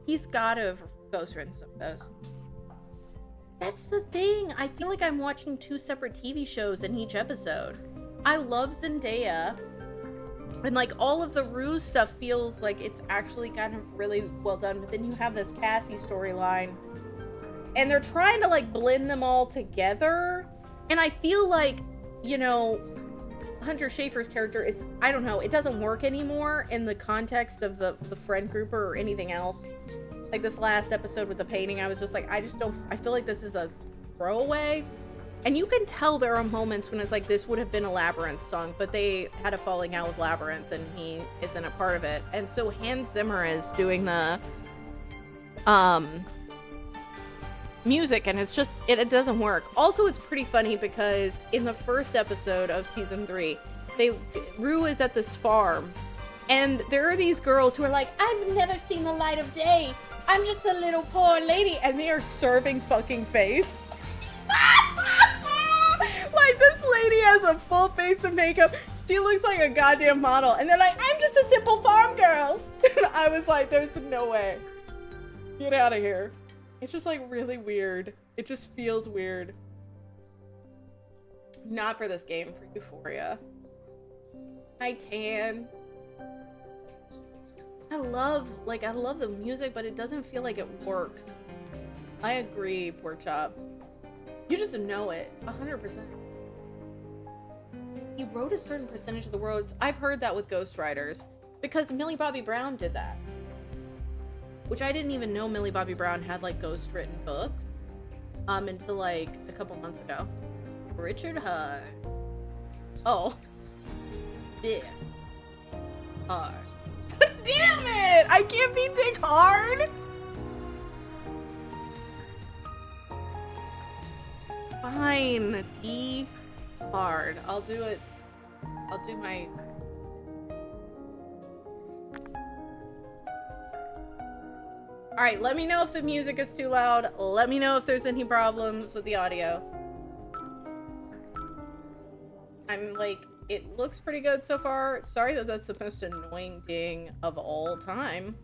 He's gotta ghostwritten some of this. That's the thing. I feel like I'm watching two separate TV shows in each episode. I love Zendaya. And like all of the Ruse stuff feels like it's actually kind of really well done. But then you have this Cassie storyline. And they're trying to like blend them all together. And I feel like, you know, Hunter Schafer's character is, I don't know, it doesn't work anymore in the context of the friend grouper or anything else. Like this last episode with the painting, I was just like, I feel like this is a throwaway. And you can tell there are moments when it's like, this would have been a Labyrinth song, but they had a falling out with Labyrinth and he isn't a part of it. And so Hans Zimmer is doing the music, and it's just, it doesn't work. Also, it's pretty funny because in the first episode of season 3, Rue is at this farm, and there are these girls who are like, I've never seen the light of day. I'm just a little poor lady, and they are serving fucking face. Like, this lady has a full face of makeup. She looks like a goddamn model, and they're like, I'm just a simple farm girl. I was like, there's no way. Get out of here. It's just like really weird. It just feels weird. Not for this game, for Euphoria. Hi, Tan. I love the music, but it doesn't feel like it works. I agree, Pork Chop. You just know it, 100%. He wrote a certain percentage of the words. I've heard that with ghostwriters, because Millie Bobby Brown did that. Which I didn't even know Millie Bobby Brown had like ghost written books until like a couple months ago. Richard Hart. Oh. Yeah. Hard. Damn it! I can't be Dick Hard! Fine. T. Hard. I'll do it. I'll do my... Alright, let me know if the music is too loud. Let me know if there's any problems with the audio. I'm like, it looks pretty good so far. Sorry that that's the most annoying ding of all time.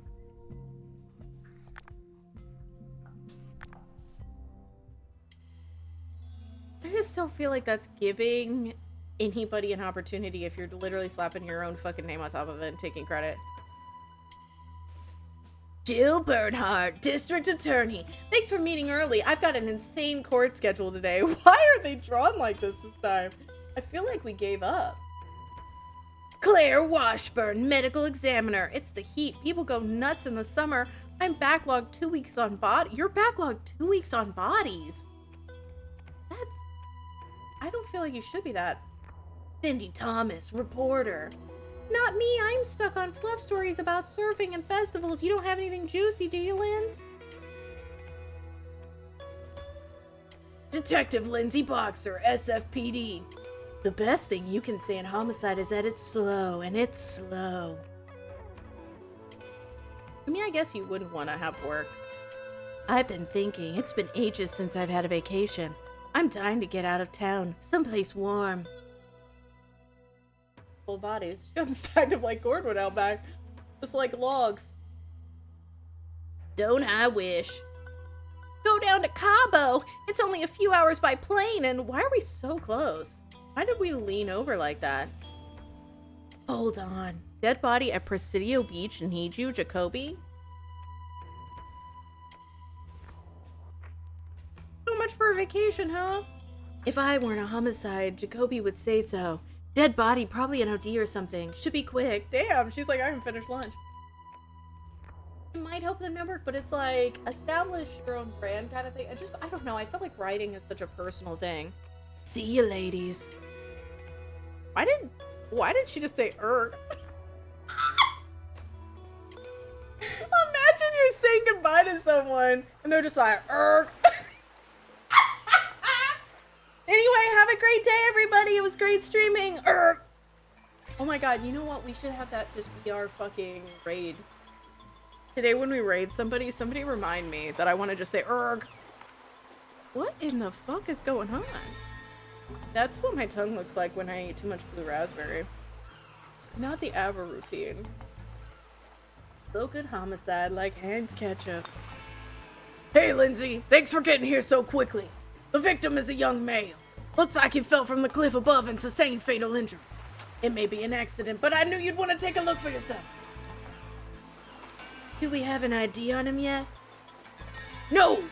I just don't feel like that's giving anybody an opportunity if you're literally slapping your own fucking name on top of it and taking credit. Jill Bernhardt, District Attorney. Thanks for meeting early. I've got an insane court schedule today. Why are they drawn like this time? I feel like we gave up. Claire Washburn, Medical Examiner. It's the heat. People go nuts in the summer. I'm backlogged 2 weeks on body. You're backlogged 2 weeks on bodies. I don't feel like you should be that. Cindy Thomas, reporter. Not me, I'm stuck on fluff stories about surfing and festivals. You don't have anything juicy, do you, Linz? Detective Lindsay Boxer, SFPD. The best thing you can say in homicide is that it's slow, and it's slow. I mean, I guess you wouldn't want to have work. I've been thinking, it's been ages since I've had a vacation. I'm dying to get out of town, someplace warm. Full bodies. I'm kind of like Gordwood out back. Just like logs. Don't I wish. Go down to Cabo. It's only a few hours by plane, and why are we so close? Why did we lean over like that? Hold on. Dead body at Presidio Beach. Need you, Jacoby? So much for a vacation, huh? If I weren't a homicide, Jacoby would say so. Dead body, probably an OD or something. Should be quick. Damn, she's like, I haven't finished lunch. It might help them network, but it's like, establish your own brand kind of thing. I don't know, I feel like writing is such a personal thing. See you, ladies. Why did she just say erg? Imagine you're saying goodbye to someone, and they're just like, erg. Anyway, have a great day, everybody. It was great streaming. Erg. Oh my god, you know what? We should have that just be our fucking raid. Today when we raid somebody remind me that I want to just say erg. What in the fuck is going on? That's what my tongue looks like when I eat too much blue raspberry. Not the Ava routine. So good homicide, like Heinz ketchup. Hey, Lindsay, thanks for getting here so quickly. The victim is a young male. Looks like he fell from the cliff above and sustained fatal injury. It may be an accident, but I knew you'd want to take a look for yourself. Do we have an ID on him yet? No!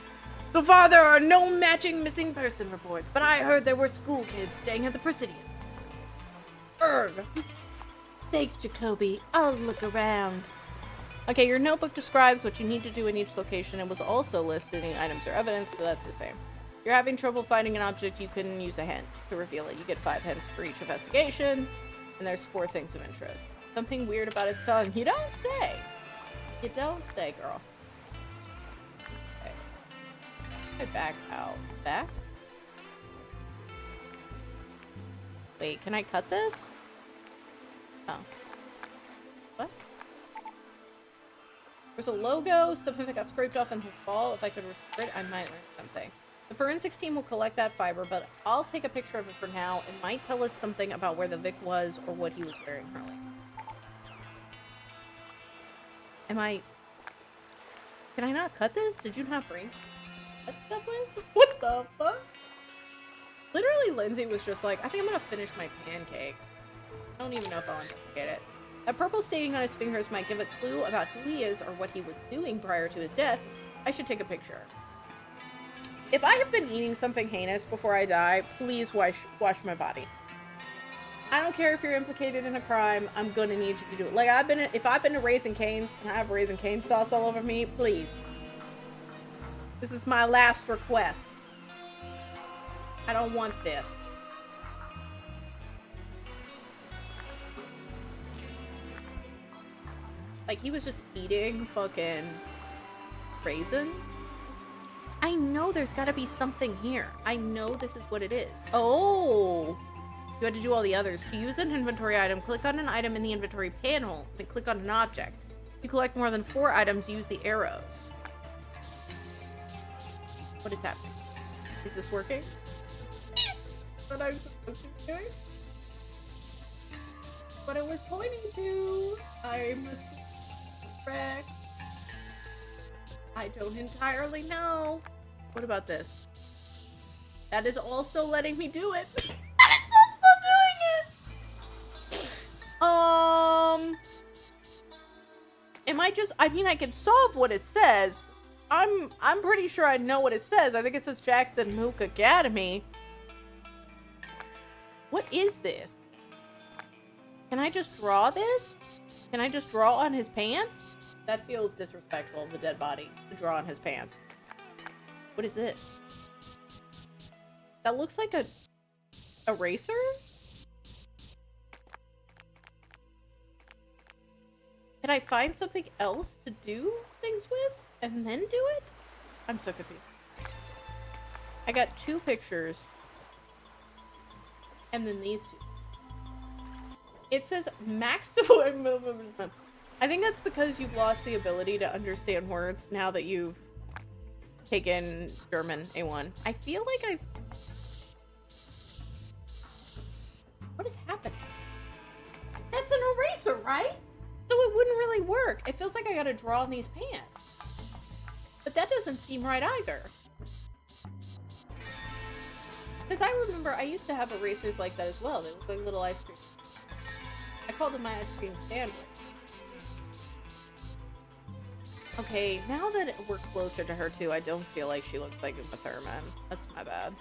So far, there are no matching missing person reports, but I heard there were school kids staying at the Presidium. Erg. Thanks, Jacoby. I'll look around. Okay, your notebook describes what you need to do in each location and was also listing items or evidence, so that's the same. If you're having trouble finding an object, you can use a hint to reveal it. You get 5 hints for each investigation, and there's 4 things of interest. Something weird about his tongue. You don't say. You don't say, girl. Okay. I back out. Back? Wait, can I cut this? Oh. What? There's a logo. Something that got scraped off in the fall. If I could restore it, I might learn something. The forensics team will collect that fiber, but I'll take a picture of it for now. It might tell us something about where the Vic was or what he was wearing earlier. Can I not cut this? Did you not bring that stuff with? What the fuck? Literally, Lindsay was just like, I think I'm gonna finish my pancakes. I don't even know if I want to get it. That purple staining on his fingers might give a clue about who he is or what he was doing prior to his death. I should take a picture. If I have been eating something heinous before I die, please wash my body. I don't care if you're implicated in a crime, I'm gonna need you to do it. Like, if I've been to Raising Cane's and I have Raising Cane sauce all over me, please. This is my last request. I don't want this. Like, he was just eating fucking raisin. I know there's gotta be something here. I know this is what it is. Oh! You had to do all the others. To use an inventory item, click on an item in the inventory panel, then click on an object. If you collect more than 4 items, use the arrows. What is happening? Is this working? What I'm supposed to be doing? What I was pointing to. I'm correct. I don't entirely know. What about this? That is also letting me do it. That is also doing it. Am I just? I mean, I can solve what it says. I'm pretty sure I know what it says. I think it says Jackson Mook Academy. What is this? Can I just draw this? Can I just draw on his pants? That feels disrespectful of the dead body to draw on his pants. What is this? That looks like a eraser? Can I find something else to do things with and then do it? I'm so confused. I got 2 pictures. And then these 2. It says maximum. I think that's because you've lost the ability to understand words now that you've taken German A1. I feel like What is happening? That's an eraser, right? So it wouldn't really work. It feels like I gotta draw on these pants. But that doesn't seem right either. Because I remember I used to have erasers like that as well. They look like little ice cream. I called them my ice cream sandwich. Okay, now that we're closer to her too, I don't feel like she looks like Uma Thurman. That's my bad.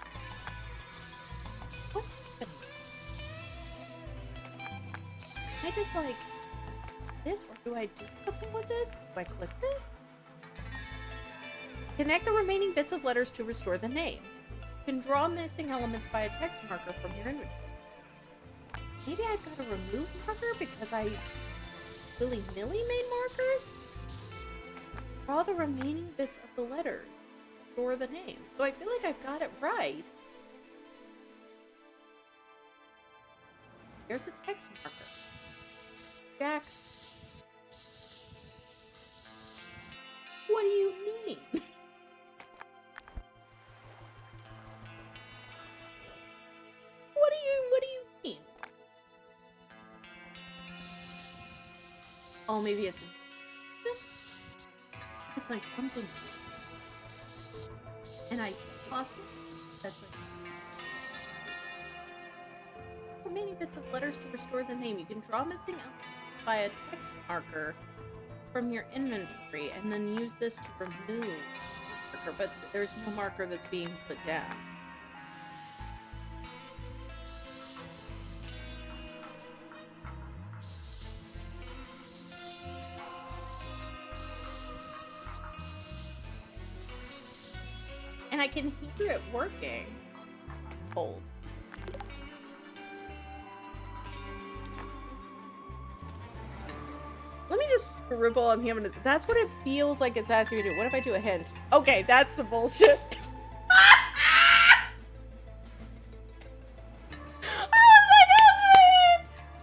What's happening? Can I just like this, or do I do something with this? Do I click this? Connect the remaining bits of letters to restore the name. You can draw missing elements by a text marker from your inventory. Maybe I've got a remove marker because I willy-nilly made markers? Draw the remaining bits of the letters. Restore the name. So I feel like I've got it right. There's a text marker. Jackson. What do you mean? What do you mean? Oh, maybe it's it's like something. And I thought that's like remaining bits of letters to restore the name. You can draw missing elements by a text marker from your inventory and then use this to remove the marker, but there's no marker that's being put down. And I can hear it working. Hold. Let me just scribble on the evidence. That's what it feels like it's asking me to do. What if I do a hint? Okay, that's the bullshit.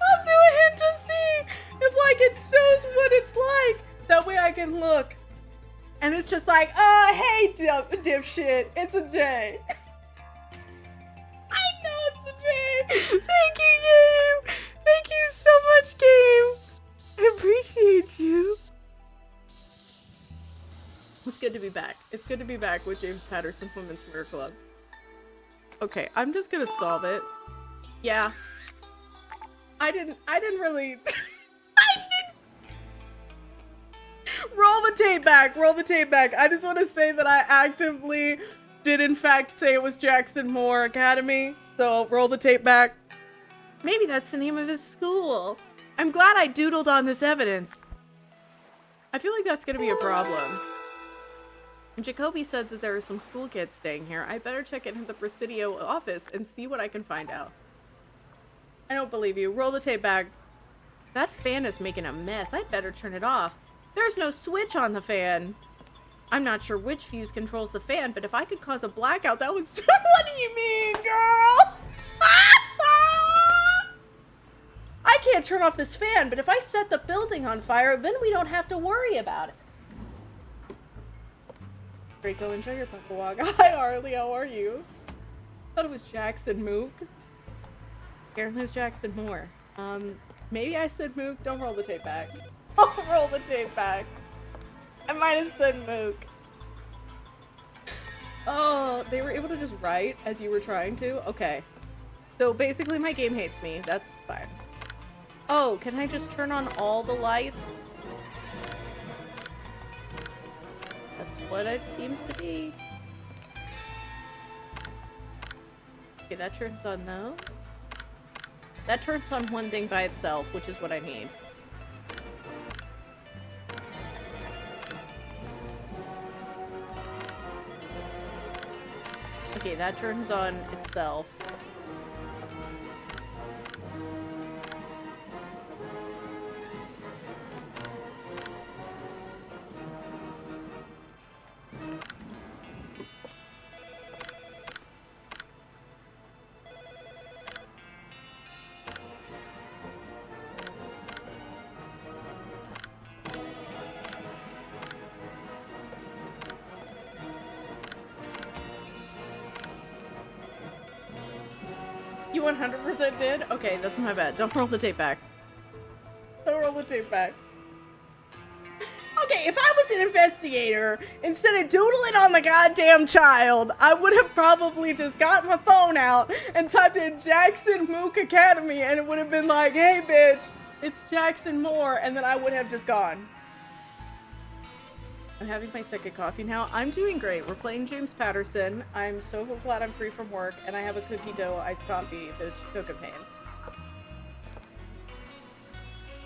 I'll do a hint to see if like it shows what it's like. That way I can look. And it's just like, hey, dipshit, it's a J. I know it's a J. Thank you, Game. Thank you so much, Game. I appreciate you. It's good to be back. It's good to be back with James Patterson Women's Murder Club. Okay, I'm just gonna solve it. Yeah. I didn't really... Roll the tape back. Roll the tape back. I just want to say that I actively did in fact say it was Jackson Moore Academy. So roll the tape back. Maybe that's the name of his school. I'm glad I doodled on this evidence. I feel like that's going to be a problem. Jacoby said that there are some school kids staying here. I better check into the Presidio office and see what I can find out. I don't believe you. Roll the tape back. That fan is making a mess. I better turn it off. There's no switch on the fan. I'm not sure which fuse controls the fan, but if I could cause a blackout, that would... What do you mean, girl? I can't turn off this fan, but if I set the building on fire, then we don't have to worry about it. Draco, enjoy your puppy walk. Hi, Arlie, how are you? Thought it was Jackson Mook. Apparently it was Jackson Moore. Maybe I said Mook. Don't roll the tape back. I'll roll the tape back. I might have said Mook. Oh, they were able to just write as you were trying to? Okay. So basically my game hates me. That's fine. Oh, can I just turn on all the lights? That's what it seems to be. Okay, that turns on though. That turns on one thing by itself, which is what I need. Okay, that turns on itself. You 100% did? Okay, that's my bad. Don't roll the tape back. Don't roll the tape back. Okay, if I was an investigator, instead of doodling on the goddamn child, I would have probably just got my phone out and typed in Jackson Mook Academy, and it would have been like, hey bitch, it's Jackson Moore, and then I would have just gone. I'm having my second coffee now. I'm doing great. We're playing James Patterson. I'm so glad I'm free from work, and I have a cookie dough iced coffee, the Coca Pain.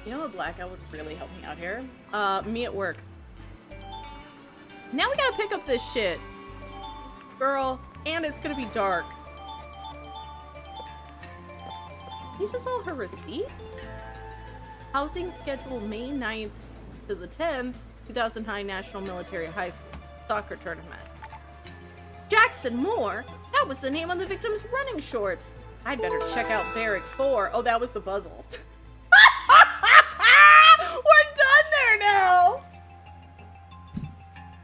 You know a blackout would really help me out here? Me at work. Now we gotta pick up this shit. Girl, and it's gonna be dark. These are all her receipts? Housing schedule May 9th to the 10th. 2009 National Military High School Soccer Tournament. Jackson Moore? That was the name on the victim's running shorts. I'd better check out Barrack 4. Oh, that was the puzzle. We're done there now!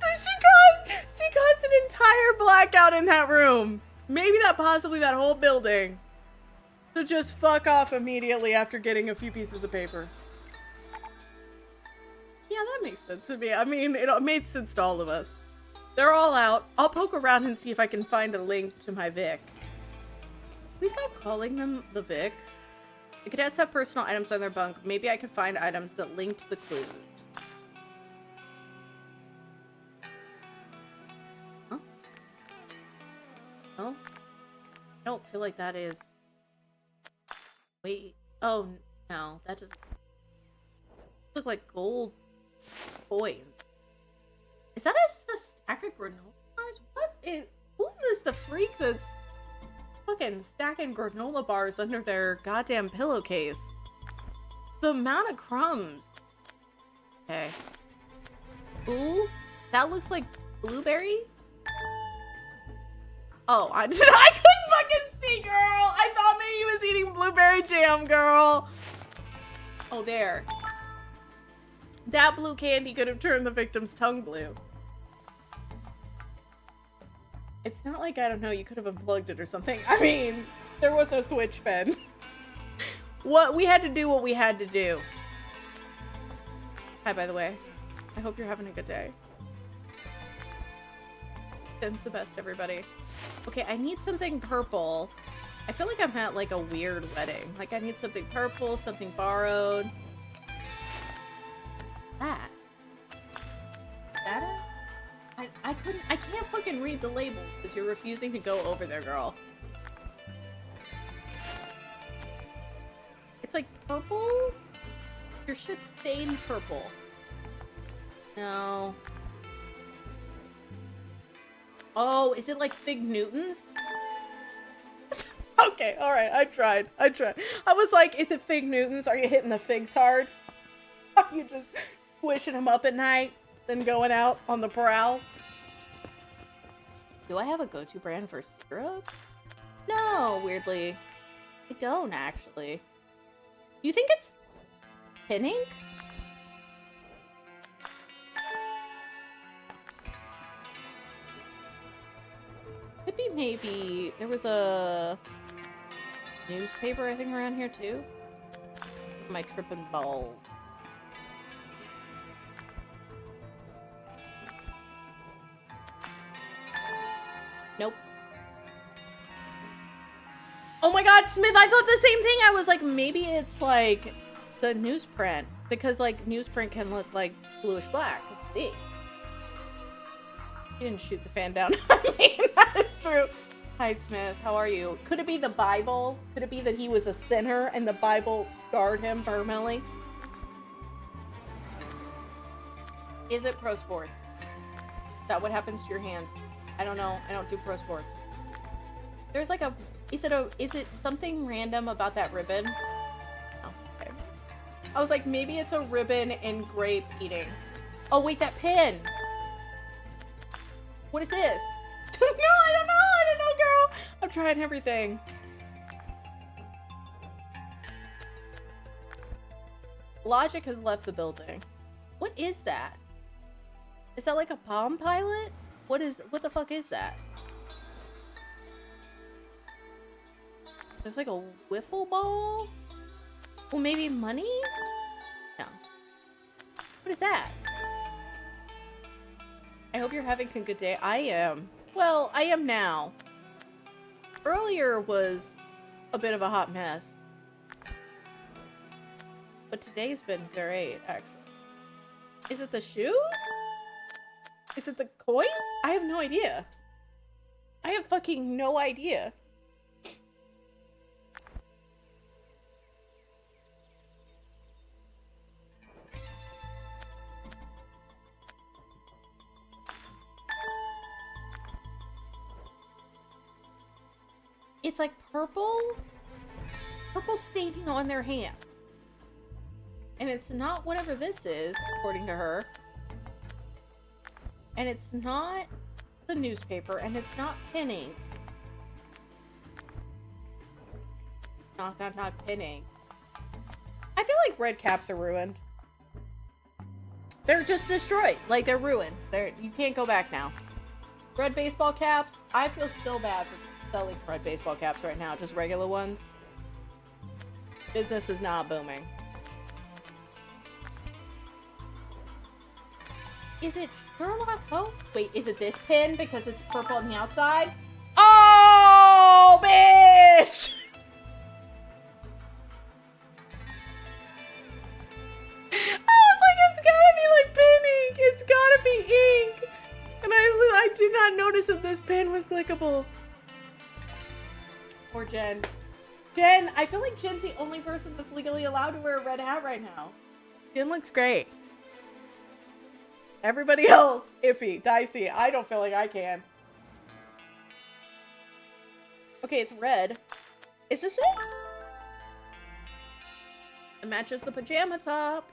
She caused an entire blackout in that room. Maybe possibly that whole building. To just fuck off immediately after getting a few pieces of paper. Yeah, that makes sense to me. I mean, it made sense to all of us. They're all out. I'll poke around and see if I can find a link to my Vic. Can we stop calling them the Vic? The cadets have personal items on their bunk. Maybe I could find items that link to the clues. Huh? No? I don't feel like that is... Wait. Oh, no. That just... look like gold coins. Is that just a stack of granola bars? What is... Who is the freak that's fucking stacking granola bars under their goddamn pillowcase? The amount of crumbs. Okay. Ooh, that looks like blueberry. Oh, I couldn't fucking see, girl. I thought maybe he was eating blueberry jam, girl. Oh, there. That blue candy could have turned the victim's tongue blue. It's not like, I don't know, you could have unplugged it or something. I mean, there was no switch, Ben. We had to do what we had to do. Hi, by the way. I hope you're having a good day. Ben's the best, everybody. Okay, I need something purple. I feel like I'm at, like, a weird wedding. Like, I need something purple, something borrowed. That? Is that it? I can't fucking read the label because you're refusing to go over there, girl. It's like purple? Your shit's stained purple. No. Oh, is it like Fig Newtons? Okay, alright, I tried. I was like, is it Fig Newtons? Are you hitting the figs hard? Are you just squishing them up at night, then going out on the prowl? Do I have a go-to brand for syrup? No, weirdly. I don't, actually. Do you think it's pen ink? Could be maybe... There was a newspaper, I think, around here, too. My tripping ball. Nope. Oh my god, Smith, I thought the same thing. I was like, maybe it's like the newsprint. Because like newsprint can look like bluish black. See? He didn't shoot the fan down. I mean, that is true. Hi, Smith. How are you? Could it be the Bible? Could it be that he was a sinner and the Bible scarred him permanently? Is it pro sports? Is that what happens to your hands? I don't know. I don't do pro sports. There's like a... Is it something random about that ribbon? Oh, okay. I was like, maybe it's a ribbon in grape eating. Oh, wait, that pin. What is this? No, I don't know, girl. I'm trying everything. Logic has left the building. What is that? Is that like a Palm Pilot? What the fuck is that? There's like a wiffle ball? Well, maybe money? No. What is that? I hope you're having a good day. I am. Well, I am now. Earlier was a bit of a hot mess. But today's been great, actually. Is it the shoes? Is it the coins? I have no idea. I have fucking no idea. It's like purple staining on their hand. And it's not whatever this is, according to her. And it's not the newspaper, and it's not pinning. Not pinning. I feel like red caps are ruined. They're just destroyed. Like, they're ruined. You can't go back now. Red baseball caps, I feel so bad for selling red baseball caps right now, just regular ones. Business is not booming. Is it Sherlock Holmes? Wait, is it this pin because it's purple on the outside? Oh, bitch! I was like, it's gotta be like pin ink. It's gotta be ink. And I did not notice that this pin was clickable. Poor Jen. Jen, I feel like Jen's the only person that's legally allowed to wear a red hat right now. Jen looks great. Everybody else, iffy, dicey. I don't feel like I can. Okay, it's red. Is this it? It matches the pajama top.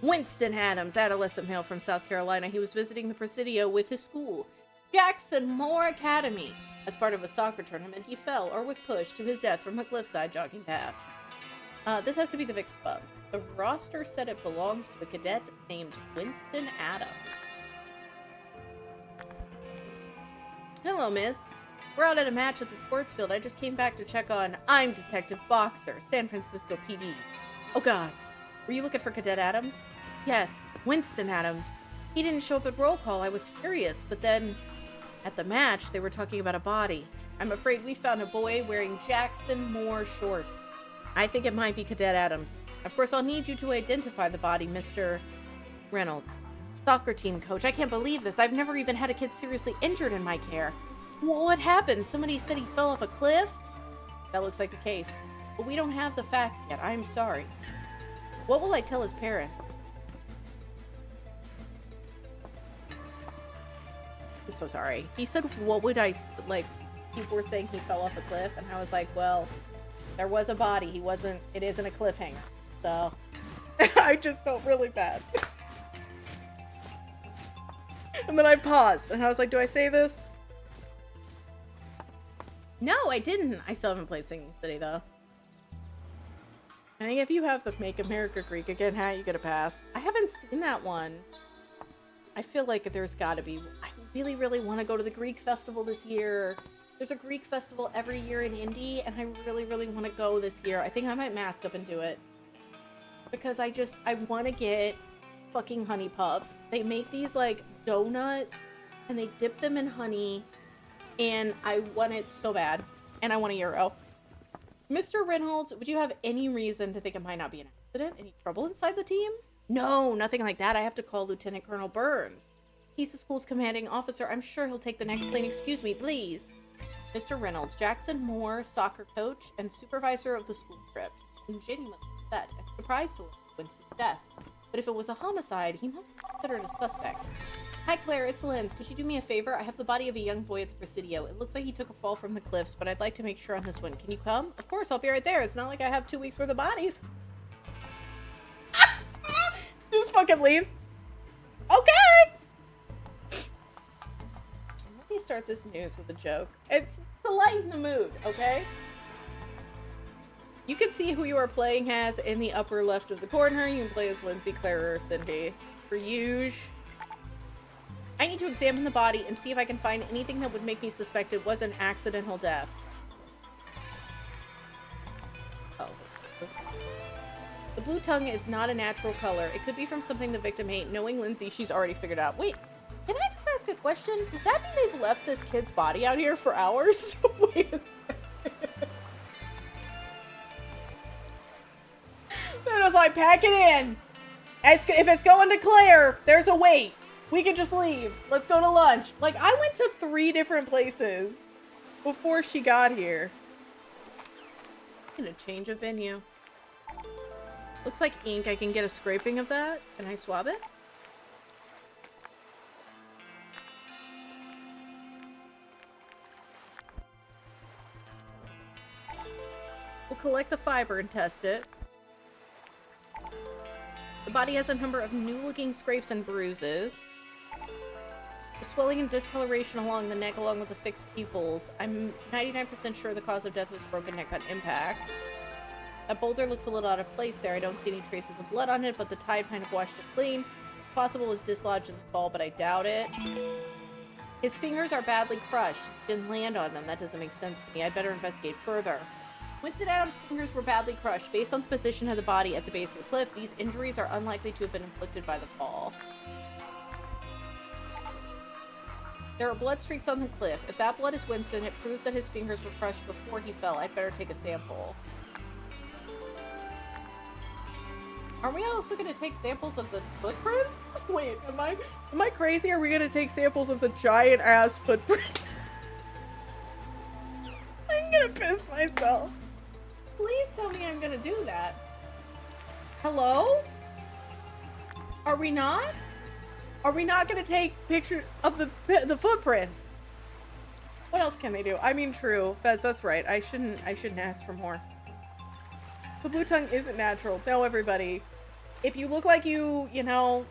Winston Adams, adolescent male from South Carolina. He was visiting the Presidio with his school, Jackson Moore Academy. As part of a soccer tournament, he fell or was pushed to his death from a cliffside jogging path. This has to be the Vic Spunk. The roster said it belongs to a cadet named Winston Adams. Hello, miss. We're out at a match at the sports field. I just came back to check on I'm Detective Boxer, San Francisco PD. Oh god. Were you looking for Cadet Adams? Yes, Winston Adams. He didn't show up at roll call. I was furious, but then at the match, they were talking about a body. I'm afraid we found a boy wearing Jackson Moore shorts. I think it might be Cadet Adams. Of course, I'll need you to identify the body, Mr. Reynolds. Soccer team coach. I can't believe this. I've never even had a kid seriously injured in my care. What happened? Somebody said he fell off a cliff? That looks like the case. But we don't have the facts yet. I'm sorry. What will I tell his parents? I'm so sorry. He said, what would I, like, people were saying he fell off a cliff, and I was like, well, there was a body. It isn't a cliffhanger. So, I just felt really bad. And then I paused, and I was like, do I say this? No, I didn't. I still haven't played Singing City, though. I think if you have the Make America Greek Again hat, you get a pass. I haven't seen that one. I feel like there's gotta be... I really, really want to go to the Greek Festival this year. There's a Greek Festival every year in Indy, and I really, really want to go this year. I think I might mask up and do it. Because I want to get fucking honey puffs. They make these, like, donuts, and they dip them in honey, and I want it so bad. And I want €1. Mr. Reynolds, would you have any reason to think it might not be an accident? Any trouble inside the team? No, nothing like that. I have to call Lieutenant Colonel Burns. He's the school's commanding officer. I'm sure he'll take the next plane. Excuse me, please. Mr. Reynolds, Jackson Moore, soccer coach and supervisor of the school trip. I'm genuinely upset and surprised to learn Winston's death. But if it was a homicide, he must be considered a suspect. Hi, Claire. It's Linz. Could you do me a favor? I have the body of a young boy at the Presidio. It looks like he took a fall from the cliffs, but I'd like to make sure on this one. Can you come? Of course, I'll be right there. It's not like I have 2 weeks worth of bodies. Just fucking leaves. Okay. Let me start this news with a joke. It's to lighten the mood, okay? You can see who you are playing as in the upper left of the corner. You can play as Lindsay, Claire, or Cindy. For Yuge. I need to examine the body and see if I can find anything that would make me suspect it was an accidental death. Oh. The blue tongue is not a natural color. It could be from something the victim ate. Knowing Lindsay, she's already figured out. Wait, can I just ask a question? Does that mean they've left this kid's body out here for hours? Wait a second. It was like, pack it in. If it's going to Claire, there's a wait. We can just leave. Let's go to lunch. Like, I went to 3 different places before she got here. I'm gonna change a venue. Looks like ink. I can get a scraping of that. Can I swab it? We'll collect the fiber and test it. The body has a number of new-looking scrapes and bruises. The swelling and discoloration along the neck, along with the fixed pupils. I'm 99% sure the cause of death was broken neck on impact. That boulder looks a little out of place there. I don't see any traces of blood on it, but the tide kind of washed it clean. It's possible it was dislodged in the fall, but I doubt it. His fingers are badly crushed. He didn't land on them. That doesn't make sense to me. I'd better investigate further. Winston Adams' fingers were badly crushed. Based on the position of the body at the base of the cliff, these injuries are unlikely to have been inflicted by the fall. There are blood streaks on the cliff. If that blood is Winston, it proves that his fingers were crushed before he fell. I'd better take a sample. Are we also going to take samples of the footprints? Wait, am I crazy? Are we going to take samples of the giant ass footprints? I'm going to piss myself. Please tell me I'm going to do that. Hello? Are we not? Are we not going to take pictures of the footprints? What else can they do? I mean, true. Fez, that's right. I shouldn't ask for more. The blue tongue isn't natural. No, everybody. If you look like you know,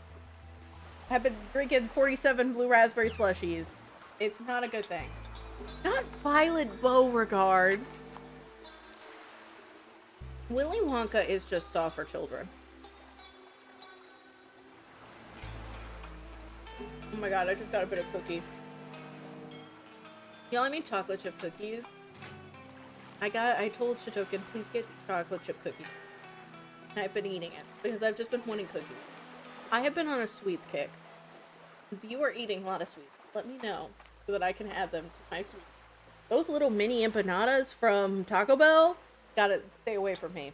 have been drinking 47 blue raspberry slushies, it's not a good thing. Not Violet Beauregard. Willy Wonka is just soft for children. Oh my god, I just got a bit of cookie. Y'all, I made chocolate chip cookies. I told Shitoken, please get chocolate chip cookies. And I've been eating it because I've just been wanting cookies. I have been on a sweets kick. If you are eating a lot of sweets, let me know so that I can add them to my sweets. Those little mini empanadas from Taco Bell, gotta stay away from me.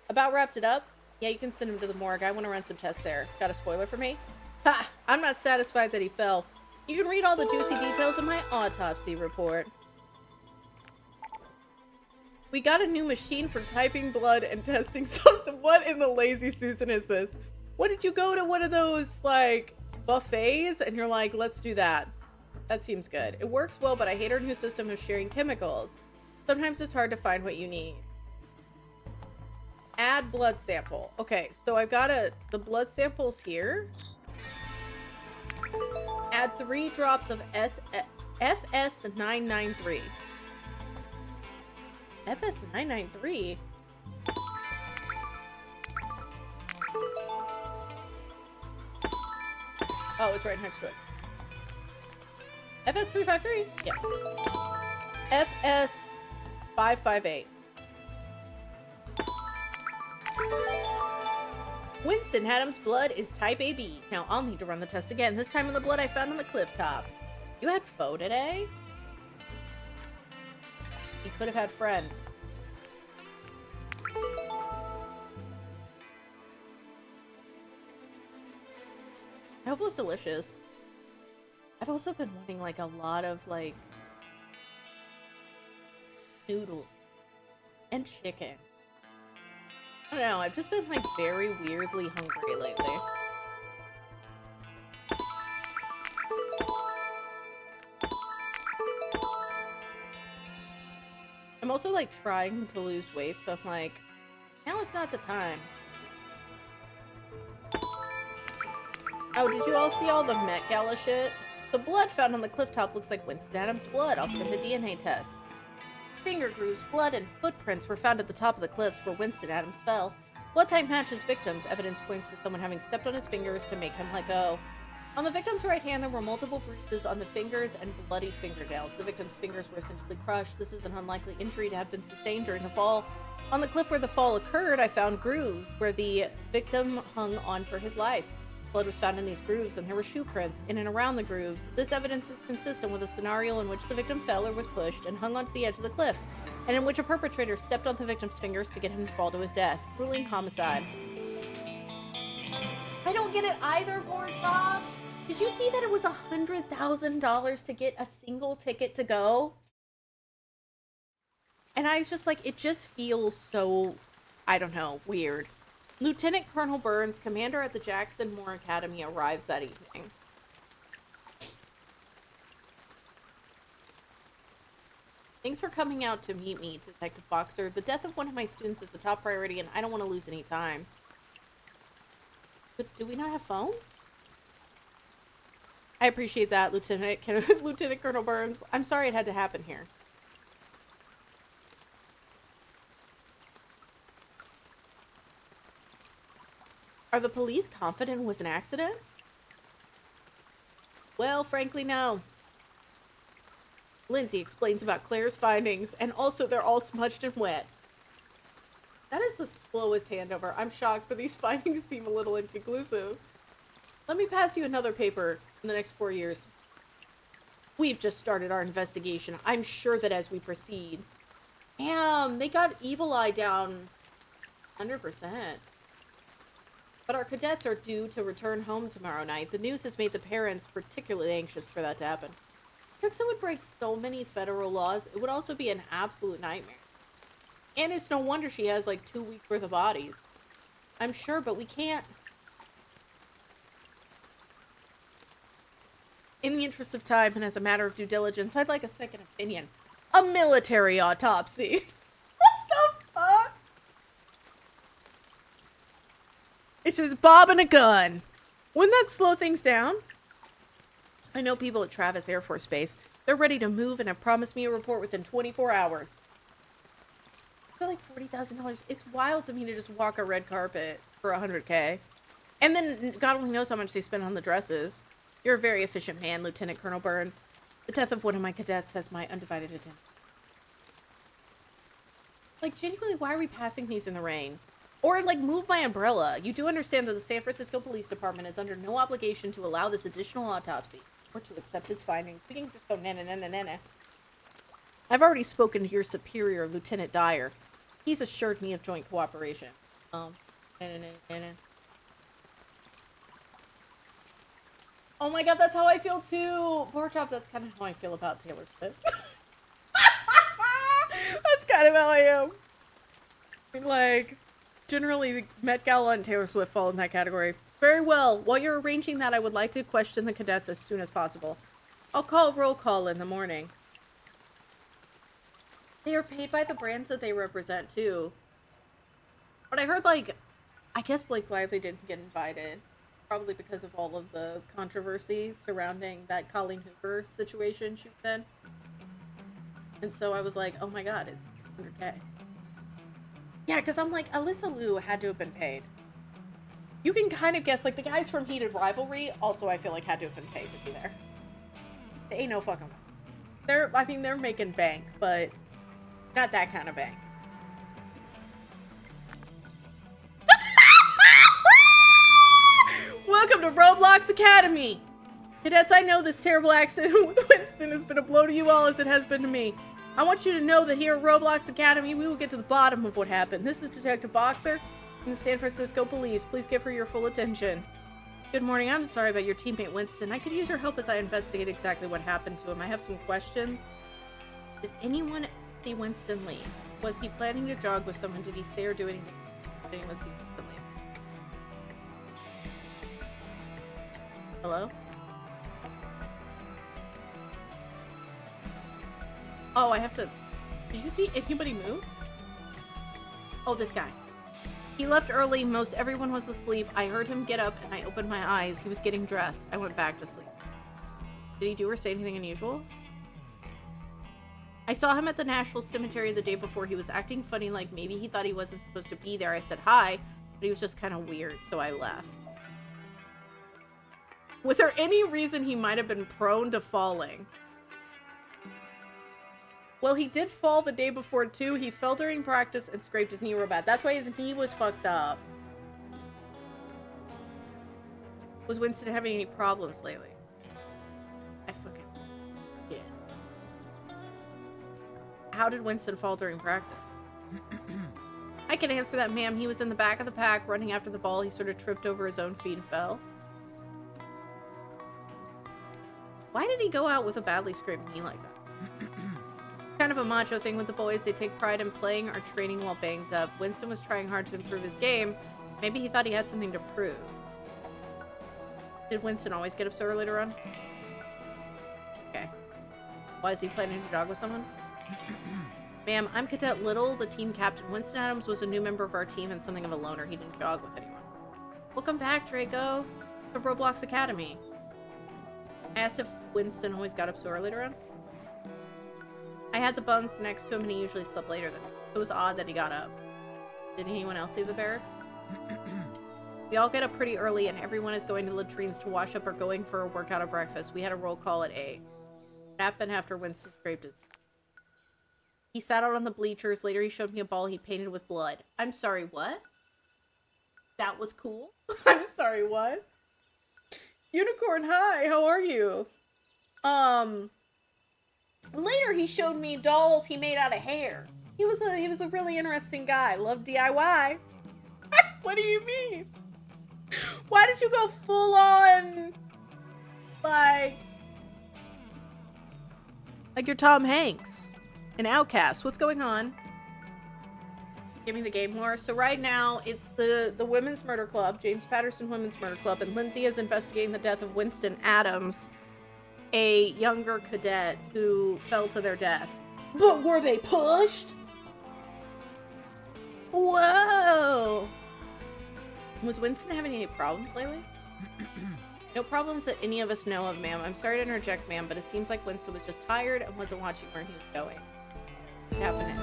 About wrapped it up. Yeah, you can send him to the morgue. I want to run some tests there. Got a spoiler for me? Ha! I'm not satisfied that he fell. You can read all the juicy details in my autopsy report. We got a new machine for typing blood and testing substance. What in the lazy Susan is this? What, did you go to one of those, like, buffets? And you're like, let's do that. That seems good. It works well, but I hate our new system of sharing chemicals. Sometimes it's hard to find what you need. Add blood sample. Okay, so I've got the blood samples here. Add 3 drops of FS993. FS993? Oh, it's right next to it. FS353? Yeah. FS558. Winston Adams' blood is type AB. Now I'll need to run the test again, this time in the blood I found on the cliff top. You had foe today? You could have had friends. I hope it was delicious. I've also been wanting, like, a lot of, like, noodles and chicken. I don't know, I've just been, like, very weirdly hungry lately. I'm also, like, trying to lose weight, so I'm like, now is not the time. Oh, did you all see all the Met Gala shit? The blood found on the cliff top looks like Winston Adams' blood. I'll send a DNA test. Finger grooves, blood, and footprints were found at the top of the cliffs where Winston Adams fell. Blood type matches victims. Evidence points to someone having stepped on his fingers to make him let go. On the victim's right hand, there were multiple bruises on the fingers and bloody fingernails. The victim's fingers were essentially crushed. This is an unlikely injury to have been sustained during the fall. On the cliff where the fall occurred, I found grooves where the victim hung on for his life. Blood was found in these grooves, and there were shoe prints in and around the grooves. This evidence is consistent with a scenario in which the victim fell or was pushed and hung onto the edge of the cliff, and in which a perpetrator stepped on the victim's fingers to get him to fall to his death. Ruling homicide. I don't get it either, Board Bob. Did you see that it was $100,000 to get a single ticket to go? And I was just like, it just feels so, I don't know, weird. Lieutenant Colonel Burns, commander at the Jackson Moore Academy, arrives that evening. Thanks for coming out to meet me, Detective Boxer. The death of one of my students is a top priority, and I don't want to lose any time. But do we not have phones? I appreciate that, Lieutenant Colonel Burns. I'm sorry it had to happen here. Are the police confident it was an accident? Well, frankly, no. Lindsay explains about Claire's findings, and also they're all smudged and wet. That is the slowest handover. I'm shocked, but these findings seem a little inconclusive. Let me pass you another paper in the next 4 years. We've just started our investigation. I'm sure that as we proceed... Damn, they got Evil Eye down 100%. But our cadets are due to return home tomorrow night. The news has made the parents particularly anxious for that to happen. Patterson would break so many federal laws. It would also be an absolute nightmare. And it's no wonder she has like 2 weeks worth of bodies. I'm sure, but we can't... In the interest of time and as a matter of due diligence, I'd like a second opinion. A military autopsy. What the fuck? It's just Bob and a gun. Wouldn't that slow things down? I know people at Travis Air Force Base. They're ready to move and have promised me a report within 24 hours. For like $40,000. It's wild to me to just walk a red carpet for $100K. And then God only knows how much they spend on the dresses. You're a very efficient man, Lieutenant Colonel Burns. The death of one of my cadets has my undivided attention. Like, genuinely, why are we passing these in the rain? Or, like, move my umbrella. You do understand that the San Francisco Police Department is under no obligation to allow this additional autopsy, or to accept its findings. We can just go na-na-na-na-na. I've already spoken to your superior, Lieutenant Dyer. He's assured me of joint cooperation. Na-na-na-na-na. Oh my god, that's how I feel too! Pork chop, that's kind of how I feel about Taylor Swift. That's kind of how I am. Like, generally, the Met Gala and Taylor Swift fall in that category. Very well. While you're arranging that, I would like to question the cadets as soon as possible. I'll call roll call in the morning. They are paid by the brands that they represent, too. But I heard, like, I guess Blake Lively didn't get invited. Probably because of all of the controversy surrounding that Colleen Hoover situation she was in. And so I was like, oh my god, it's 100K. Yeah, because I'm like, Alyssa Liu had to have been paid. You can kind of guess, like, the guys from Heated Rivalry also, I feel like, had to have been paid to be there. They ain't no fucking way. They're making bank, but not that kind of bank. Welcome to Roblox Academy! Cadets, I know this terrible accident with Winston has been a blow to you all as it has been to me. I want you to know that here at Roblox Academy, we will get to the bottom of what happened. This is Detective Boxer from the San Francisco Police. Please give her your full attention. Good morning. I'm sorry about your teammate Winston. I could use your help as I investigate exactly what happened to him. I have some questions. Did anyone see Winston leave? Was he planning to jog with someone? Did he say or do anything? Did anyone see Winston leave? Hello? Oh, I have to... Did you see anybody move? Oh, this guy. He left early. Most everyone was asleep. I heard him get up and I opened my eyes. He was getting dressed. I went back to sleep. Did he do or say anything unusual? I saw him at the National Cemetery the day before. He was acting funny, like maybe he thought he wasn't supposed to be there. I said hi, but he was just kind of weird, so I left. Was there any reason he might have been prone to falling? Well, he did fall the day before, too. He fell during practice and scraped his knee real bad. That's why his knee was fucked up. Was Winston having any problems lately? I fucking... Yeah. How did Winston fall during practice? I can answer that, ma'am. He was in the back of the pack running after the ball. He sort of tripped over his own feet and fell. Why did he go out with a badly scraped knee like that? Kind of a macho thing with the boys. They take pride in playing or training while banged up. Winston was trying hard to improve his game. Maybe he thought he had something to prove. Did Winston always get up so early to run? Okay. Why is he planning to jog with someone? Ma'am, I'm Cadet Little, the team captain. Winston Adams was a new member of our team and something of a loner. He didn't jog with anyone. Welcome back, Draco, to Roblox Academy. I asked if Winston always got up so early to run. I had the bunk next to him and he usually slept later than me. It was odd that he got up. Did anyone else leave the barracks? We all get up pretty early and everyone is going to latrines to wash up or going for a workout or breakfast. We had a roll call at 8. It happened after Winston scraped his... He sat out on the bleachers. Later he showed me a ball he painted with blood. I'm sorry, what? That was cool? I'm sorry, what? Unicorn, hi, how are you? Later, he showed me dolls he made out of hair. He was a really interesting guy. Loved DIY. What do you mean? Why did you go full on, like you're Tom Hanks, an outcast? What's going on? Give me the game more. So right now, it's the Women's Murder Club, James Patterson Women's Murder Club, and Lindsay is investigating the death of Winston Adams, a younger cadet who fell to their death. But were they pushed? Whoa! Was Winston having any problems lately? No problems that any of us know of, ma'am. I'm sorry to interject, ma'am, but it seems like Winston was just tired and wasn't watching where he was going. What's happening?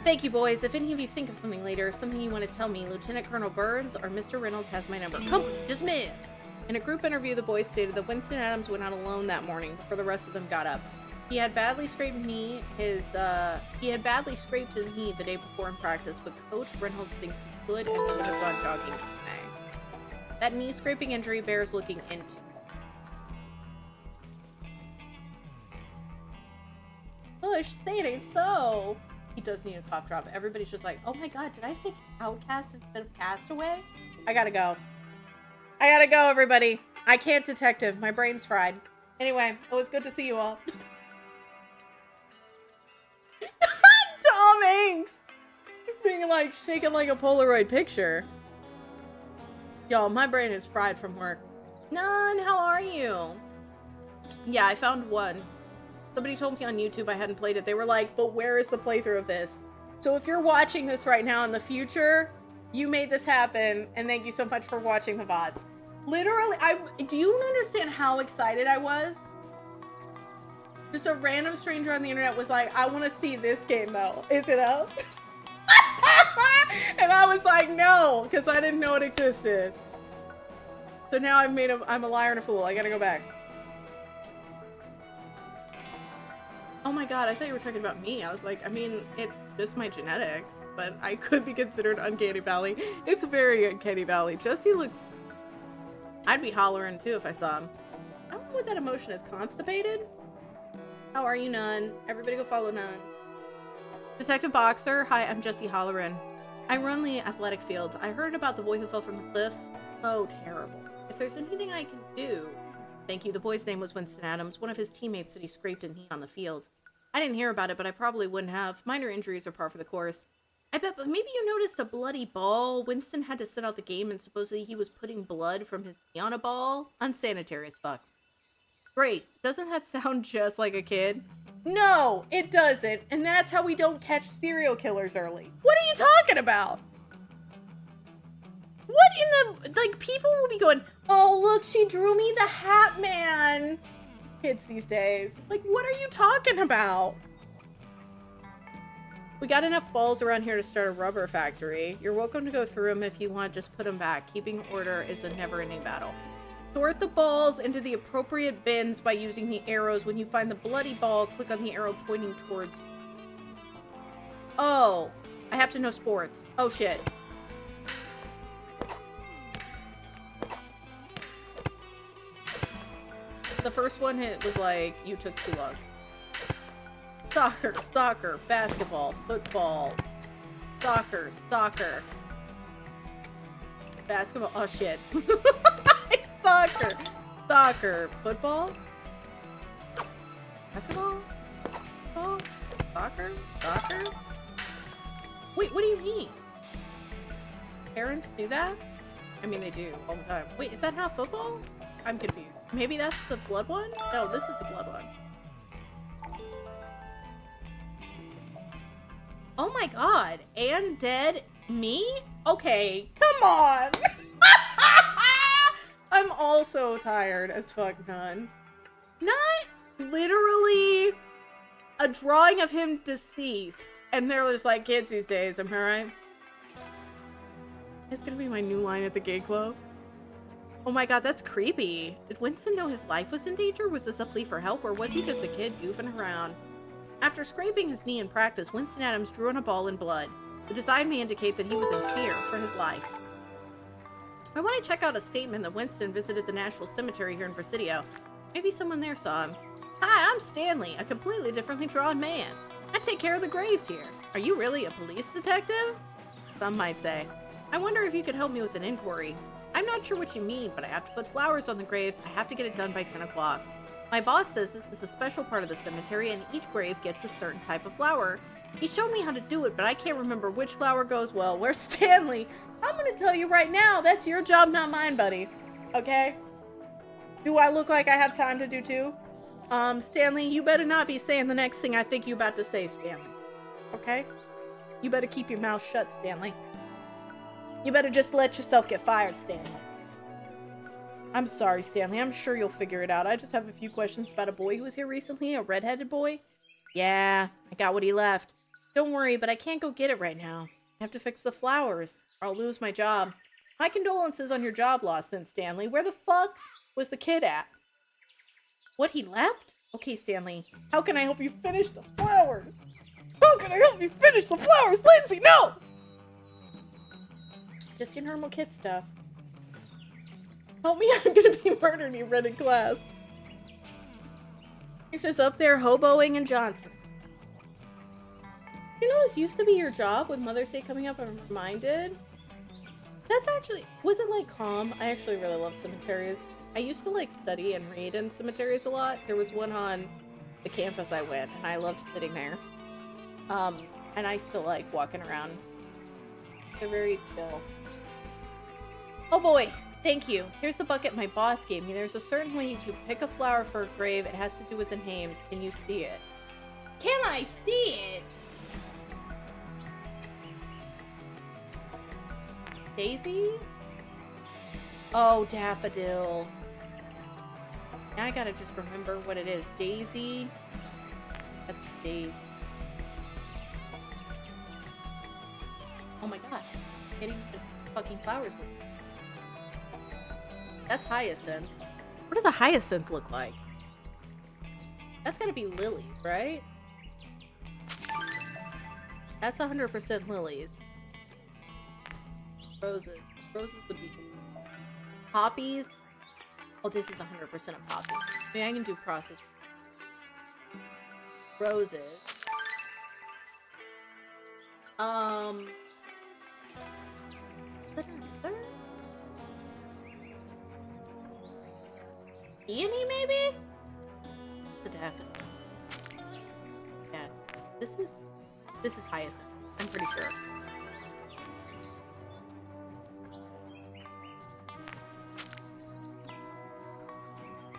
Thank you, boys. If any of you think of something later, something you want to tell me, Lieutenant Colonel Burns or Mr. Reynolds has my number. Company dismissed. In a group interview, the boys stated that Winston Adams went out alone that morning before the rest of them got up. He had badly scraped his knee the day before in practice, but Coach Reynolds thinks he could and would have gone jogging today. That knee scraping injury bears looking into. Push, say it ain't so. He does need a cough drop. Everybody's just like, oh my god, did I say outcast instead of castaway? I gotta go. Everybody. I can't detective. My brain's fried. Anyway, it was good to see you all. Tom Hanks! Being like, shaking like a Polaroid picture. Y'all, my brain is fried from work. Nun, how are you? Yeah, I found one. Somebody told me on YouTube I hadn't played it. They were like, but where is the playthrough of this? So if you're watching this right now in the future, you made this happen, and thank you so much for watching the VODs. Literally, do you understand how excited I was? Just a random stranger on the internet was like, I want to see this game though. Is it up? And I was like, no, because I didn't know it existed. So now I'm a liar and a fool. I gotta go back. Oh my god, I thought you were talking about me. I was like, I mean, it's just my genetics, but I could be considered Uncanny Valley. It's very Uncanny Valley. Jesse looks... I'd be hollering too if I saw him. I don't know what that emotion is. Constipated? How are you, Nun? Everybody go follow Nun. Detective Boxer. Hi, I'm Jesse Holleran. I run the athletic fields. I heard about the boy who fell from the cliffs. Oh, terrible. If there's anything I can do... Thank you. The boy's name was Winston Adams. One of his teammates said he scraped a knee on the field. I didn't hear about it, but I probably wouldn't have. Minor injuries are par for the course. I bet, but maybe you noticed a bloody ball. Winston had to sit out the game, and supposedly he was putting blood from his knee on a ball. Unsanitary as fuck. Great. Doesn't that sound just like a kid? No, it doesn't. And that's how we don't catch serial killers early. What are you talking about? What in the... Like, people will be going, oh, look, she drew me the Hat Man. Kids these days. Like, what are you talking about? We got enough balls around here to start a rubber factory. You're welcome to go through them if you want. Just put them back. Keeping order is a never-ending battle. Sort the balls into the appropriate bins by using the arrows. When you find the bloody ball, click on the arrow pointing towards... Oh, I have to know sports. Oh, shit. The first one hit was like, you took too long. Soccer, basketball, football, soccer, basketball, oh shit. Soccer, football, basketball, football, soccer. Wait, what do you mean? Parents do that? I mean, they do all the time. Wait, is that not football? I'm confused. Maybe that's the blood one? No, this is the blood one. Oh my god. And dead me? Okay, come on. I'm also tired as fuck, Nun. Not literally a drawing of him deceased. And they're just like, kids these days, am I right? It's gonna be my new line at the gay club. Oh my god, that's creepy. Did Winston know his life was in danger? Was this a plea for help, or was he just a kid goofing around? After scraping his knee in practice, Winston Adams drew on a ball in blood. The design may indicate that he was in fear for his life. I want to check out a statement that Winston visited the National Cemetery here in Presidio. Maybe someone there saw him. Hi, I'm Stanley, a completely differently drawn man. I take care of the graves here. Are you really a police detective? Some might say. I wonder if you could help me with an inquiry. I'm not sure what you mean, but I have to put flowers on the graves. I have to get it done by 10 o'clock. My boss says this is a special part of the cemetery and each grave gets a certain type of flower. He showed me how to do it, but I can't remember which flower goes well. Where's Stanley? I'm gonna tell you right now, that's your job, not mine, buddy. Okay? Do I look like I have time to do two? Stanley, you better not be saying the next thing I think you about to say, Stanley. Okay? You better keep your mouth shut, Stanley. You better just let yourself get fired, Stanley. I'm sorry, Stanley. I'm sure you'll figure it out. I just have a few questions about a boy who was here recently, a redheaded boy. Yeah, I got what he left. Don't worry, but I can't go get it right now. I have to fix the flowers, or I'll lose my job. My condolences on your job loss, then, Stanley. Where the fuck was the kid at? What, he left? Okay, Stanley. How can I help you finish the flowers? How can I help you finish the flowers? Lindsay, no! Just your normal kid stuff. Help me, I'm gonna be murdered, you rented class. He's just up there hoboing in Johnson. You know this used to be your job with Mother's Day coming up, I'm reminded. That's actually, was it like calm? I actually really love cemeteries. I used to like study and read in cemeteries a lot. There was one on the campus I went and I loved sitting there. And I still like walking around. They're very chill. Oh boy, thank you. Here's the bucket my boss gave me. There's a certain way you can pick a flower for a grave. It has to do with the names. Can you see it? Can I see it? Daisy? Oh, daffodil. Now I gotta just remember what it is. Daisy. That's Daisy. Oh my gosh. I'm getting the fucking flowers. That's hyacinth. What does a hyacinth look like? That's gotta be lilies, right? That's 100% lilies. Roses. Roses would be poppies. Oh, this is 100% a poppy. Maybe I can do process. Roses. Peony, maybe? The daffodil. Yeah. This is hyacinth. I'm pretty sure.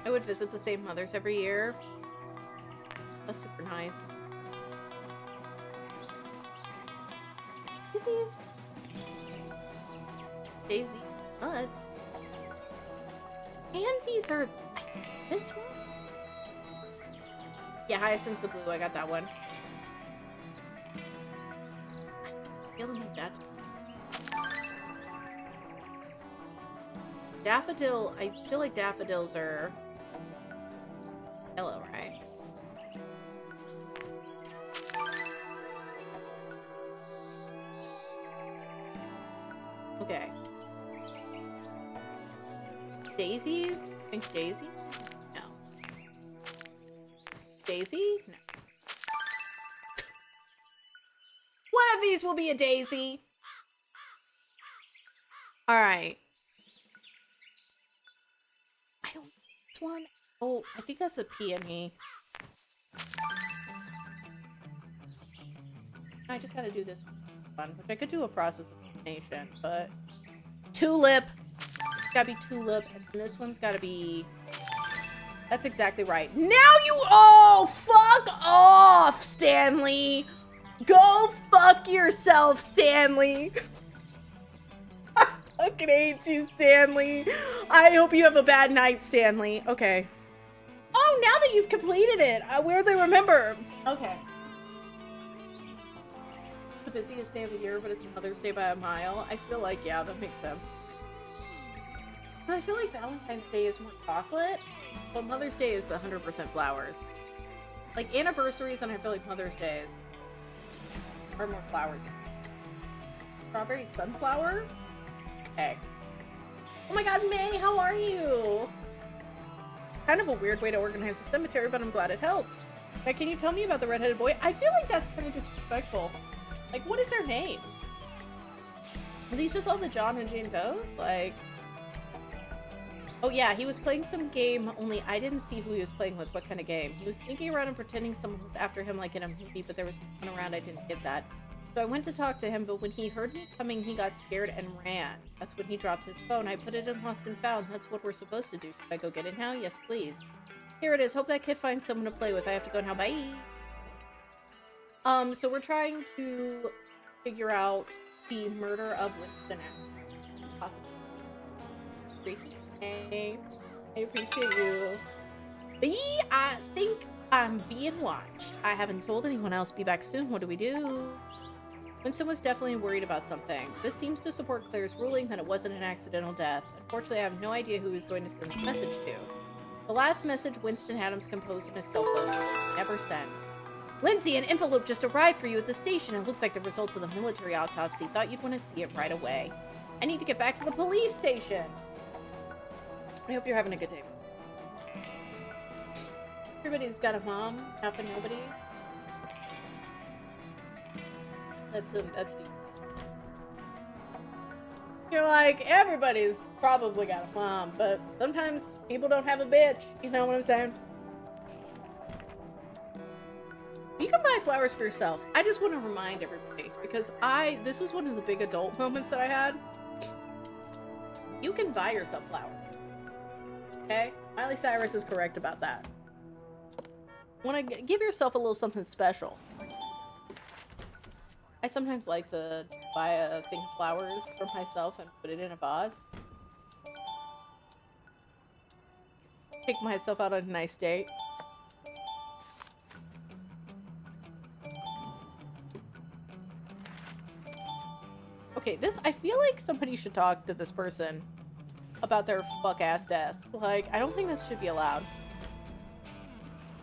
I would visit the same mothers every year. That's super nice. Daisies. Daisy nuts. Pansies are this one? Yeah, hyacinths are blue. I got that one. I'm feeling like that's daffodil. I feel like daffodils are yellow, right? Okay. Daisies? Think Daisy? No. Daisy? No. One of these will be a daisy. Alright. I don't... This one... Oh, I think that's a peony. I just gotta do this one, which I could do a process of elimination, but... Tulip! It's gotta be tulip, and this one's gotta be... That's exactly right. Now you... Oh, fuck off, Stanley! Go fuck yourself, Stanley! I fucking hate you, Stanley. I hope you have a bad night, Stanley. Okay. Oh, now that you've completed it, I weirdly remember. Okay. The busiest day of the year, but it's Mother's Day by a mile. I feel like, yeah, that makes sense. But I feel like Valentine's Day is more chocolate, but Mother's Day is 100% flowers. Like, anniversaries, and I feel like Mother's Days are more flowers. Strawberry sunflower? Okay. Oh my god, May, how are you? Kind of a weird way to organize a cemetery, but I'm glad it helped. Now, can you tell me about the redheaded boy? I feel like that's kind of disrespectful. Like, what is their name? Are these just all the John and Jane Does? Like... Oh yeah, he was playing some game, only I didn't see who he was playing with, what kind of game. He was sneaking around and pretending someone was after him like in a movie, but there was no one around, I didn't get that. So I went to talk to him, but when he heard me coming, he got scared and ran. That's when he dropped his phone. I put it in Lost and Found. That's what we're supposed to do. Should I go get it now? Yes, please. Here it is. Hope that kid finds someone to play with. I have to go now. Bye! So we're trying to figure out the murder of Winston Adams. Possibly. Freaky. I appreciate you. I think I'm being watched. I haven't told anyone else. Be back soon. What do we do? Winston was definitely worried about something. This seems to support Claire's ruling that it wasn't an accidental death. Unfortunately, I have no idea who he was going to send this message to. The last message Winston Adams composed on his cell phone was never sent. Lindsay, an envelope just arrived for you at the station. It looks like the results of the military autopsy. Thought you'd want to see it right away. I need to get back to the police station. I hope you're having a good day. Everybody's got a mom, half and nobody. That's deep. You're like, everybody's probably got a mom, but sometimes people don't have a bitch. You know what I'm saying? You can buy flowers for yourself. I just want to remind everybody, because this was one of the big adult moments that I had. You can buy yourself flowers. Okay? Miley Cyrus is correct about that. Want to give yourself a little something special. I sometimes like to buy a thing of flowers for myself and put it in a vase. Take myself out on a nice date. Okay, I feel like somebody should talk to this person about their fuck-ass desk. Like, I don't think this should be allowed.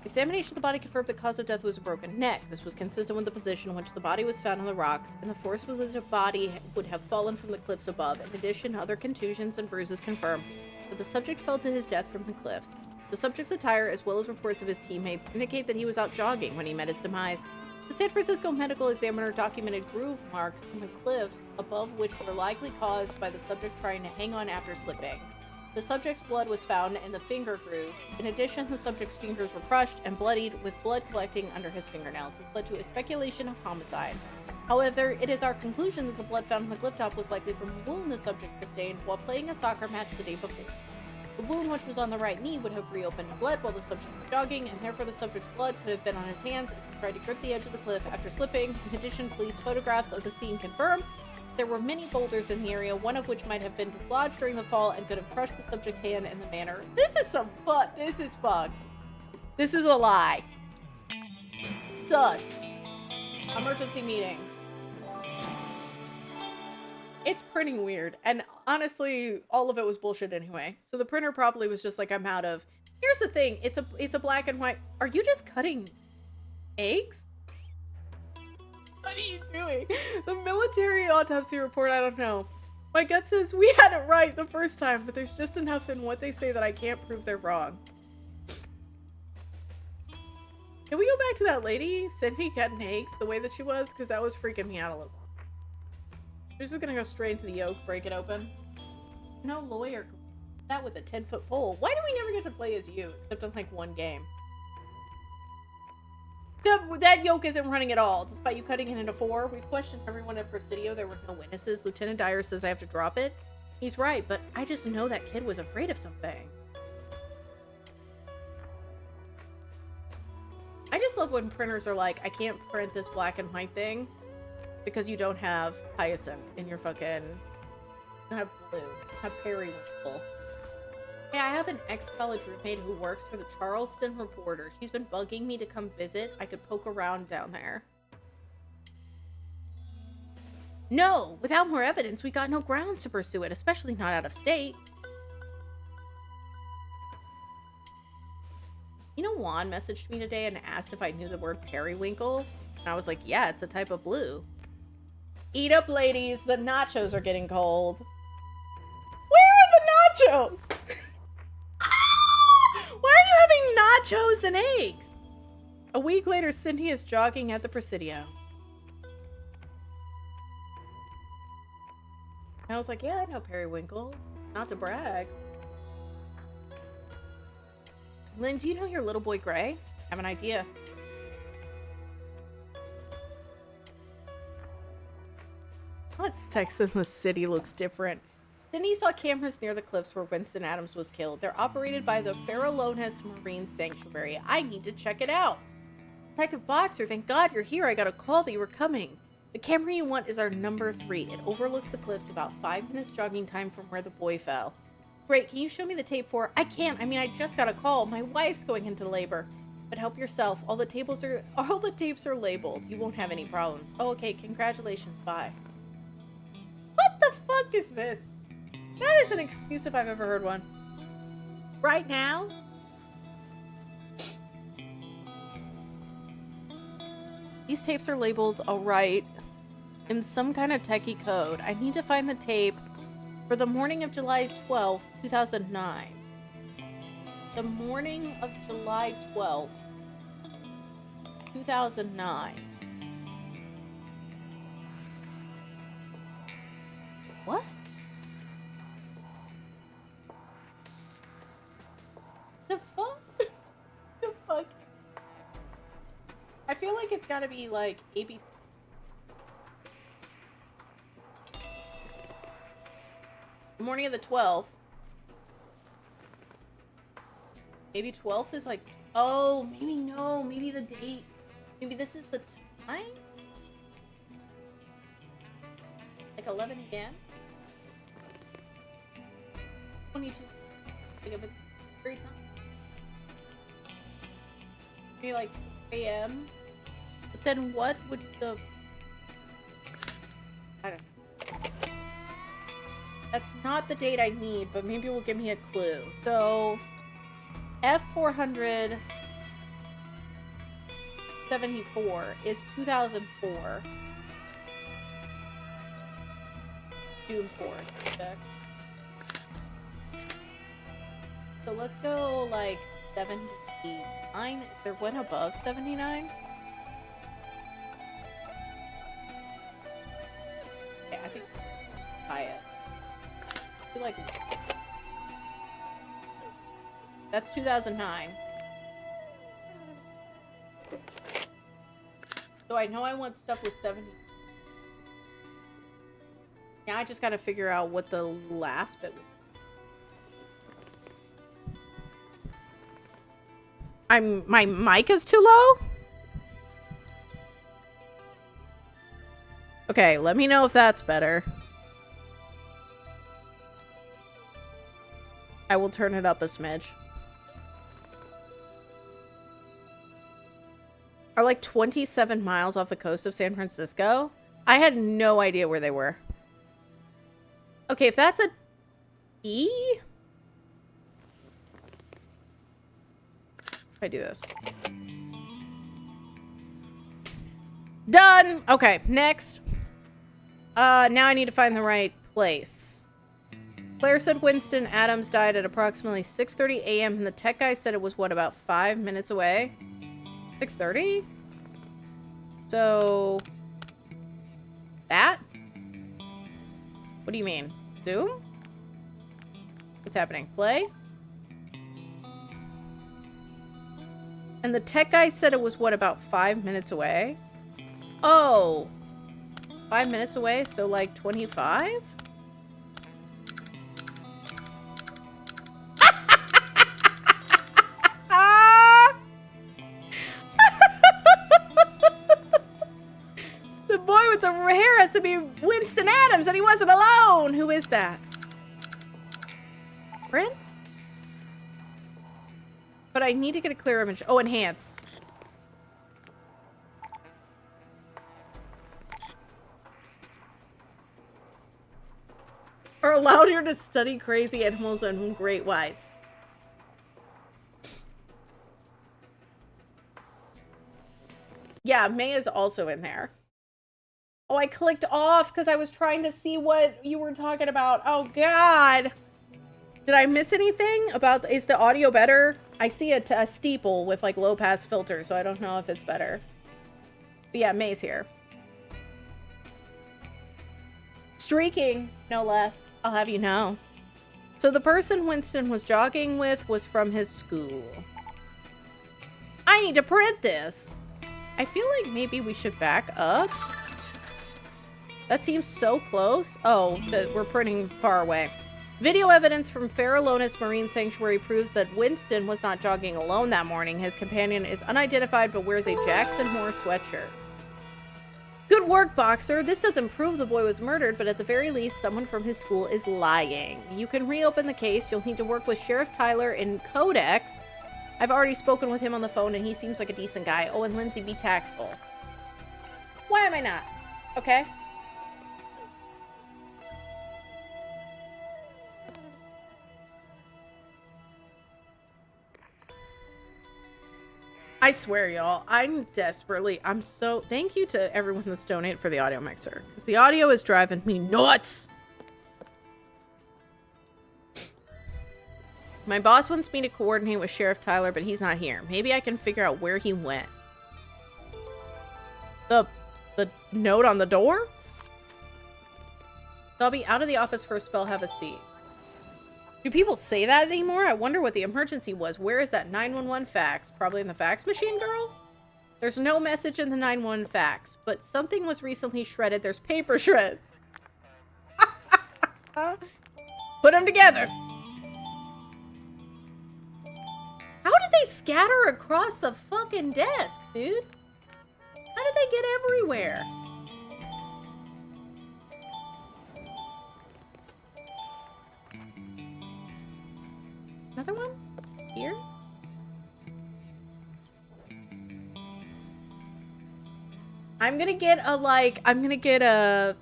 Examination of the body confirmed the cause of death was a broken neck. This was consistent with the position in which the body was found on the rocks, and the force with which the body would have fallen from the cliffs above. In addition, other contusions and bruises confirm that the subject fell to his death from the cliffs. The subject's attire, as well as reports of his teammates, indicate that he was out jogging when he met his demise. The San Francisco medical examiner documented groove marks in the cliffs above which were likely caused by the subject trying to hang on after slipping. The subject's blood was found in the finger grooves. In addition, the subject's fingers were crushed and bloodied, with blood collecting under his fingernails. This led to a speculation of homicide. However, it is our conclusion that the blood found on the cliff top was likely from a wound the subject sustained while playing a soccer match the day before. The wound, which was on the right knee, would have reopened blood while the subject was jogging, and therefore the subject's blood could have been on his hands as he tried to grip the edge of the cliff after slipping. In addition, police photographs of the scene confirm there were many boulders in the area, one of which might have been dislodged during the fall and could have crushed the subject's hand in the manner. This is some fuck. This is fucked. This is a lie. Sus. Emergency meeting. It's printing weird, and honestly, all of it was bullshit anyway. So the printer probably was just like, I'm out of. Here's the thing. It's a black and white. Are you just cutting eggs? What are you doing? The military autopsy report, I don't know. My gut says we had it right the first time, but there's just enough in what they say that I can't prove they're wrong. Can we go back to that lady, Cindy cutting eggs, the way that she was? Because that was freaking me out a little. She's just gonna go straight into the yolk, break it open. No lawyer. That with a 10-foot pole. Why do we never get to play as you, except in like one game? That yoke isn't running at all, despite you cutting it into 4. We questioned everyone at Presidio. There were no witnesses. Lieutenant Dyer says I have to drop it. He's right, but I just know that kid was afraid of something. I just love when printers are like, I can't print this black and white thing because you don't have hyacinth in your fucking... You don't have blue. You have periwinkle. Hey, I have an ex-college roommate who works for the Charleston Reporter. She's been bugging me to come visit. I could poke around down there. No! Without more evidence, we got no grounds to pursue it, especially not out of state. You know, Juan messaged me today and asked if I knew the word periwinkle. And I was like, yeah, it's a type of blue. Eat up, ladies. The nachos are getting cold. Where are the nachos? Why nachos and eggs. A week later, Cindy is jogging at the Presidio. I was like, yeah, I know Periwinkle. Not to brag. Lynn, do you know your little boy Gray? I have an idea. Let's Sex in the City looks different. Cindy saw cameras near the cliffs where Winston Adams was killed. They're operated by the Farallones Marine Sanctuary. I need to check it out. Detective Boxer, thank God you're here. I got a call that you were coming. The camera you want is our number 3. It overlooks the cliffs, about 5 minutes jogging time from where the boy fell. Great, can you show me the tape for? I can't. I mean, I just got a call. My wife's going into labor. But help yourself. All the tapes are labeled. You won't have any problems. Oh, okay. Congratulations. Bye. What the fuck is this? That is an excuse if I've ever heard one. Right now? These tapes are labeled, alright, in some kind of techie code. I need to find the tape for the morning of July 12th, 2009. The morning of July 12th, 2009. What? The fuck? The fuck? I feel like it's gotta be like ABC. The morning of the 12th. Maybe 12th is like, oh, maybe no, maybe the date. Maybe this is the time? Like 11 a.m.? 22. Like if it's free time. Maybe like 3 a.m. But then what would the... I don't know. That's not the date I need, but maybe it will give me a clue. So, F474 is 2004. June 4th. Check. So let's go like 79. Is there one above 79? Yeah, I think buy it. I feel like that's 2009. So I know I want stuff with 70. Now I just gotta figure out what the last bit was. My mic is too low? Okay, let me know if that's better. I will turn it up a smidge. Are like 27 miles off the coast of San Francisco? I had no idea where they were. Okay, if that's a E? I do this. Done! Okay, next. Now I need to find the right place. Claire said Winston Adams died at approximately 6:30 a.m. and the tech guy said it was, what, about 5 minutes away? 6:30? So... that? What do you mean? Zoom? What's happening? Play? And the tech guy said it was, what, about 5 minutes away? Oh! 5 minutes away, so like 25? The boy with the hair has to be Winston Adams, and he wasn't alone! Who is that? Brent? But I need to get a clear image. Oh, enhance. Are allowed here to study crazy animals and great whites. Yeah, May is also in there. Oh, I clicked off because I was trying to see what you were talking about. Oh, God. Did I miss anything about... is the audio better? I see a steeple with like low pass filter, so I don't know if it's better. But yeah, May's here. Streaking, no less. I'll have you know. So the person Winston was jogging with was from his school. I need to print this. I feel like maybe we should back up. That seems so close. Oh, we're printing far away. Video evidence from Farallones Marine Sanctuary proves that Winston was not jogging alone that morning. His companion is unidentified but wears a Jackson Moore sweatshirt. Good work, Boxer. This doesn't prove the boy was murdered, but at the very least, someone from his school is lying. You can reopen the case. You'll need to work with Sheriff Tyler in Codex. I've already spoken with him on the phone, and he seems like a decent guy. Oh, and Lindsay, be tactful. Why am I not? Okay. I swear, y'all, I'm so... Thank you to everyone that's donated for the audio mixer. Because the audio is driving me nuts! My boss wants me to coordinate with Sheriff Tyler, but he's not here. Maybe I can figure out where he went. The note on the door? So I'll be out of the office for a spell, have a seat. Do people say that anymore? I wonder what the emergency was. Where is that 911 fax? Probably in the fax machine, girl? There's no message in the 911 fax, but something was recently shredded. There's paper shreds. Put them together. How did they scatter across the fucking desk, dude? How did they get everywhere? Another one? Here? I'm gonna get an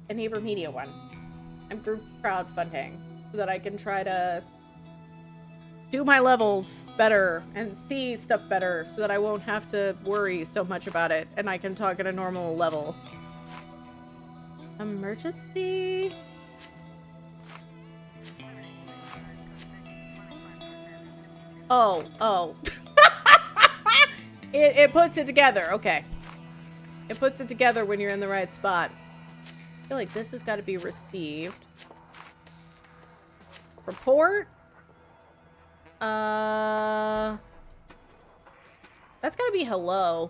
Avermedia one. I'm group crowdfunding so that I can try to do my levels better and see stuff better so that I won't have to worry so much about it and I can talk at a normal level. Emergency? Oh. It puts it together. Okay. It puts it together when you're in the right spot. I feel like this has got to be received. Report? That's got to be hello.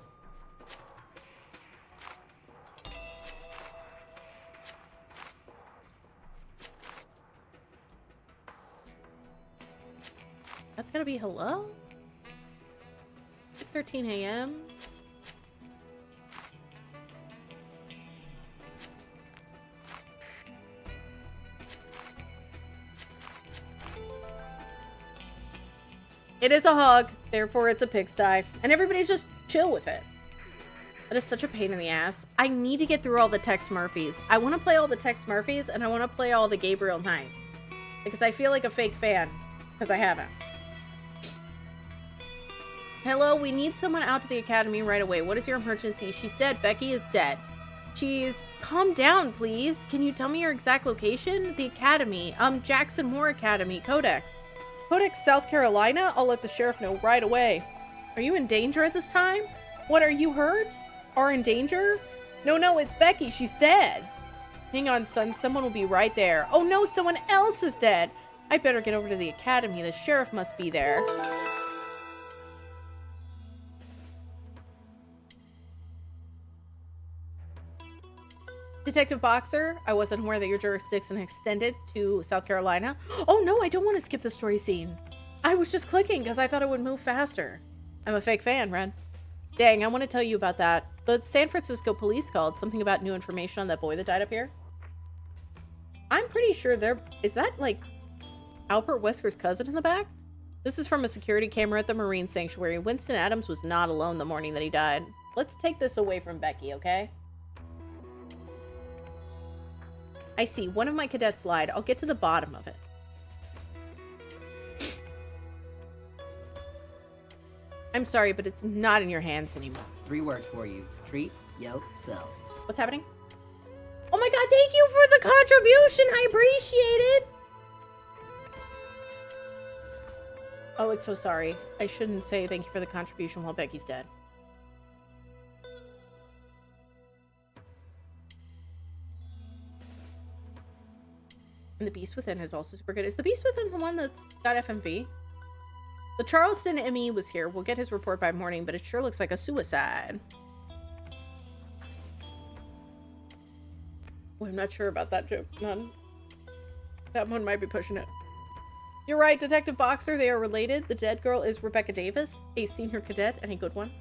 That's gotta be hello? 6:13 a.m. It is a hog, therefore it's a pigsty. And everybody's just chill with it. That is such a pain in the ass. I need to get through all the Tex Murphys. I want to play all the Tex Murphys, and I want to play all the Gabriel Knights. Because I feel like a fake fan. Because I haven't. Hello, we need someone out to the academy right away. What is your emergency? She's dead. Becky is dead. Calm down, please. Can you tell me your exact location? The academy. Jackson Moore Academy. Codex. Codex, South Carolina? I'll let the sheriff know right away. Are you in danger at this time? What, are you hurt? Are in danger? No, it's Becky. She's dead. Hang on, son. Someone will be right there. Oh no, someone else is dead. I better get over to the academy. The sheriff must be there. Detective Boxer, I wasn't aware that your jurisdiction extended to South Carolina. Oh no, I don't want to skip the story scene. I was just clicking because I thought it would move faster. I'm a fake fan, Ren. Dang, I want to tell you about that. The San Francisco police called. Something about new information on that boy that died up here. I'm pretty sure is that like Albert Wesker's cousin in the back? This is from a security camera at the Marine Sanctuary. Winston Adams was not alone the morning that he died. Let's take this away from Becky, okay? I see. One of my cadets lied. I'll get to the bottom of it. I'm sorry, but it's not in your hands anymore. 3 words for you. Treat yourself. What's happening? Oh my god, thank you for the contribution! I appreciate it! Oh, it's so sorry. I shouldn't say thank you for the contribution while Becky's dead. And the Beast Within is also super good. Is the Beast Within the one that's got FMV? The Charleston ME was here. We'll get his report by morning, but it sure looks like a suicide. Well, I'm not sure about that joke. None. That one might be pushing it. You're right, Detective Boxer. They are related. The dead girl is Rebecca Davis, a senior cadet and a good one.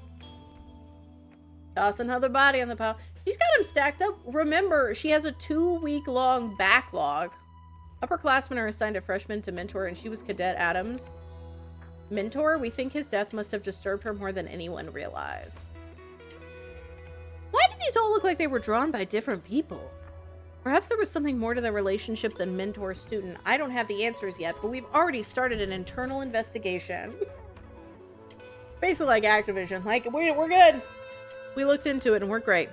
Toss another body on the pile. She's got him stacked up. Remember, she has a 2-week-long backlog. Upperclassmen are assigned a freshman to mentor, and she was Cadet Adams' mentor. We think his death must have disturbed her more than anyone realized. Why did these all look like they were drawn by different people? Perhaps there was something more to the relationship than mentor-student. I don't have the answers yet, but we've already started an internal investigation. Basically like Activision. Like, we're good. We looked into it and we're great.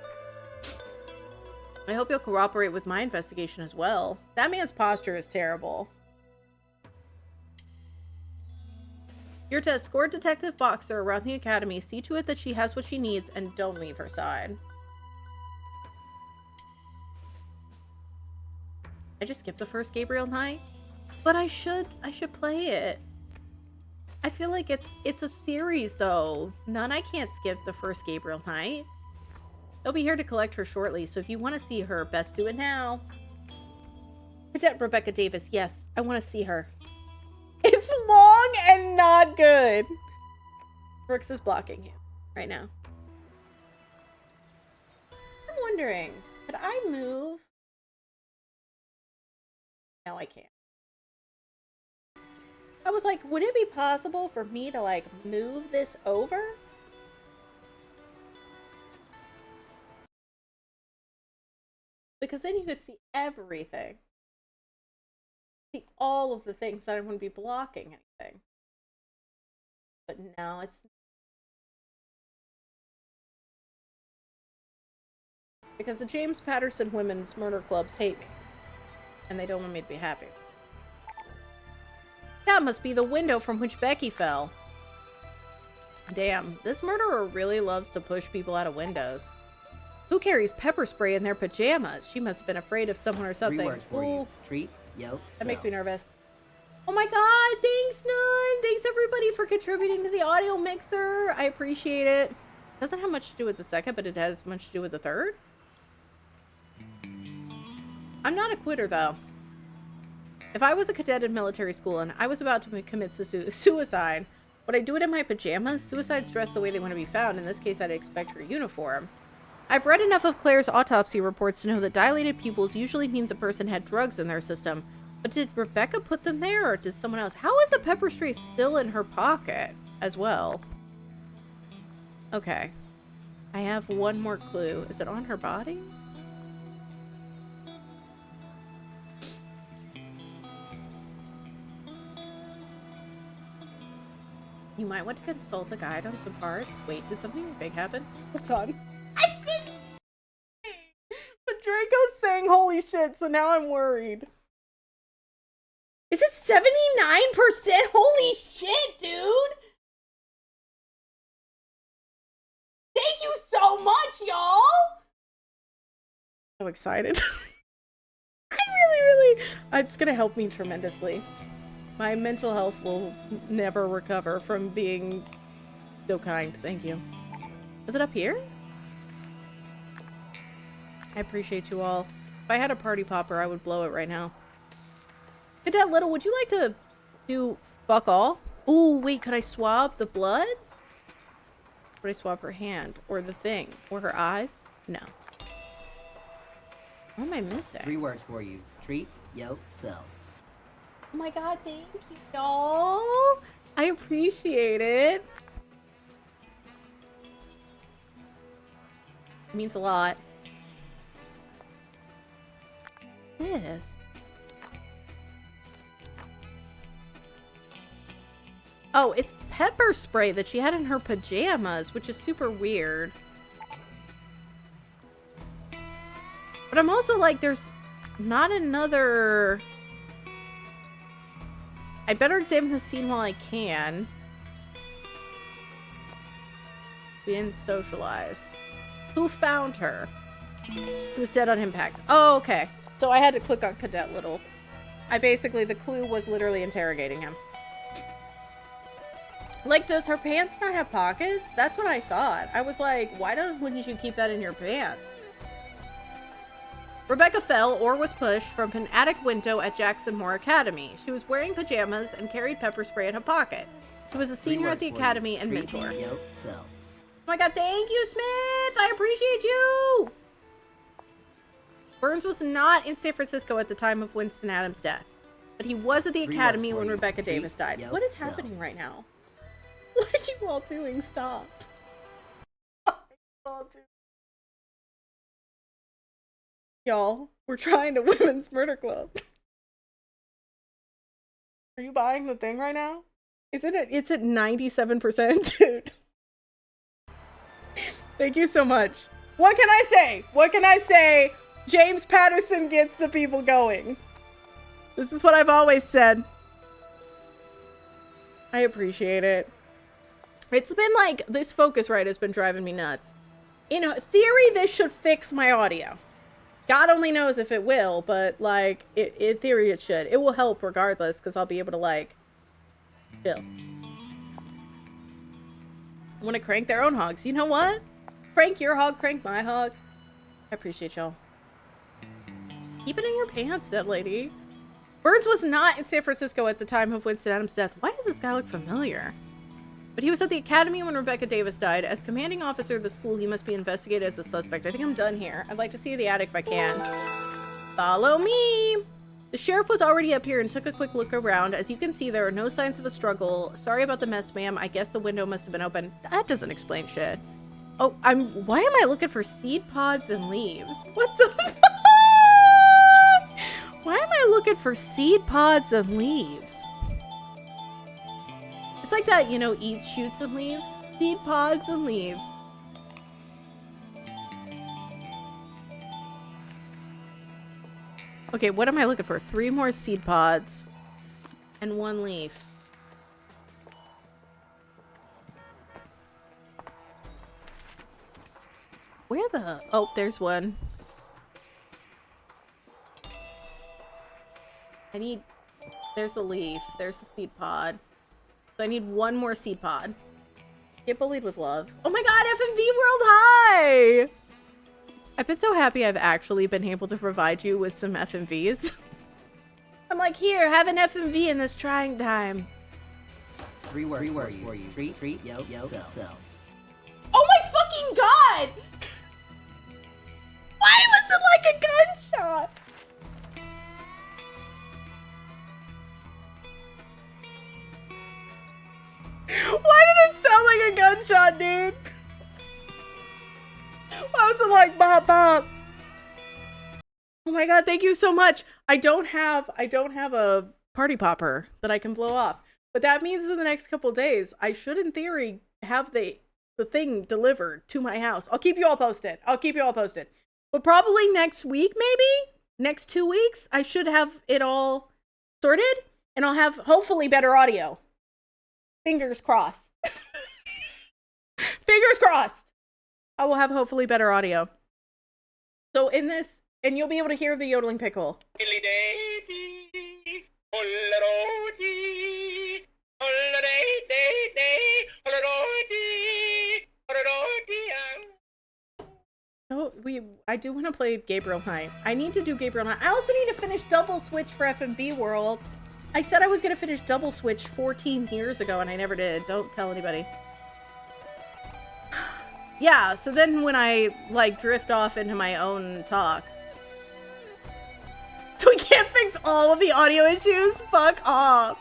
I hope you'll cooperate with my investigation as well. That man's posture is terrible. You're to escort Detective Boxer around the academy, see to it that she has what she needs, and don't leave her side. I just skipped the first Gabriel night, but I should play it. I feel like it's a series though. None, I can't skip the first Gabriel night. They'll be here to collect her shortly, so if you want to see her, best do it now. Cadet Rebecca Davis, yes, I want to see her. It's long and not good. Brooks is blocking you right now. I'm wondering, could I move? No, I can't. I was like, would it be possible for me to, like, move this over? Because then you could see everything. See all of the things that I wouldn't be blocking anything. But no, it's... Because the James Patterson Women's Murder Clubs hate me. And they don't want me to be happy. That must be the window from which Becky fell. Damn, this murderer really loves to push people out of windows. Who carries pepper spray in their pajamas? She must have been afraid of someone or something. 3 words for you. Treat, yoke, that makes me nervous. Oh my god, thanks, Nun! Thanks everybody for contributing to the audio mixer. I appreciate it. Doesn't have much to do with the second, but it has much to do with the third. I'm not a quitter, though. If I was a cadet in military school and I was about to commit suicide, would I do it in my pajamas? Suicides dress the way they want to be found. In this case, I'd expect her uniform. I've read enough of Claire's autopsy reports to know that dilated pupils usually means a person had drugs in their system. But did Rebecca put them there, or did someone else? How is the pepper spray still in her pocket as well? Okay. I have one more clue. Is it on her body? You might want to consult a guide on some parts. Wait, did something big happen? Hold on. But Draco's saying holy shit, so now I'm worried. Is it 79%? Holy shit, dude! Thank you so much, y'all! So excited. I really, it's gonna help me tremendously. My mental health will never recover from being so kind. Thank you. Is it up here? I appreciate you all. If I had a party popper, I would blow it right now. Cadet Little, would you like to do fuck all? Ooh, wait, could I swab the blood? Would I swab her hand? Or the thing? Or her eyes? No. What am I missing? 3 words for you. Treat, yoke, sell. Oh my god, thank you, y'all. I appreciate it. It means a lot. This. Oh, it's pepper spray that she had in her pajamas, which is super weird. But I'm also like, there's not another... I better examine the scene while I can. We didn't socialize. Who found her? She was dead on impact. Oh, okay. So I had to click on Cadet Little. The clue was literally interrogating him. Like, does her pants not have pockets? That's what I thought. I was like, wouldn't you keep that in your pants? Rebecca fell or was pushed from an attic window at Jackson Moore Academy. She was wearing pajamas and carried pepper spray in her pocket. She was a senior at the academy and mentor. Oh my god, thank you, Smith! I appreciate you! Burns was not in San Francisco at the time of Winston Adams' death, but he was at the academy when Rebecca Davis died. What is happening right now? What are you all doing? Stop. Y'all, we're trying to women's murder club. Are you buying the thing right now? It's at 97%, dude. Thank you so much. What can I say? What can I say? James Patterson gets the people going. This is what I've always said. I appreciate it. It's been like, this Focusrite has been driving me nuts. In theory, this should fix my audio. God only knows if it will, but like, in theory it should. It will help regardless, because I'll be able to like, chill. I want to crank their own hogs. You know what? Crank your hog, crank my hog. I appreciate y'all. Keep it in your pants, dead lady. Burns was not in San Francisco at the time of Winston Adams' death. Why does this guy look familiar? But he was at the academy when Rebecca Davis died. As commanding officer of the school, he must be investigated as a suspect. I think I'm done here. I'd like to see the attic if I can. Follow me! The sheriff was already up here and took a quick look around. As you can see, there are no signs of a struggle. Sorry about the mess, ma'am. I guess the window must have been open. That doesn't explain shit. Oh, why am I looking for seed pods and leaves? What the fuck? Why am I looking for seed pods and leaves? It's like that, eat shoots and leaves. Seed pods and leaves. Okay, what am I looking for? 3 more seed pods and 1 leaf. Where the... Oh, there's one. There's a leaf. There's a seed pod. So I need 1 more seed pod. Get bullied with love. Oh my god, FMV World High! I've been so happy I've actually been able to provide you with some FMVs. I'm like, here, have an FMV in this trying time. 3 words for you. Treat, yo, sell. Oh my fucking god! Why was it like a gunshot? Why did it sound like a gunshot, dude? Why was it like bop bop? Oh my god, thank you so much. I don't have a party popper that I can blow off. But that means in the next couple days, I should in theory have the thing delivered to my house. I'll keep you all posted. But probably next week, maybe? Next 2 weeks, I should have it all sorted. And I'll have, hopefully, better audio. Fingers crossed. Fingers crossed. I will have, hopefully, better audio. So in this, and you'll be able to hear the yodeling pickle. Oh, I do want to play Gabriel Knight. I need to do Gabriel Knight. I also need to finish Double Switch for FMV World. I said I was going to finish Double Switch 14 years ago, and I never did. Don't tell anybody. Yeah, so then when I, like, drift off into my own talk. So we can't fix all of the audio issues? Fuck off.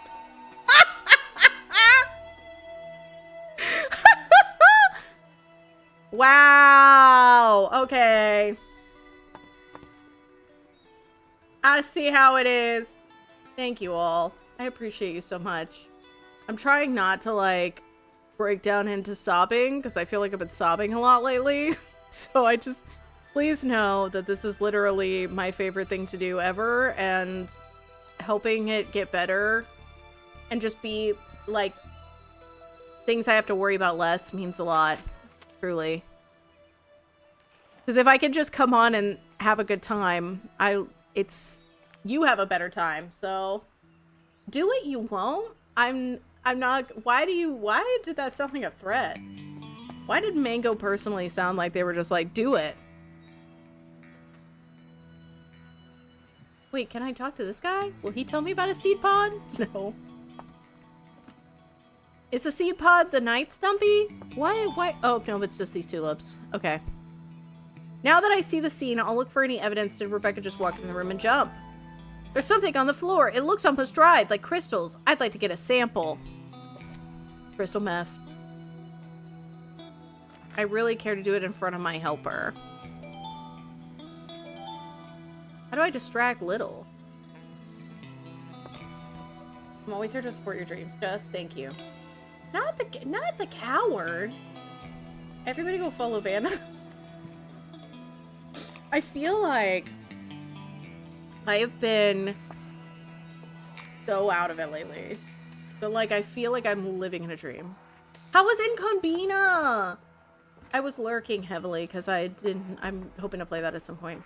Wow. Okay. I see how it is. Thank you all. I appreciate you so much. I'm trying not to, like, break down into sobbing, because I feel like I've been sobbing a lot lately. So I just... Please know that this is literally my favorite thing to do ever, and helping it get better and just be, like, things I have to worry about less means a lot. Truly. Because if I could just come on and have a good time, you have a better time, so do what you won't. I'm not, why did that sound like a threat? Why did Mango personally sound like they were just like, do it? Wait, can I talk to this guy? Will he tell me about a seed pod? No. Is the seed pod the night stumpy? Why? Oh, no, it's just these tulips. Okay. Now that I see the scene, I'll look for any evidence. Did Rebecca just walk in the room and jump? There's something on the floor. It looks almost dried, like crystals. I'd like to get a sample. Crystal meth. I really care to do it in front of my helper. How do I distract Little? I'm always here to support your dreams. Just thank you. Not the coward. Everybody go follow Vanna. I feel like I have been so out of it lately. But like I feel like I'm living in a dream. How was Inconbina? I was lurking heavily because I'm hoping to play that at some point.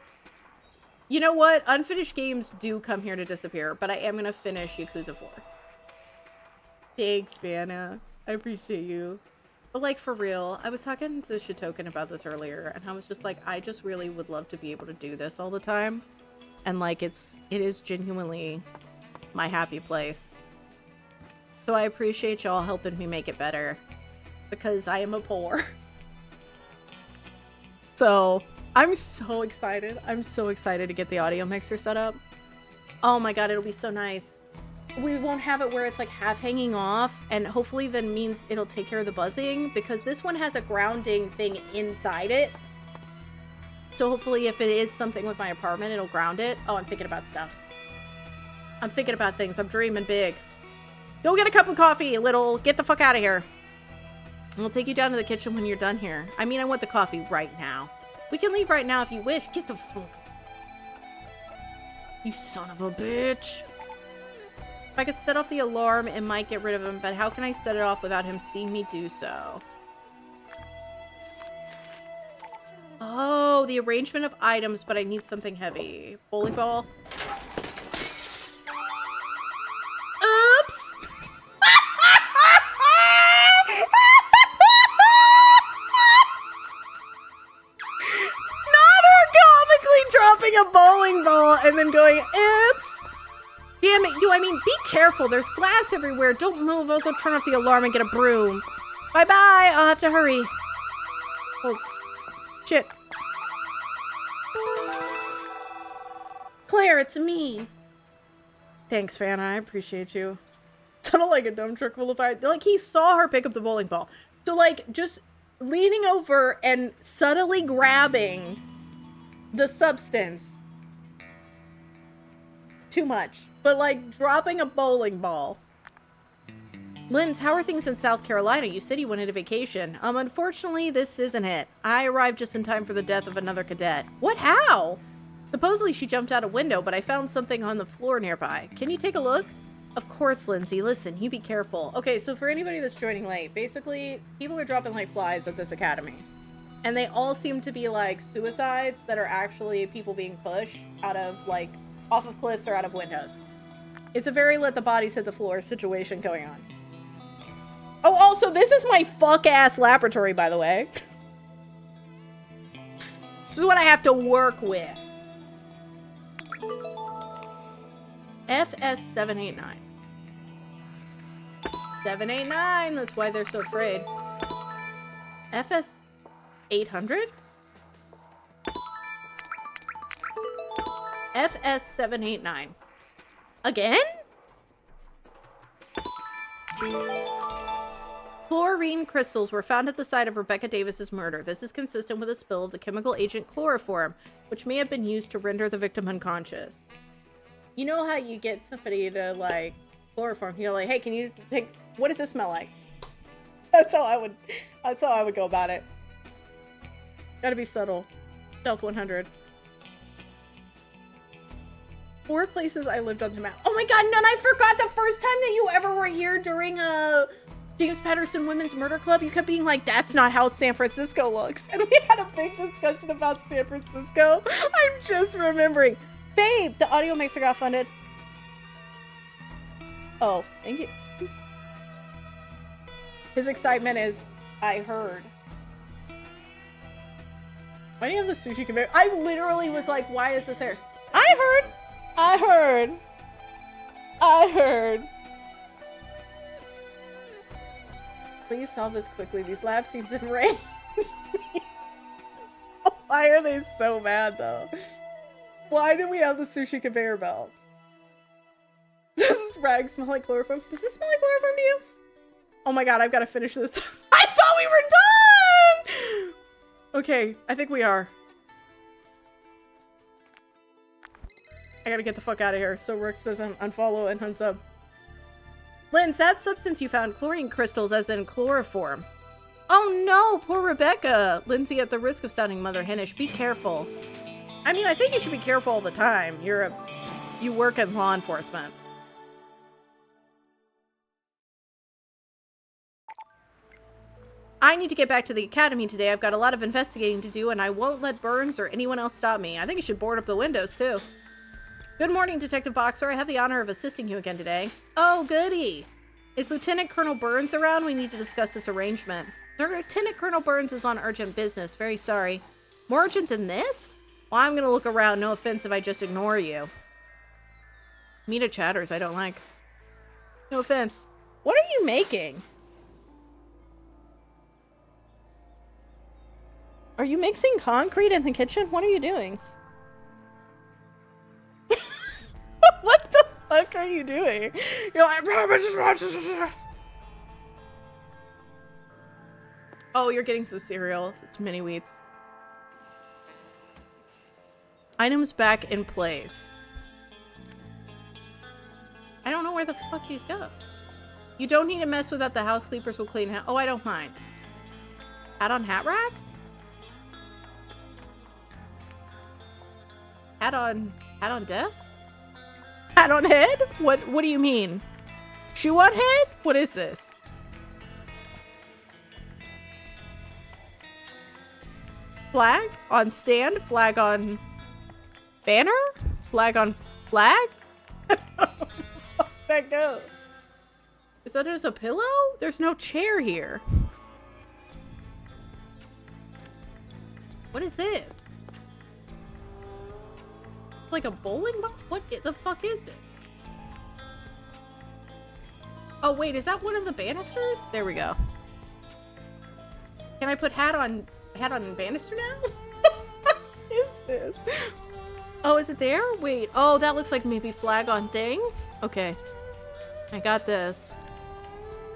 You know what? Unfinished games do come here to disappear, but I am going to finish Yakuza 4. Thanks, Vanna. I appreciate you. But like for real, I was talking to Shitoken about this earlier, and I was just like, I just really would love to be able to do this all the time. And like it is genuinely my happy place. So I appreciate y'all helping me make it better. Because I am a poor. So I'm so excited. I'm so excited to get the audio mixer set up. Oh my god, it'll be so nice. We won't have it where it's like half hanging off, and hopefully then means it'll take care of the buzzing, because this one has a grounding thing inside it. So hopefully if it is something with my apartment, it'll ground it. Oh, I'm thinking about stuff. I'm thinking about things. I'm dreaming big. Go get a cup of coffee, Little. Get the fuck out of here. And we'll take you down to the kitchen when you're done here. I mean, I want the coffee right now. We can leave right now if you wish. Get the fuck. You son of a bitch. If I could set off the alarm, it might get rid of him, but how can I set it off without him seeing me do so? Oh, the arrangement of items, but I need something heavy. Bowling ball. Oops! Not ergonomically dropping a bowling ball and then going, oops! Damn it, I mean, be careful. There's glass everywhere. Don't move. I'll go turn off the alarm and get a broom. Bye-bye. I'll have to hurry. Oh, shit. Claire, it's me. Thanks, Vanna. I appreciate you. Sounded like a dump truck full of fire. Like, he saw her pick up the bowling ball. So, like, just leaning over and subtly grabbing the substance. Too much. But, like, dropping a bowling ball. Linz, how are things in South Carolina? You said you wanted a vacation. Unfortunately, this isn't it. I arrived just in time for the death of another cadet. What? How? Supposedly she jumped out a window, but I found something on the floor nearby. Can you take a look? Of course, Lindsay. Listen, you be careful. Okay, so for anybody that's joining late, basically, people are dropping like flies at this academy. And they all seem to be like suicides that are actually people being pushed out of like, off of cliffs or out of windows. It's a very let the bodies hit the floor situation going on. Oh, also, this is my fuck-ass laboratory, by the way. This is what I have to work with. FS789. 789, that's why they're so afraid. FS800? FS789. Again? Chlorine crystals were found at the site of Rebecca Davis's murder. This is consistent with a spill of the chemical agent chloroform, which may have been used to render the victim unconscious. You know how you get somebody to, like, chloroform? You're like, hey, can you take, what does this smell like? That's how I would go about it. Gotta be subtle. Stealth 100. 4 places I lived on the map. Oh my god, Nun, I forgot the first time that you ever were here during James Patterson Women's Murder Club. You kept being like, that's not how San Francisco looks. And we had a big discussion about San Francisco. I'm just remembering. Babe, the audio mixer got funded. Oh, thank you. His excitement is, I heard. Why do you have the sushi conveyor? I literally was like, why is this here? I heard. I heard. I heard. Please solve this quickly. These lab seeds in rain. Why are they so bad, though? Why do we have the sushi conveyor belt? Does this rag smell like chloroform? Does this smell like chloroform to you? Oh my god, I've got to finish this. I thought we were done! Okay, I think we are. I gotta get the fuck out of here so Rooks doesn't unfollow and unsub. Linz, that substance you found, chlorine crystals as in chloroform. Oh no, poor Rebecca. Lindsay, at the risk of sounding mother hennish, be careful. I mean, I think you should be careful all the time. You work in law enforcement. I need to get back to the academy today. I've got a lot of investigating to do, and I won't let Burns or anyone else stop me. I think you should board up the windows, too. Good morning, Detective Boxer. I have the honor of assisting you again today. Oh, goody. Is Lieutenant Colonel Burns around? We need to discuss this arrangement. Lieutenant Colonel Burns is on urgent business. Very sorry. More urgent than this? Well, I'm going to look around. No offense if I just ignore you. Mita chatters I don't like. No offense. What are you making? Are you mixing concrete in the kitchen? What are you doing? What the fuck are you doing? You're like... Oh, you're getting some cereal. It's mini wheats. Items back in place. I don't know where the fuck these go. You don't need to mess with that. The house cleaners will clean it. Oh, I don't mind. Hat on hat rack? Hat on desk? Hat on head? What do you mean? Shoe on head? What is this? Flag on stand? Flag on banner? Flag on flag? Where'd that go? Is that just a pillow? There's no chair here. What is this? Like a bowling ball? What the fuck is this? Oh wait, is that one of the banisters? There we go. Can I put hat on banister now? What is this? Oh, is it there? Wait. Oh, that looks like maybe flag on thing. Okay. I got this.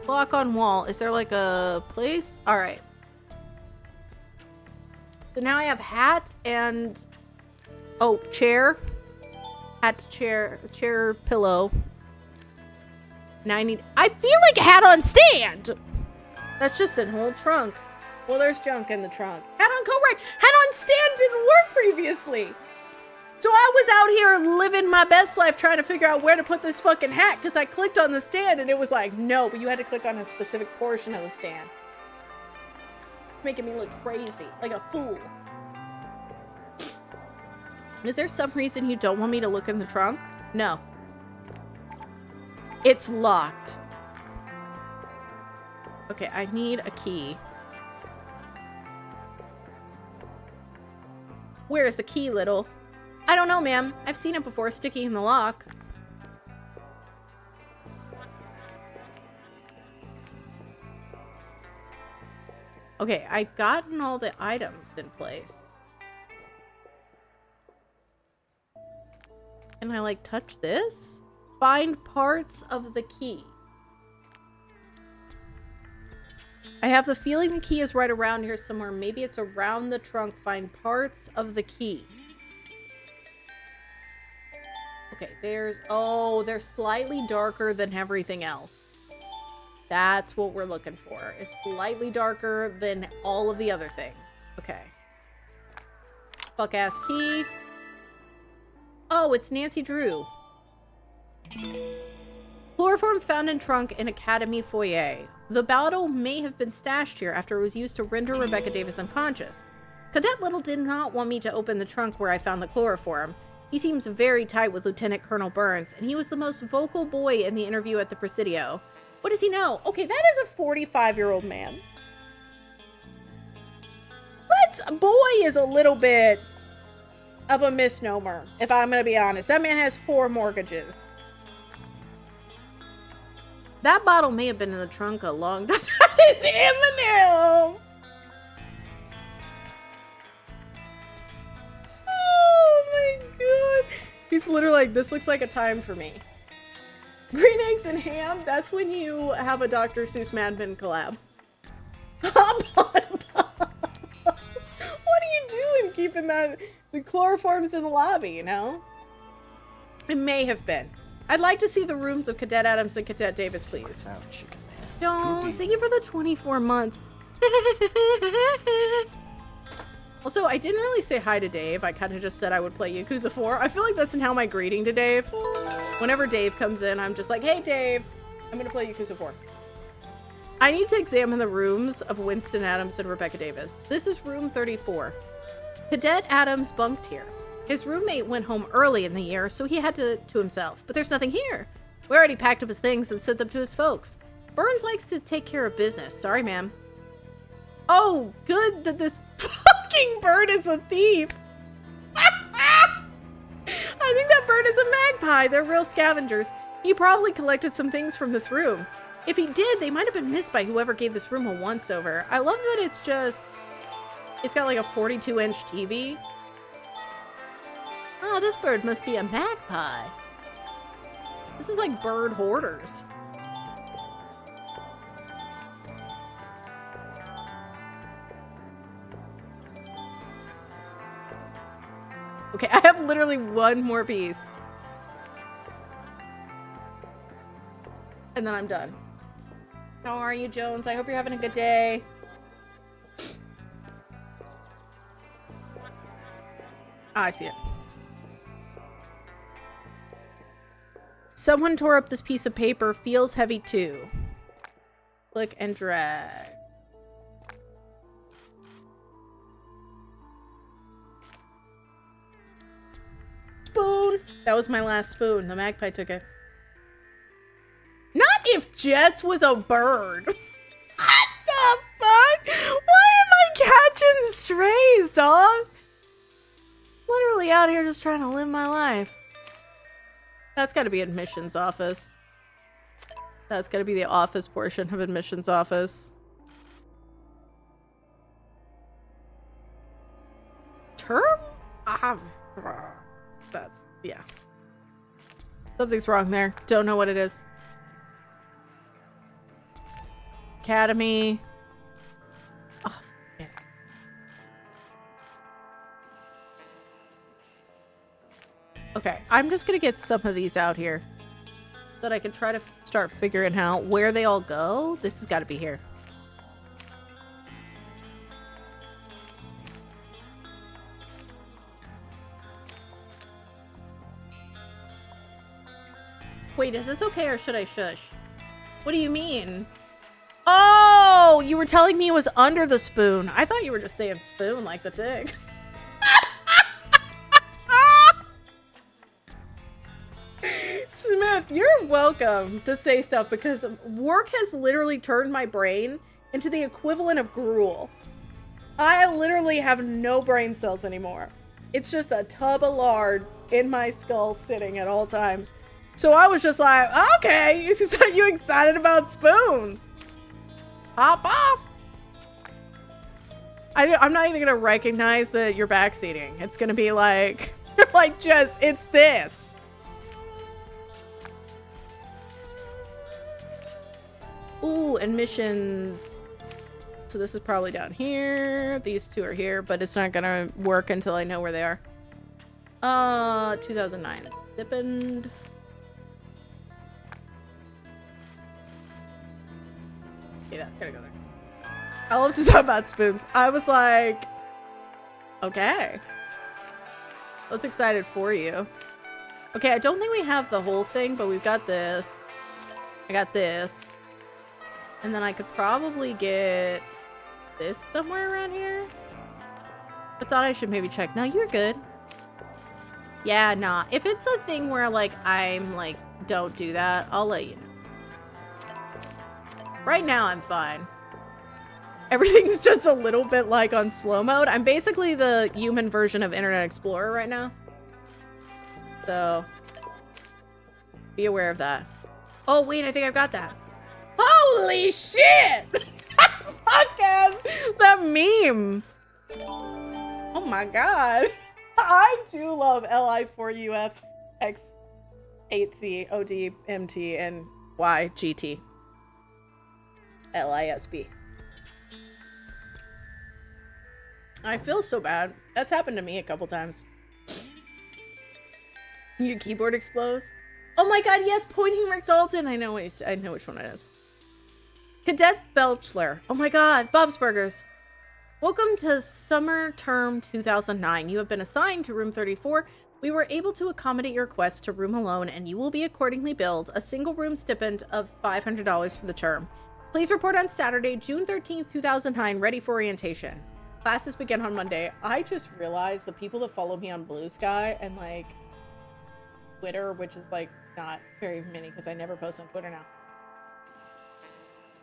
Clock on wall. Is there like a place? All right. So now I have hat and... Oh, chair. Hat, chair, pillow. Now I feel like a hat on stand! That's just an whole trunk. Well, there's junk in the trunk. Hat on coat rack. Hat on stand didn't work previously. So I was out here living my best life trying to figure out where to put this fucking hat because I clicked on the stand and it was like, no, but you had to click on a specific portion of the stand. Making me look crazy, like a fool. Is there some reason you don't want me to look in the trunk? No. It's locked. Okay, I need a key. Where is the key, little? I don't know, ma'am. I've seen it before, sticking in the lock. Okay, I've gotten all the items in place. Can I, like, touch this? Find parts of the key. I have the feeling the key is right around here somewhere. Maybe it's around the trunk. Find parts of the key. Okay, oh, they're slightly darker than everything else. That's what we're looking for. Is slightly darker than all of the other things. Okay. Fuck-ass key. Oh, it's Nancy Drew. Chloroform found in trunk in Academy foyer. The bottle may have been stashed here after it was used to render Rebecca Davis unconscious. Cadet Little did not want me to open the trunk where I found the chloroform. He seems very tight with Lieutenant Colonel Burns, and he was the most vocal boy in the interview at the Presidio. What does he know? Okay, that is a 45-year-old man. Boy is a little bit of a misnomer, if I'm going to be honest. That man has 4 mortgages. That bottle may have been in the trunk a long time. That is Eminem! Oh my god. He's literally like, this looks like a time for me. Green eggs and ham, that's when you have a Dr. Seuss Mad Men collab. Hop on, Bob. What are you doing keeping the chloroforms in the lobby, you know? It may have been. I'd like to see the rooms of Cadet Adams and Cadet Davis, please. Don't. Thank you for the 24 months. Also, I didn't really say hi to Dave. I kind of just said I would play Yakuza 4. I feel like that's now my greeting to Dave. Whenever Dave comes in, I'm just like, hey, Dave, I'm going to play Yakuza 4. I need to examine the rooms of Winston Adams and Rebecca Davis. This is room 34. Cadet Adams bunked here. His roommate went home early in the year, so he had to himself. But there's nothing here. We already packed up his things and sent them to his folks. Burns likes to take care of business. Sorry, ma'am. Oh, good that this fucking bird is a thief. I think that bird is a magpie. They're real scavengers. He probably collected some things from this room. If he did, they might have been missed by whoever gave this room a once-over. I love that it's got like a 42-inch TV. Oh, this bird must be a magpie. This is like bird hoarders. Okay, I have literally one more piece. And then I'm done. How are you, Jones? I hope you're having a good day. Ah, I see it. Someone tore up this piece of paper. Feels heavy too. Click and drag. Spoon. That was my last spoon. The magpie took it. Not if Jess was a bird. What the fuck? Why am I catching strays, dog? Literally out here just trying to live my life. That's got to be admissions office. That's got to be the office portion of admissions office. Term? That's, yeah. Something's wrong there. Don't know what it is. Academy. Oh, man. Okay, I'm just gonna get some of these out here so that I can try to start figuring out where they all go. This has got to be here. Wait, is this okay or should I shush? What do you mean? Oh, you were telling me it was under the spoon. I thought you were just saying spoon like the thing. Smith, you're welcome to say stuff because work has literally turned my brain into the equivalent of gruel. I literally have no brain cells anymore. It's just a tub of lard in my skull sitting at all times. So I was just like, okay, you excited about spoons? Hop off. I'm not even going to recognize that you're backseating. It's going to be like, just, it's this. Ooh, admissions. So this is probably down here. These two are here, but it's not going to work until I know where they are. 2009. Stipend. Okay, that's gonna go there. I love to talk about spoons. I was like, okay. I was excited for you. Okay, I don't think we have the whole thing, but we've got this. I got this. And then I could probably get this somewhere around here. I thought I should maybe check. No, you're good. Yeah, nah. If it's a thing where, like, I'm, like, don't do that, I'll let you know. Right now, I'm fine. Everything's just a little bit, like, on slow mode. I'm basically the human version of Internet Explorer right now. So, be aware of that. Oh, wait, I think I've got that. Holy shit! Fuck ass! That meme! Oh my god. I do love Li4UF X8C ODMT and YGT LISB. I feel so bad. That's happened to me a couple times. Your keyboard explodes. Oh my god, yes, pointing Rick Dalton. I know which one it is. Cadet Belchler. Oh my god, Bob's Burgers. Welcome to summer term 2009. You have been assigned to room 34. We were able to accommodate your request to room alone, and you will be accordingly billed a single room stipend of $500 for the term. Please report on Saturday, June 13th, 2009, ready for orientation. Classes begin on Monday. I just realized the people that follow me on Blue Sky and, like, Twitter, which is, like, not very many because I never post on Twitter now,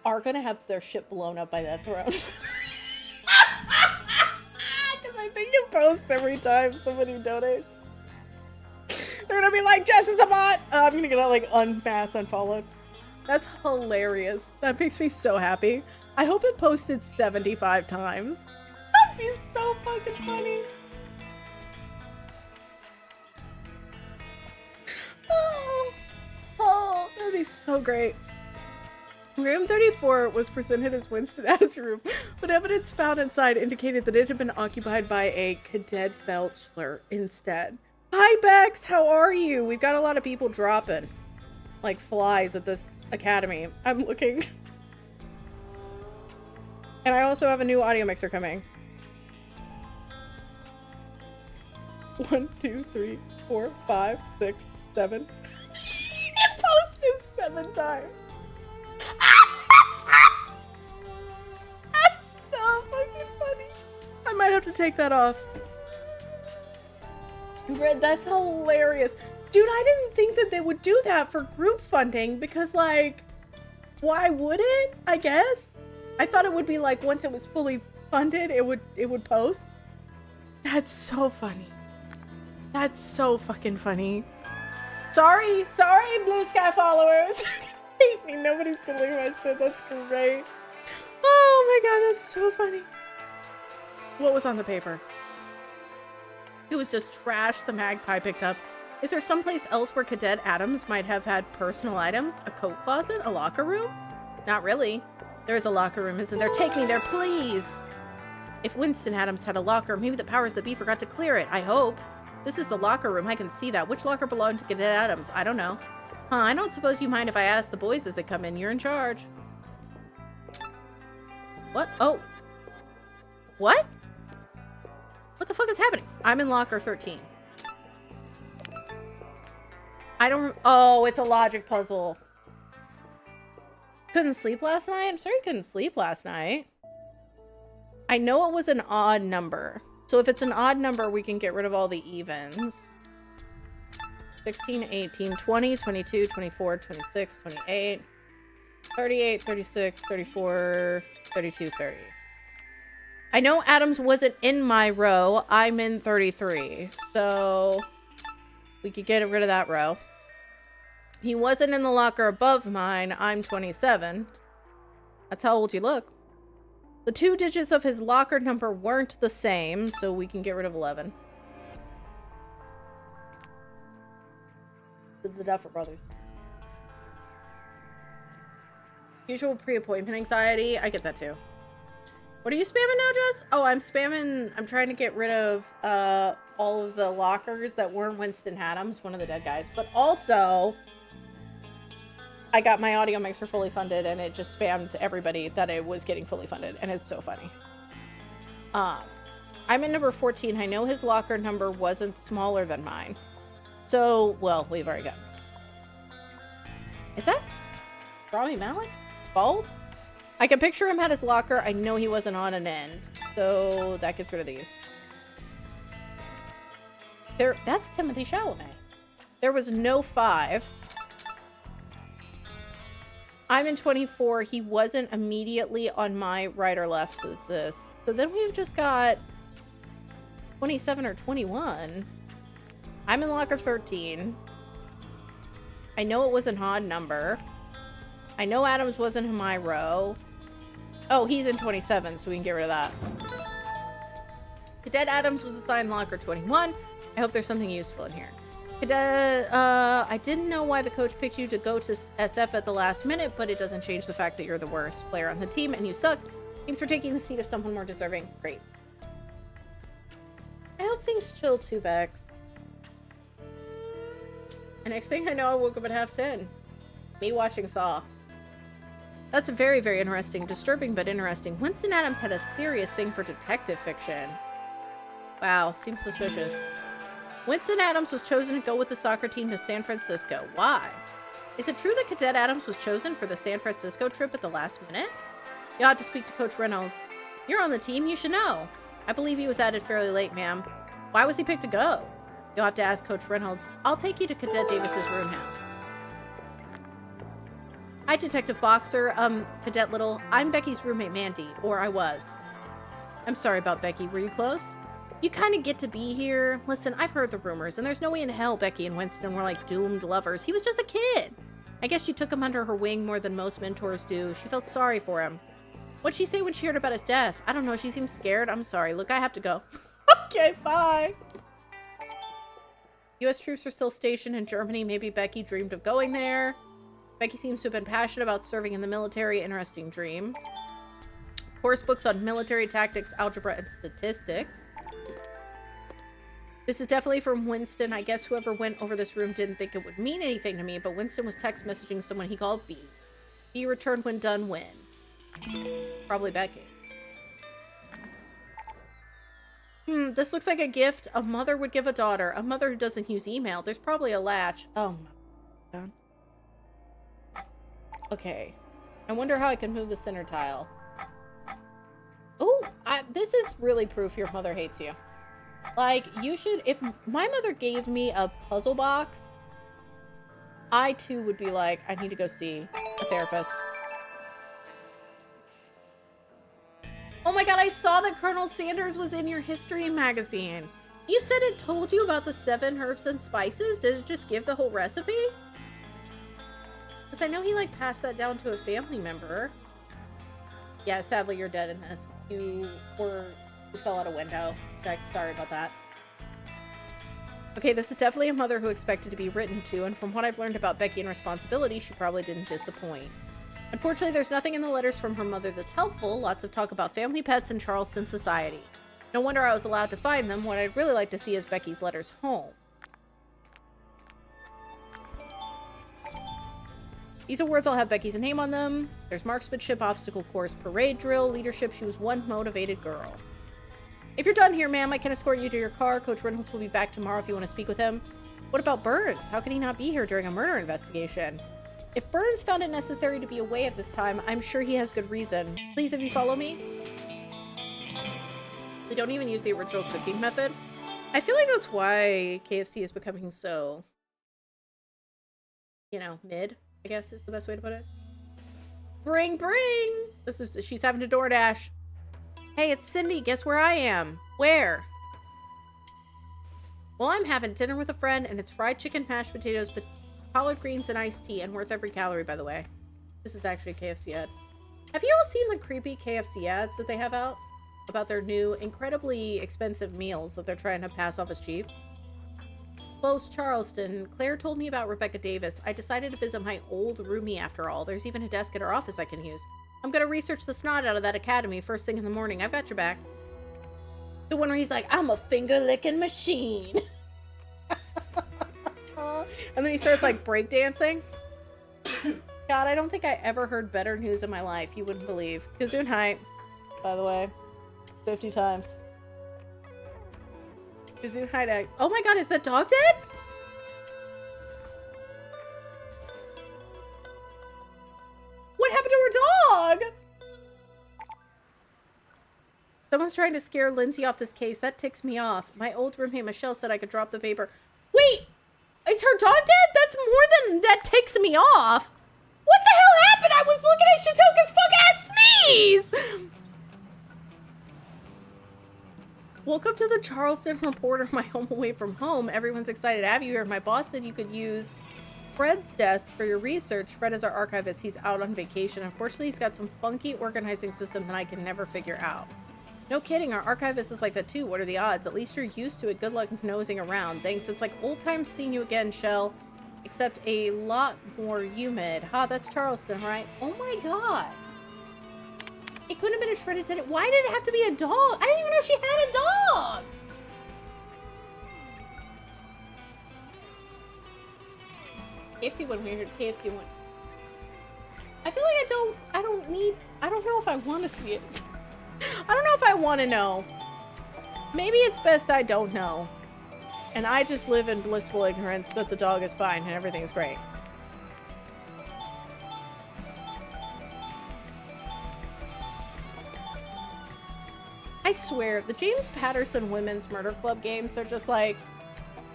are gonna have their shit blown up by that throne. Because I think it posts every time somebody donates. They're gonna be like, Jess is a bot! I'm gonna get, like, unfollowed. That's hilarious. That makes me so happy. I hope it posted 75 times. That'd be so fucking funny. Oh, that'd be so great. Room 34 was presented as Winston Adams' room, but evidence found inside indicated that it had been occupied by a Cadet Belchler instead. Hi, Bex, how are you? We've got a lot of people dropping like flies at this academy. I'm looking. And I also have a new audio mixer coming. 1, 2, 3, 4, 5, 6, 7. It posted 7 times. That's so fucking funny. I might have to take that off. Red, that's hilarious. Dude, I didn't think that they would do that for group funding because, like, why would it? I guess. I thought it would be like once it was fully funded, it would post. That's so funny. That's so fucking funny. Sorry, Blue Sky followers. Hate me. Nobody's gonna leave my shit. That's great. Oh my god, that's so funny. What was on the paper? It was just trash the magpie picked up. Is there someplace else where Cadet Adams might have had personal items? A coat closet? A locker room? Not really. There's a locker room, isn't there? Take me there, please! If Winston Adams had a locker, maybe the powers that be forgot to clear it. I hope. This is the locker room. I can see that. Which locker belonged to Cadet Adams? I don't know. Huh, I don't suppose you mind if I ask the boys as they come in. You're in charge. What? Oh. What? What the fuck is happening? I'm in locker 13. I don't... Oh, it's a logic puzzle. Couldn't sleep last night? I'm sorry you couldn't sleep last night. I know it was an odd number. So if it's an odd number, we can get rid of all the evens. 16, 18, 20, 22, 24, 26, 28, 38, 36, 34, 32, 30. I know Adams wasn't in my row. I'm in 33. So we could get rid of that row. He wasn't in the locker above mine. I'm 27. That's how old you look. The 2 digits of his locker number weren't the same, so we can get rid of 11. The Duffer Brothers. Usual pre-appointment anxiety. I get that too. What are you spamming now, Jess? Oh, I'm trying to get rid of all of the lockers that weren't Winston Adams, one of the dead guys. But also, I got my audio mixer fully funded and it just spammed to everybody that it was getting fully funded. And it's so funny. I'm in number 14. I know his locker number wasn't smaller than mine. So, well, we've already got. Is that Rami Malek? Bald? I can picture him at his locker. I know he wasn't on an end. So that gets rid of these. That's Timothy Chalamet. There was no 5. I'm in 24. He wasn't immediately on my right or left, so it's this. So then we've just got 27 or 21. I'm in locker 13. I know it was an odd number. I know Adams wasn't in my row. Oh, he's in 27, so we can get rid of that. Cadet Adams was assigned locker 21. I hope there's something useful in here. Cadet, I didn't know why the coach picked you to go to SF at the last minute, but it doesn't change the fact that you're the worst player on the team and you suck. Thanks for taking the seat of someone more deserving. Great. I hope things chill too, Bex. And next thing I know, I woke up at 10:30. Me watching Saw. That's very, very interesting. Disturbing, but interesting. Winston Adams had a serious thing for detective fiction. Wow, seems suspicious. Winston Adams was chosen to go with the soccer team to San Francisco. Why? Is it true that Cadet Adams was chosen for the San Francisco trip at the last minute? You'll have to speak to Coach Reynolds. You're on the team, you should know. I believe he was added fairly late, ma'am. Why was he picked to go? You'll have to ask Coach Reynolds. I'll take you to Cadet Davis's room now. Hi, Detective Boxer. Cadet Little. I'm Becky's roommate, Mandy. Or I was. I'm sorry about Becky. Were you close? You kind of get to be here. Listen, I've heard the rumors, and there's no way in hell Becky and Winston were like doomed lovers. He was just a kid. I guess she took him under her wing more than most mentors do. She felt sorry for him. What'd she say when she heard about his death? I don't know. She seemed scared. I'm sorry. Look, I have to go. Okay, bye. U.S. troops are still stationed in Germany. Maybe Becky dreamed of going there. Becky seems to have been passionate about serving in the military. Interesting dream. Course books on military tactics, algebra, and statistics. This is definitely from Winston. I guess whoever went over this room didn't think it would mean anything to me, but Winston was text messaging someone he called B. He returned when done when. Probably Becky. This looks like a gift a mother would give a daughter. A mother who doesn't use email. There's probably a latch. Oh my god. Okay. I wonder how I can move the center tile. Oh, this is really proof your mother hates you. Like, you should... If my mother gave me a puzzle box, I too would be like, I need to go see a therapist. Oh my god, I saw that Colonel Sanders was in your history magazine. You said it told you about the 7 herbs and spices? Did it just give the whole recipe? Because I know he, like, passed that down to a family member. Yeah, sadly, you're dead in this. You fell out a window. Bex, sorry about that. Okay, this is definitely a mother who expected to be written to, and from what I've learned about Becky and responsibility, she probably didn't disappoint. Unfortunately, there's nothing in the letters from her mother that's helpful. Lots of talk about family pets and Charleston society. No wonder I was allowed to find them. What I'd really like to see is Becky's letters home. These awards all have Becky's name on them. There's marksmanship, obstacle course, parade drill, leadership. She was one motivated girl. If you're done here, ma'am, I can escort you to your car. Coach Reynolds will be back tomorrow if you want to speak with him. What about Burns? How can he not be here during a murder investigation? If Burns found it necessary to be away at this time, I'm sure he has good reason. Please, if you follow me. We don't even use the original cooking method. I feel like that's why KFC is becoming so, you know, mid, I guess is the best way to put it. Bring! She's having to DoorDash. Hey, it's Cindy. Guess where I am? Where? Well, I'm having dinner with a friend, and it's fried chicken, mashed potatoes, collard greens, and iced tea, and worth every calorie, by the way. This is actually a KFC ad. Have you all seen the creepy KFC ads that they have out? About their new, incredibly expensive meals that they're trying to pass off as cheap? Close Charleston. Claire told me about Rebecca Davis. I decided to visit my old roomie after all. There's even a desk at her office I can use. I'm gonna research the snot out of that academy first thing in the morning. I've got your back. The one where he's like, I'm a finger-licking machine. And then he starts, like, breakdancing. God, I don't think I ever heard better news in my life. You wouldn't believe. Gesundheit, by the way. 50 times. Gesundheit. Oh my god, is that dog dead? Someone's trying to scare Lindsay off this case. That ticks me off. My old roommate Michelle said I could drop the paper. Wait! Is her dog dead? That's more than that ticks me off. What the hell happened? I was looking at Shatoka's fuck-ass sneeze! Welcome to the Charleston Reporter, my home away from home. Everyone's excited to have you here. My boss said you could use Fred's desk for your research. Fred is our archivist. He's out on vacation. Unfortunately, he's got some funky organizing system that I can never figure out. No kidding, our archivist is like that too. What are the odds? At least you're used to it. Good luck nosing around. Thanks. It's like old times seeing you again, Shell. Except a lot more humid. Ha, that's Charleston, right? Oh my god. It couldn't have been a shredded tenant. Why did it have to be a dog? I didn't even know she had a dog. KFC won. We heard KFC won. I feel like I don't know if I want to see it. I don't know if I want to know. Maybe it's best I don't know. And I just live in blissful ignorance that the dog is fine and everything's great. I swear, the James Patterson Women's Murder Club games, they're just like,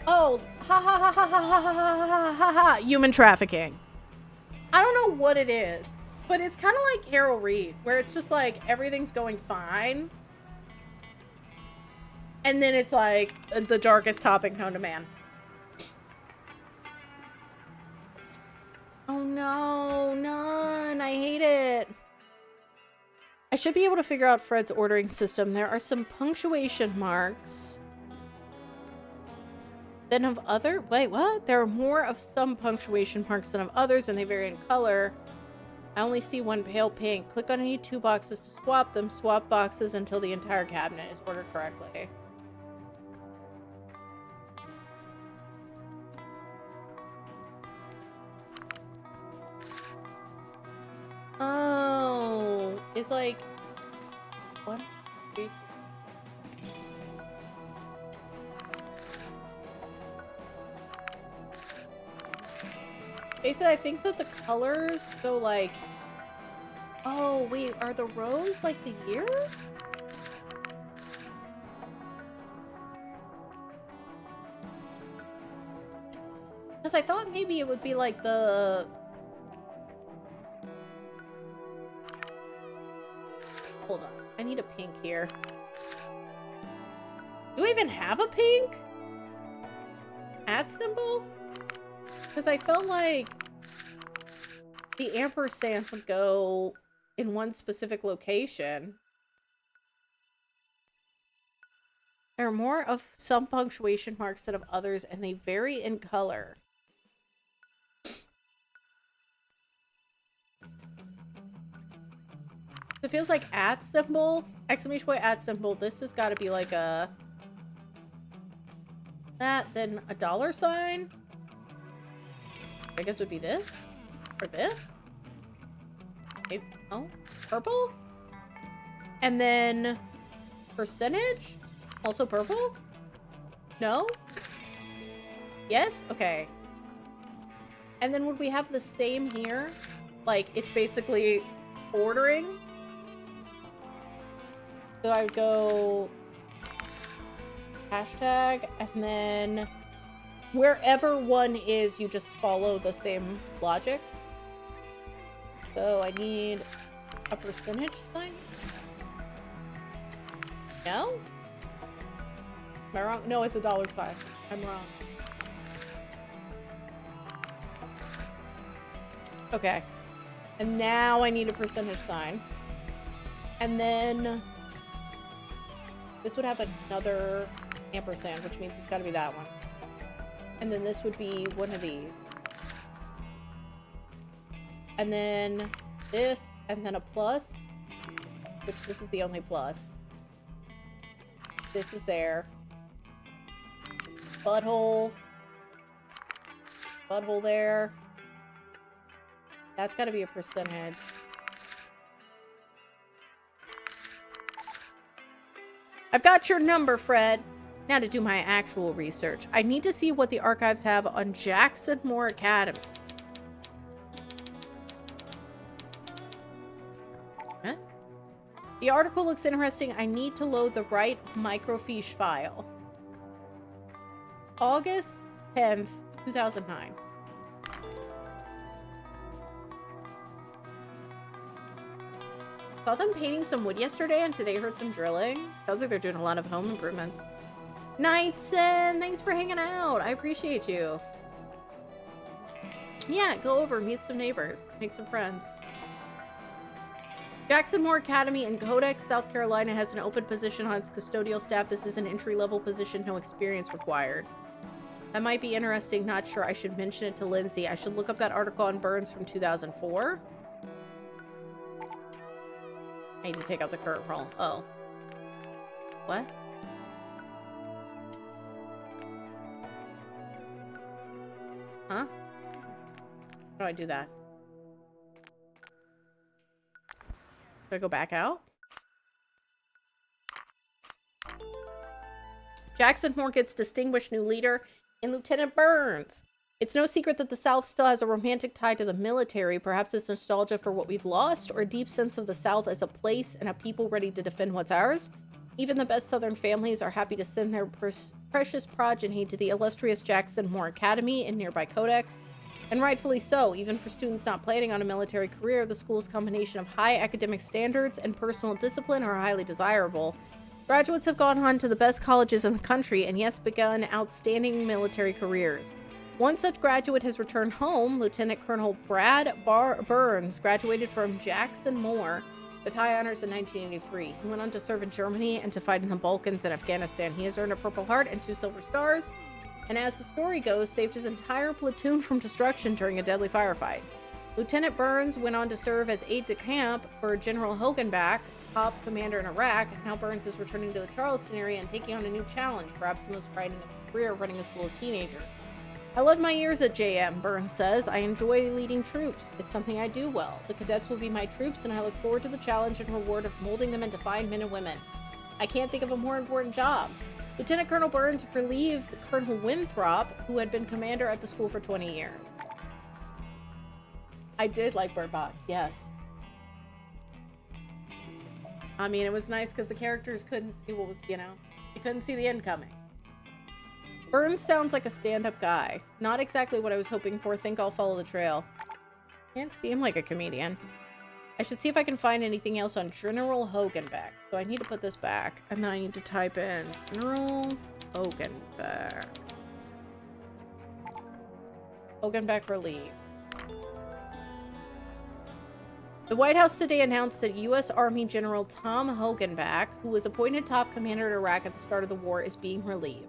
oh, ha ha ha ha ha ha ha ha ha ha, human trafficking. I don't know what it is. But it's kind of like Carol Reed, where it's just like everything's going fine. And then it's like the darkest topic known to man. Oh no, none. I hate it. I should be able to figure out Fred's ordering system. There are some punctuation marks. Then of other... Wait, what? There are more of some punctuation marks than of others, and they vary in color. I only see one pale pink. Click on any two boxes to swap them. Swap boxes until the entire cabinet is ordered correctly. Oh, it's like 1, 2, 3, 4. Basically, I think that the colors go like... Oh, wait, are the rows like the years? Because I thought maybe it would be like the... Hold on, I need a pink here. Do I even have a pink? @ symbol? Because I felt like the ampersand would go in one specific location. There are more of some punctuation marks than of others, and they vary in color. It feels like @ symbol, exclamation point @ symbol. This has got to be like a... That, then a $sign. I guess would be this? Or this? Maybe, oh, purple? And then percentage? Also purple? No? Yes? Okay. And then would we have the same here? Like, it's basically ordering? So I would go hashtag, and then wherever one is, you just follow the same logic. So I need a percentage sign? No? Am I wrong? No, it's a $sign. I'm wrong. Okay. And now I need a percentage sign. And then this would have another ampersand, which means it's got to be that one. And then this would be one of these. And then this, and then a plus, which this is the only plus. This is there. Butthole. Butthole there. That's got to be a percentage. I've got your number, Fred. Now to do my actual research. I need to see what the archives have on Jackson Moore Academy. Huh? The article looks interesting. I need to load the right microfiche file. August 10th, 2009. Saw them painting some wood yesterday, and today heard some drilling. Sounds like they're doing a lot of home improvements. Knightson, thanks for hanging out. I appreciate you. Yeah, go over, meet some neighbors, make some friends. Jackson Moore Academy in Codex, South Carolina has an open position on its custodial staff. This is an entry-level position, no experience required. That might be interesting, not sure. I should mention it to Lindsay. I should look up that article on Burns from 2004. I need to take out the current roll. Oh. What? Huh? How do I do that? Do I go back out? Jackson Moore gets distinguished new leader in Lieutenant Burns. It's no secret that the South still has a romantic tie to the military. Perhaps it's nostalgia for what we've lost, or a deep sense of the South as a place and a people ready to defend what's ours. Even the best Southern families are happy to send their precious progeny to the illustrious Jackson Moore Academy in nearby Codex. And rightfully so. Even for students not planning on a military career, the school's combination of high academic standards and personal discipline are highly desirable. Graduates have gone on to the best colleges in the country and, yes, begun outstanding military careers. One such graduate has returned home. Lieutenant Colonel Brad Burns graduated from Jackson Moore with high honors in 1983. He went on to serve in Germany and to fight in the Balkans and Afghanistan. He has earned a Purple Heart and 2 Silver Stars, and as the story goes, saved his entire platoon from destruction during a deadly firefight. Lieutenant Burns went on to serve as aide-de-camp for General Hogenbach, top commander in Iraq. Now Burns is returning to the Charleston area and taking on a new challenge, perhaps the most frightening of his career, running a school of teenagers. I love my years at JM, Burns says. I enjoy leading troops. It's something I do well. The cadets will be my troops, and I look forward to the challenge and reward of molding them into fine men and women. I can't think of a more important job. Lieutenant Colonel Burns relieves Colonel Winthrop, who had been commander at the school for 20 years. I did like Bird Box, yes. I mean, it was nice because the characters couldn't see what was, they couldn't see the end coming. Burns sounds like a stand-up guy. Not exactly what I was hoping for. Think I'll follow the trail. Can't seem like a comedian. I should see if I can find anything else on General Hogenbach. So I need to put this back. And then I need to type in General Hogenbach. Hogenbach relief. The White House today announced that U.S. Army General Tom Hogenbach, who was appointed top commander in Iraq at the start of the war, is being relieved.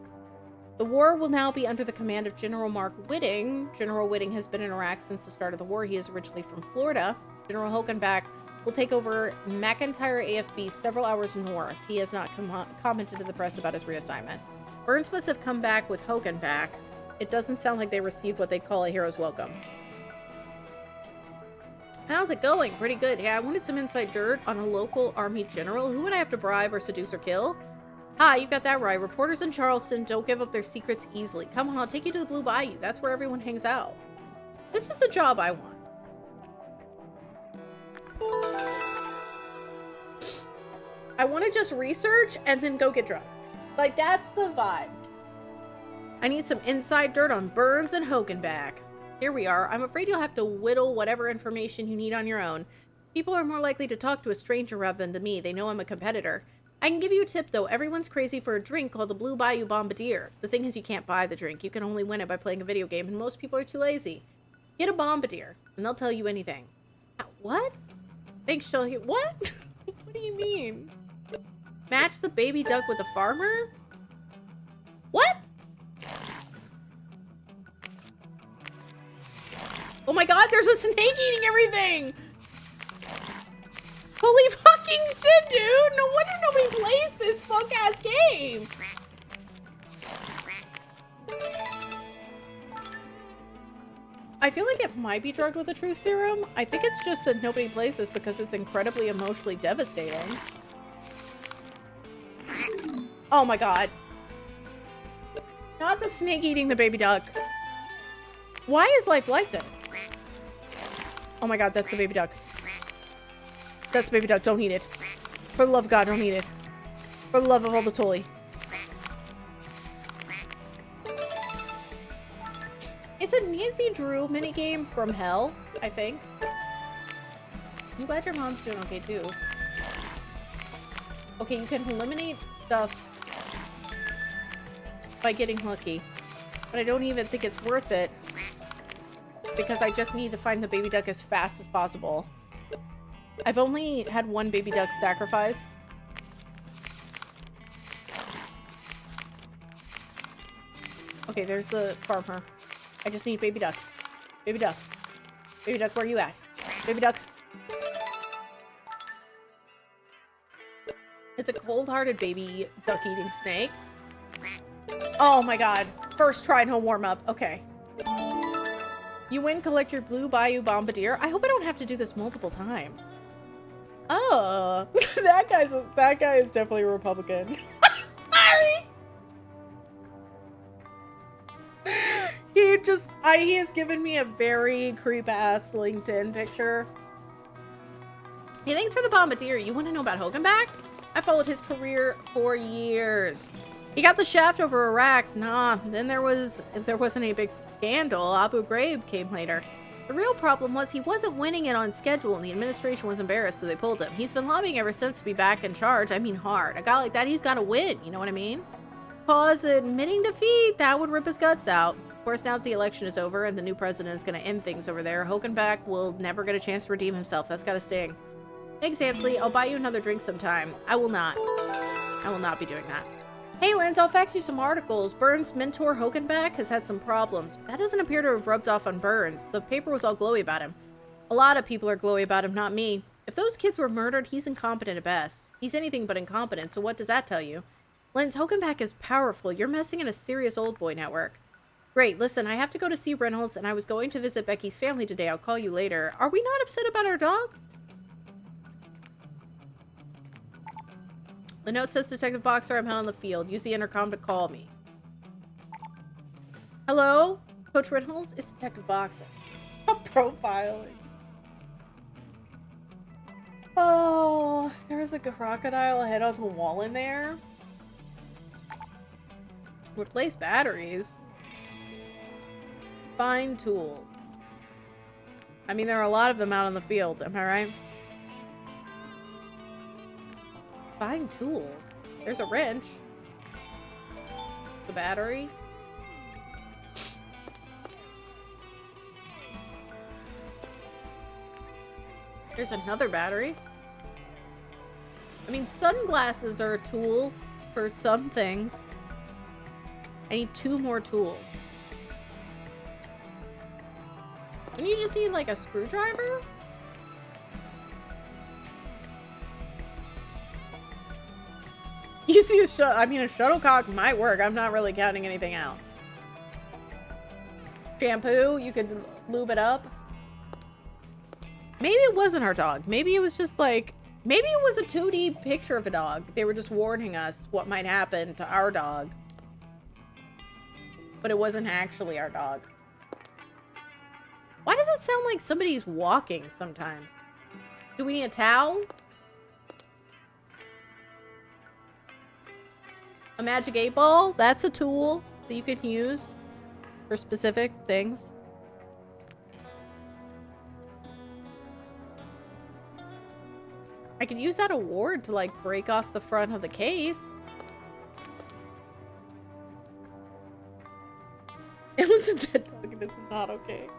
The war will now be under the command of General Mark Whiting. General Whiting has been in Iraq since the start of the war. He is originally from Florida. General Hogenbach will take over McIntyre AFB several hours north. He has not commented to the press about his reassignment. Burns must have come back with Hogenbach. It doesn't sound like they received what they'd call a hero's welcome. How's it going? Pretty good. Yeah, I wanted some inside dirt on a local army general. Who would I have to bribe or seduce or kill? Hi, you got that right. Reporters in Charleston don't give up their secrets easily. Come on, I'll take you to the Blue Bayou. That's where everyone hangs out. This is the job I want. I want to just research and then go get drunk. Like, that's the vibe. I need some inside dirt on Burns and Hogenbach. Here we are. I'm afraid you'll have to whittle whatever information you need on your own. People are more likely to talk to a stranger rather than to me. They know I'm a competitor. I can give you a tip, though. Everyone's crazy for a drink called the Blue Bayou Bombardier. The thing is, you can't buy the drink. You can only win it by playing a video game, and most people are too lazy. Get a Bombardier, and they'll tell you anything. What? Thanks, Shelly. What? What do you mean? Match the baby duck with a farmer? What? Oh my god, there's a snake eating everything! Holy fucking shit, dude! No wonder nobody plays this fuck-ass game! I feel like it might be drugged with a truth serum. I think it's just that nobody plays this because it's incredibly emotionally devastating. Oh my god. Not the snake eating the baby duck. Why is life like this? Oh my god, that's the baby duck. That's the baby duck. Don't eat it. For the love of God, don't eat it. For the love of all the Tully. It's a Nancy Drew minigame from hell, I think. I'm glad your mom's doing okay, too. Okay, you can eliminate stuff by getting lucky. But I don't even think it's worth it. Because I just need to find the baby duck as fast as possible. I've only had one baby duck sacrificed. Okay, there's the farmer. I just need baby duck. Baby duck. Baby duck, where are you at? Baby duck. It's a cold-hearted baby duck-eating snake. Oh my god. First try, no warm-up. Okay. You win, collect your Blue Bayou Bombardier. I hope I don't have to do this multiple times. Oh. that guy is definitely a Republican. Sorry! He has given me a very creep-ass LinkedIn picture. Hey, thanks for the Bombardier. You want to know about Hoganback? I followed his career for years. He got the shaft over Iraq. Nah, then if there wasn't a big scandal, Abu Ghraib came later. The real problem was he wasn't winning it on schedule and the administration was embarrassed, so they pulled him. He's been lobbying ever since to be back in charge. I mean hard. A guy like that, he's got to win. You know what I mean? Cause admitting defeat, that would rip his guts out. Of course, now that the election is over and the new president is going to end things over there, Hoganback will never get a chance to redeem himself. That's got to sting. Thanks, Amsley. I'll buy you another drink sometime. I will not. I will not be doing that. Hey, Lance, I'll fax you some articles. Burns' mentor, Hoganback, has had some problems. That doesn't appear to have rubbed off on Burns. The paper was all glowy about him. A lot of people are glowy about him, not me. If those kids were murdered, he's incompetent at best. He's anything but incompetent, so what does that tell you? Lance, Hoganback is powerful. You're messing in a serious old boy network. Great, listen, I have to go to see Reynolds, and I was going to visit Becky's family today. I'll call you later. Are we not upset about our dog? The note says, Detective Boxer, I'm out on the field. Use the intercom to call me. Hello? Coach Reynolds? It's Detective Boxer. Profiling. Oh, there was a crocodile head on the wall in there. Replace batteries. Find tools. I mean, there are a lot of them out on the field. Am I right? Find tools. There's a wrench. The battery. There's another battery. I mean, sunglasses are a tool for some things. I need 2 more tools. Don't you just need, like, a screwdriver? You see a shuttlecock might work. I'm not really counting anything out. Shampoo, you could lube it up. Maybe it wasn't our dog. Maybe it was just like, maybe it was a 2D picture of a dog. They were just warning us what might happen to our dog. But it wasn't actually our dog. Why does it sound like somebody's walking sometimes? Do we need a towel? A magic 8-ball? That's a tool that you can use for specific things. I could use that award to, like, break off the front of the case. It was a dead dog and it's not okay.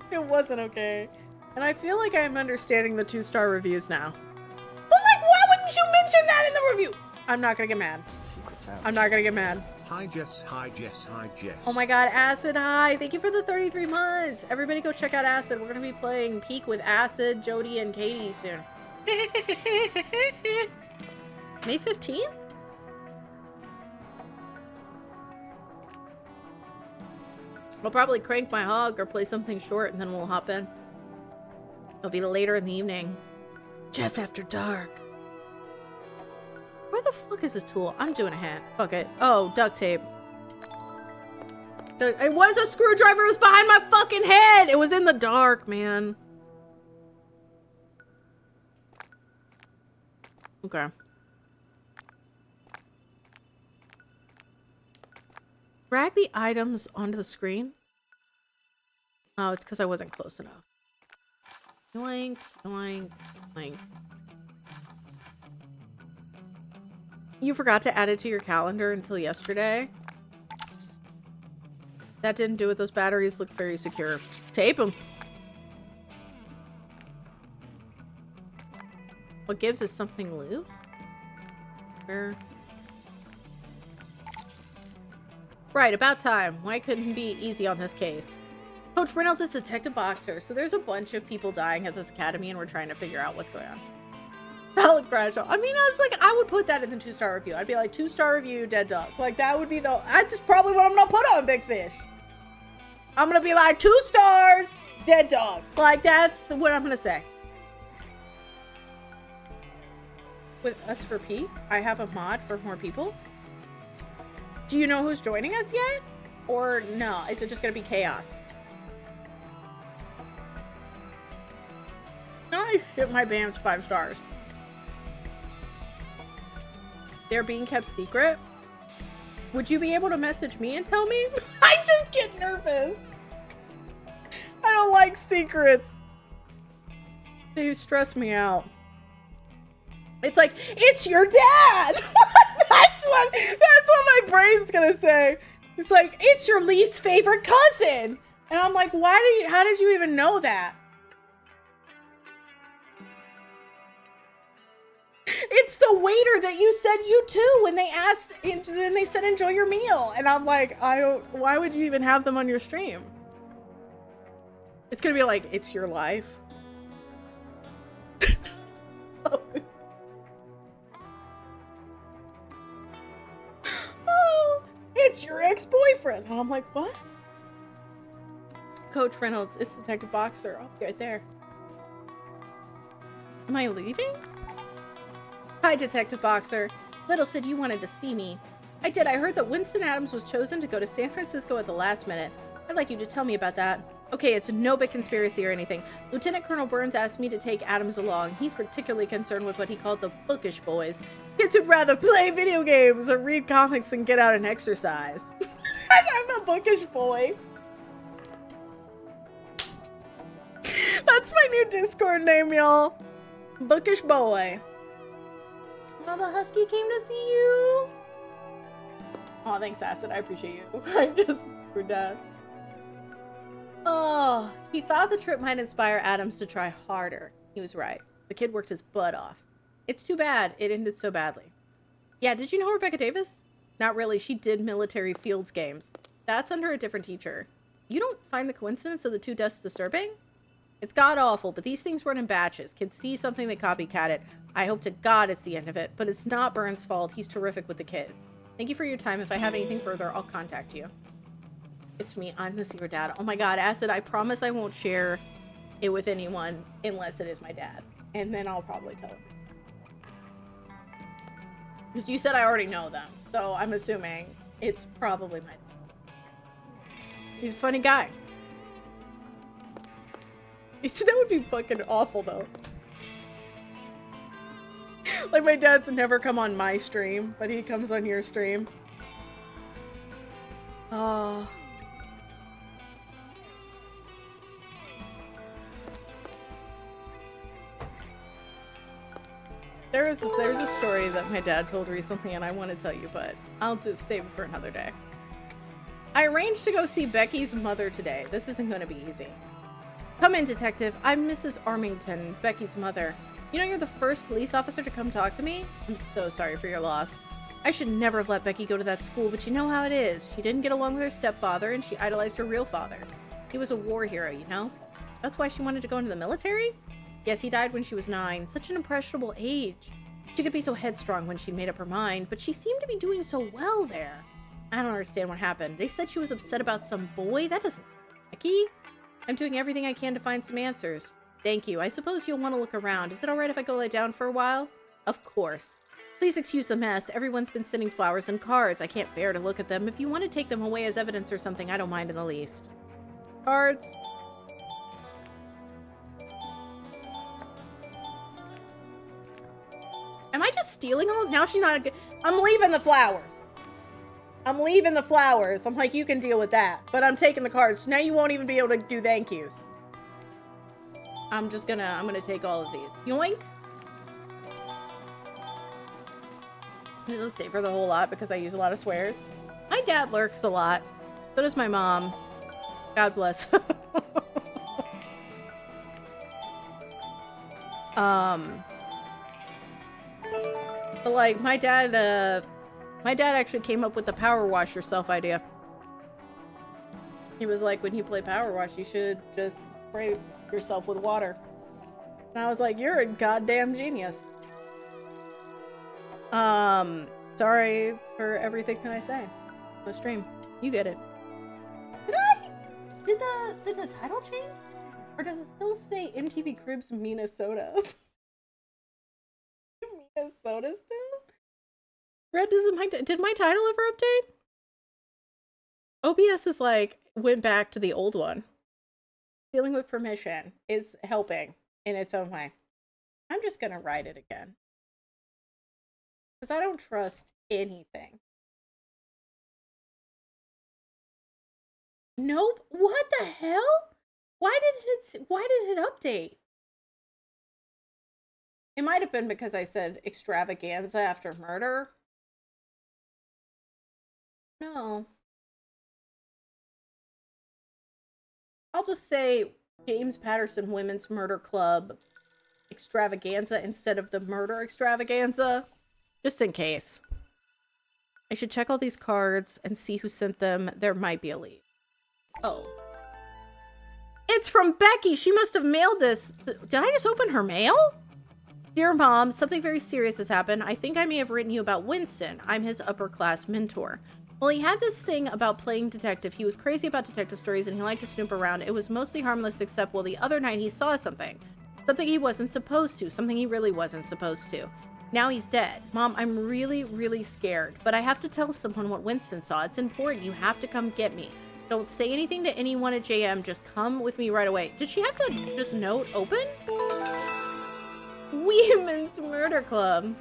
It wasn't okay. And I feel like I'm understanding the 2-star reviews now. But, like, why wouldn't you mention that in the review? I'm not gonna get mad. Secrets out. I'm not gonna get mad. Hi Jess, hi Jess, hi Jess. Oh my god, Acid, hi! Thank you for the 33 months! Everybody go check out Acid. We're gonna be playing Peak with Acid, Jody, and Katie soon. May 15th? I'll probably crank my hog or play something short and then we'll hop in. It'll be later in the evening. Just after dark. Where the fuck is this tool? I'm doing a hat. Fuck it. Oh, duct tape. It was a screwdriver. It was behind my fucking head. It was in the dark, man. Okay. Drag the items onto the screen? Oh, it's because I wasn't close enough. Yoink, yoink, yoink. You forgot to add it to your calendar until yesterday? That didn't do it. Those batteries look very secure. Tape them. What gives is something loose? Where? Right, about time. Why couldn't he be easy on this case? Coach Reynolds is Detective Boxer, so there's a bunch of people dying at this academy and we're trying to figure out what's going on. Pallet crash. I mean, I was like, I would put that in the 2-star review. I'd be like, 2-star review, dead dog. Like, that would be the... That's probably what I'm gonna put on Big Fish. I'm gonna be like, 2 stars, dead dog. Like, that's what I'm gonna say. With us for Pete, I have a mod for more people. Do you know who's joining us yet? Or no? Is it just gonna be chaos? No, I ship my bands 5 stars. They're being kept secret? Would you be able to message me and tell me? I just get nervous. I don't like secrets. They stress me out. It's like, it's your dad! That's what my brain's gonna say. It's like, it's your least favorite cousin! And I'm like, how did you even know that? It's the waiter that you said you too when they asked, and then they said enjoy your meal. And I'm like, why would you even have them on your stream? It's gonna be like, it's your life. Oh, it's your ex-boyfriend. And I'm like, what? Coach Reynolds, it's Detective Boxer. I'll be right there. Am I leaving? Hi, Detective Boxer. Little said you wanted to see me. I did. I heard that Winston Adams was chosen to go to San Francisco at the last minute. I'd like you to tell me about that. Okay, it's no big conspiracy or anything. Lieutenant Colonel Burns asked me to take Adams along. He's particularly concerned with what he called the bookish boys. Kids who'd rather play video games or read comics than get out and exercise. I'm a bookish boy. That's my new Discord name, y'all. Bookish boy. Oh, the husky came to see you. Oh, thanks, Acid. I appreciate you. I just screwed that. Oh, he thought the trip might inspire Adams to try harder. He was right. The kid worked his butt off. It's too bad it ended so badly. Yeah, did you know Rebecca Davis? Not really. She did military fields games. That's under a different teacher. You don't find the coincidence of the 2 deaths disturbing? It's god-awful, but these things run in batches. Kids see something, they copycat it. I hope to God it's the end of it, but it's not Burns' fault. He's terrific with the kids. Thank you for your time. If I have anything further, I'll contact you. It's me. I'm the secret dad. Oh my god, Acid, I promise I won't share it with anyone unless it is my dad. And then I'll probably tell him. Because you said I already know them, so I'm assuming it's probably my dad. He's a funny guy. That would be fucking awful, though. Like, my dad's never come on my stream, but he comes on your stream. Oh. There's a story that my dad told recently, and I want to tell you, but I'll just save it for another day. I arranged to go see Becky's mother today. This isn't going to be easy. Come in, Detective. I'm Mrs. Armington, Becky's mother. You know you're the first police officer to come talk to me? I'm so sorry for your loss. I should never have let Becky go to that school, but you know how it is. She didn't get along with her stepfather, and she idolized her real father. He was a war hero, you know? That's why she wanted to go into the military? Yes, he died when she was 9. Such an impressionable age. She could be so headstrong when she made up her mind, but she seemed to be doing so well there. I don't understand what happened. They said she was upset about some boy? That doesn't seem Becky. I'm doing everything I can to find some answers. Thank you. I suppose you'll want to look around. Is it alright if I go lay down for a while? Of course. Please excuse the mess. Everyone's been sending flowers and cards. I can't bear to look at them. If you want to take them away as evidence or something, I don't mind in the least. Cards. Am I just stealing all? Now she's not a good... I'm leaving the flowers. I'm leaving the flowers. I'm like, you can deal with that. But I'm taking the cards. Now you won't even be able to do thank yous. I'm gonna take all of these. Yoink. It doesn't savor the whole lot because I use a lot of swears. My dad lurks a lot. So does my mom. God bless. But like my dad actually came up with the power wash yourself idea. He was like, when you play power wash, you should just spray yourself with water. And I was like, you're a goddamn genius. Sorry for everything that I say on the stream. You get it. Did the title change? Or does it still say MTV Cribs Minnesota? Minnesota still? Red, did my title ever update? OBS is like, went back to the old one. Dealing with permission is helping in its own way. I'm just gonna write it again. Because I don't trust anything. Nope. What the hell? Why did it update? It might have been because I said extravaganza after murder. No. I'll just say James Patterson Women's Murder Club extravaganza instead of the murder extravaganza. Just in case. I should check all these cards and see who sent them. There might be a lead. Oh. It's from Becky. She must have mailed this. Did I just open her mail? Dear Mom, something very serious has happened. I think I may have written you about Winston. I'm his upper class mentor. Well, he had this thing about playing detective. He was crazy about detective stories and he liked to snoop around. It was mostly harmless except, well, the other night he saw something. Something he wasn't supposed to. Something he really wasn't supposed to. Now he's dead. Mom, I'm really, really scared. But I have to tell someone what Winston saw. It's important. You have to come get me. Don't say anything to anyone at JM. Just come with me right away. Did she have to just note open? Women's Murder Club.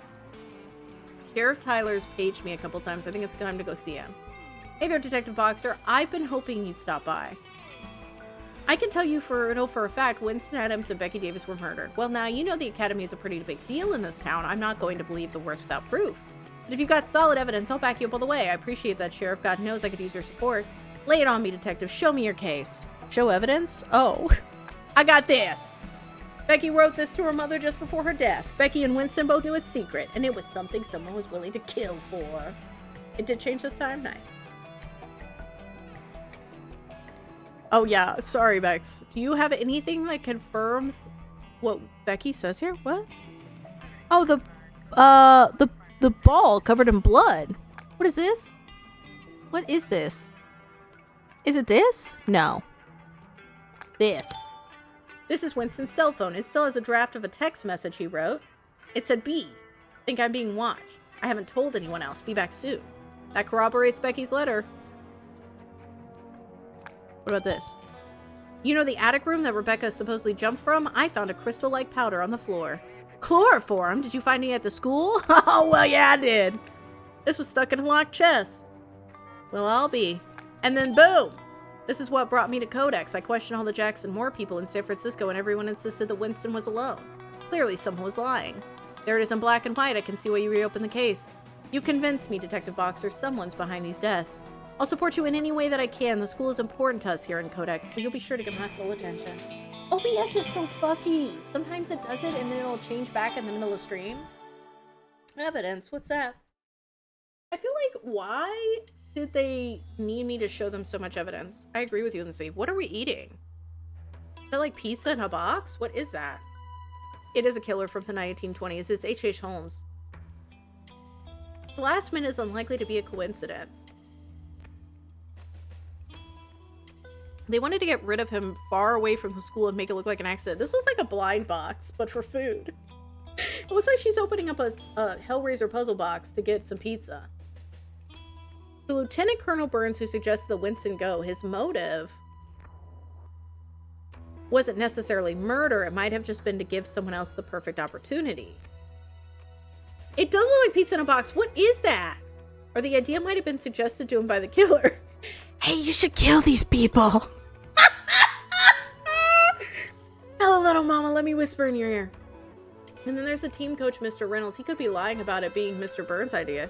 Sheriff Tyler's paged me a couple times. I think it's time to go see him. Hey there, Detective Boxer. I've been hoping you'd stop by. I can tell you for a fact Winston Adams and Becky Davis were murdered. Well, now, you know the Academy is a pretty big deal in this town. I'm not going to believe the worst without proof. But if you've got solid evidence, I'll back you up all the way. I appreciate that, Sheriff. God knows I could use your support. Lay it on me, Detective. Show me your case. Show evidence? Oh. I got this. Becky wrote this to her mother just before her death. Becky and Winston both knew a secret, and it was something someone was willing to kill for. It did change this time? Nice. Oh, yeah. Sorry, Bex. Do you have anything that confirms what Becky says here? What? Oh, the ball covered in blood. What is this? What is this? Is it this? No. This. This is Winston's cell phone. It still has a draft of a text message he wrote. It said, B. Think I'm being watched. I haven't told anyone else. Be back soon. That corroborates Becky's letter. What about this? You know the attic room that Rebecca supposedly jumped from? I found a crystal-like powder on the floor. Chloroform? Did you find it at the school? Oh, well, yeah, I did. This was stuck in a locked chest. Well, I'll be. And then boom! This is what brought me to Codex. I questioned all the Jackson Moore people in San Francisco and everyone insisted that Winston was alone. Clearly someone was lying. There it is in black and white. I can see why you reopened the case. You convinced me, Detective Boxer. Someone's behind these deaths. I'll support you in any way that I can. The school is important to us here in Codex, so you'll be sure to give my full attention. OBS is so fucky. Sometimes it does it and then it'll change back in the middle of stream. Evidence? What's that? I feel like, why did they need me to show them so much evidence? I agree with you, Lindsay. What are we eating? Is that like pizza in a box? What is that? It is a killer from the 1920s. It's H.H. Holmes. The last minute is unlikely to be a coincidence. They wanted to get rid of him far away from the school and make it look like an accident. This was like a blind box, but for food. It looks like she's opening up a Hellraiser puzzle box to get some pizza. To Lieutenant Colonel Burns, who suggested that Winston go, his motive wasn't necessarily murder. It might have just been to give someone else the perfect opportunity. It does look like pizza in a box. What is that? Or the idea might have been suggested to him by the killer. Hey, you should kill these people. Hello, little mama. Let me whisper in your ear. And then there's a team coach, Mr. Reynolds. He could be lying about it being Mr. Burns' idea.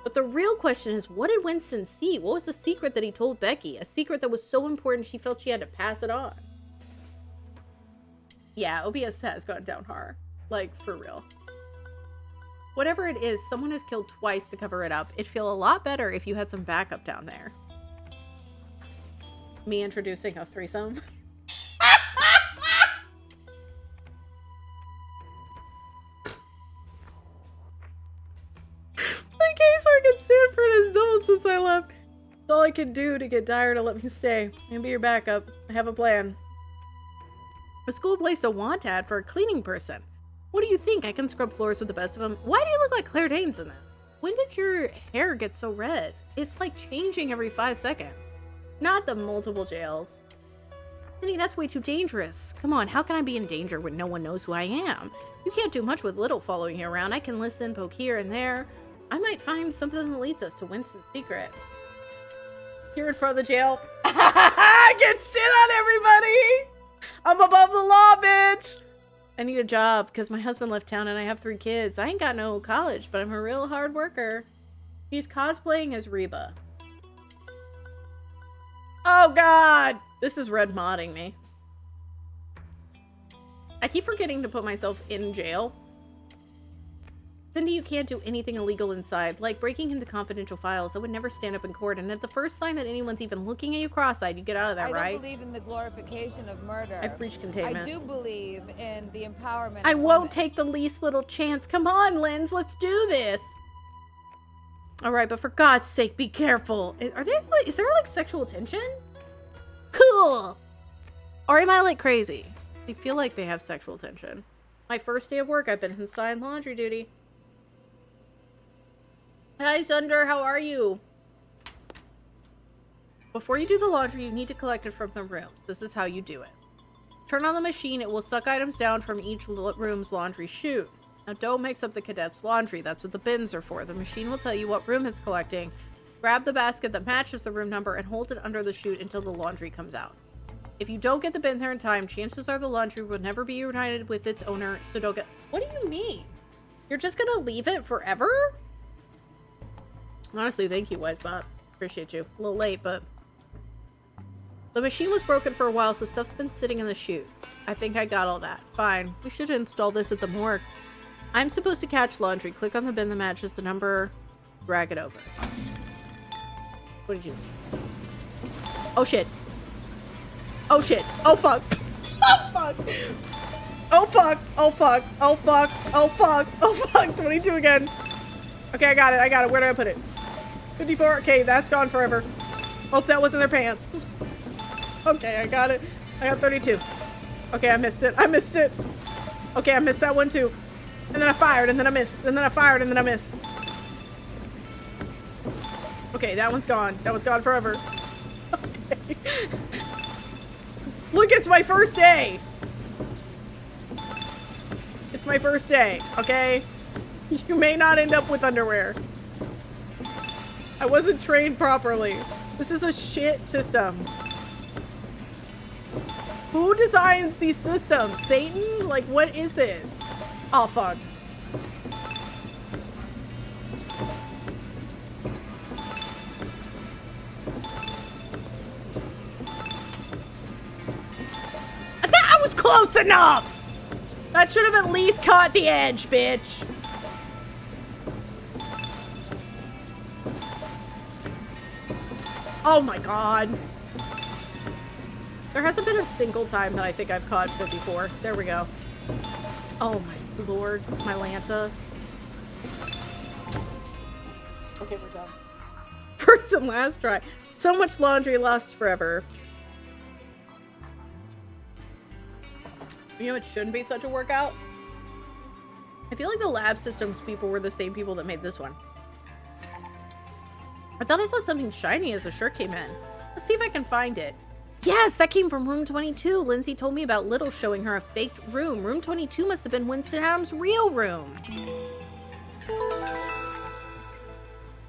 But the real question is, what did Winston see? What was the secret that he told Becky? A secret that was so important she felt she had to pass it on. Yeah, OBS has gone down hard. Like, for real. Whatever it is, someone has killed twice to cover it up. It'd feel a lot better if you had some backup down there. Me introducing a threesome. The casework at Sanford has doubled since I left. It's all I can do to get Dyer to let me stay and be your backup. I have a plan. The school placed a want ad for a cleaning person. What do you think? I can scrub floors with the best of them. Why do you look like Claire Danes in this? When did your hair get so red? It's like changing every 5 seconds. Not the multiple jails. Cindy, that's way too dangerous. Come on, how can I be in danger when no one knows who I am? You can't do much with Little following you around. I can listen, poke here and there. I might find something that leads us to Winston's secret. Here in front of the jail. Get shit on everybody! I'm above the law, bitch! I need a job because my husband left town and I have 3 kids. I ain't got no college, but I'm a real hard worker. She's cosplaying as Reba. Oh god! This is red modding me. I keep forgetting to put myself in jail. Cindy, you can't do anything illegal inside, like breaking into confidential files. That would never stand up in court, and at the first sign that anyone's even looking at you cross-eyed, you get out of that, right? I don't believe in the glorification of murder. I breach containment. I do believe in the empowerment I of won't women. take the least little chance. Come on, Linz, let's do this. Alright, but for God's sake, be careful. Is there like sexual tension? Cool! Or am I like crazy? I feel like they have sexual tension. My first day of work, I've been inside laundry duty. Hi, Sunder, how are you? Before you do the laundry, you need to collect it from the rooms. This is how you do it. Turn on the machine. It will suck items down from each room's laundry chute. Now, don't mix up the cadets' laundry. That's what the bins are for. The machine will tell you what room it's collecting. Grab the basket that matches the room number and hold it under the chute until the laundry comes out. If you don't get the bin there in time, chances are the laundry will never be reunited with its owner, so don't get... What do you mean? You're just gonna leave it forever? Honestly, thank you, Wisebot. Appreciate you. A little late, but... The machine was broken for a while, so stuff's been sitting in the chutes. I think I got all that. Fine. We should install this at the morgue. I'm supposed to catch laundry. Click on the bin that matches the number. Drag it over. What did you... Oh, shit. Oh, shit. Oh, fuck. Oh, fuck. Oh, fuck. Oh, fuck. Oh, fuck. Oh, fuck. Oh, fuck. 22 again. Okay, I got it. I got it. Where did I put it? 54. Okay, that's gone forever. Hope that wasn't their pants. Okay, I got it. I got 32. Okay, I missed it. I missed it. Okay, I missed that one too. And then I fired, and then I missed. And then I fired, and then I missed. Okay, that one's gone. That one's gone forever. Okay. Look, it's my first day. It's my first day, okay? You may not end up with underwear. I wasn't trained properly. This is a shit system. Who designs these systems? Satan? Like, what is this? Oh, fuck. That was close enough! That should have at least caught the edge, bitch. Oh my god. There hasn't been a single time that I think I've caught 54. There we go. Oh my lord. My Lanta. Okay, we're done. First and last try. So much laundry lasts forever. You know, it shouldn't be such a workout. I feel like the lab systems people were the same people that made this one. I thought I saw something shiny as the shirt came in. Let's see if I can find it. Yes, that came from room 22. Lindsay told me about Little showing her a faked room. Room 22 must have been Winston Adams' real room.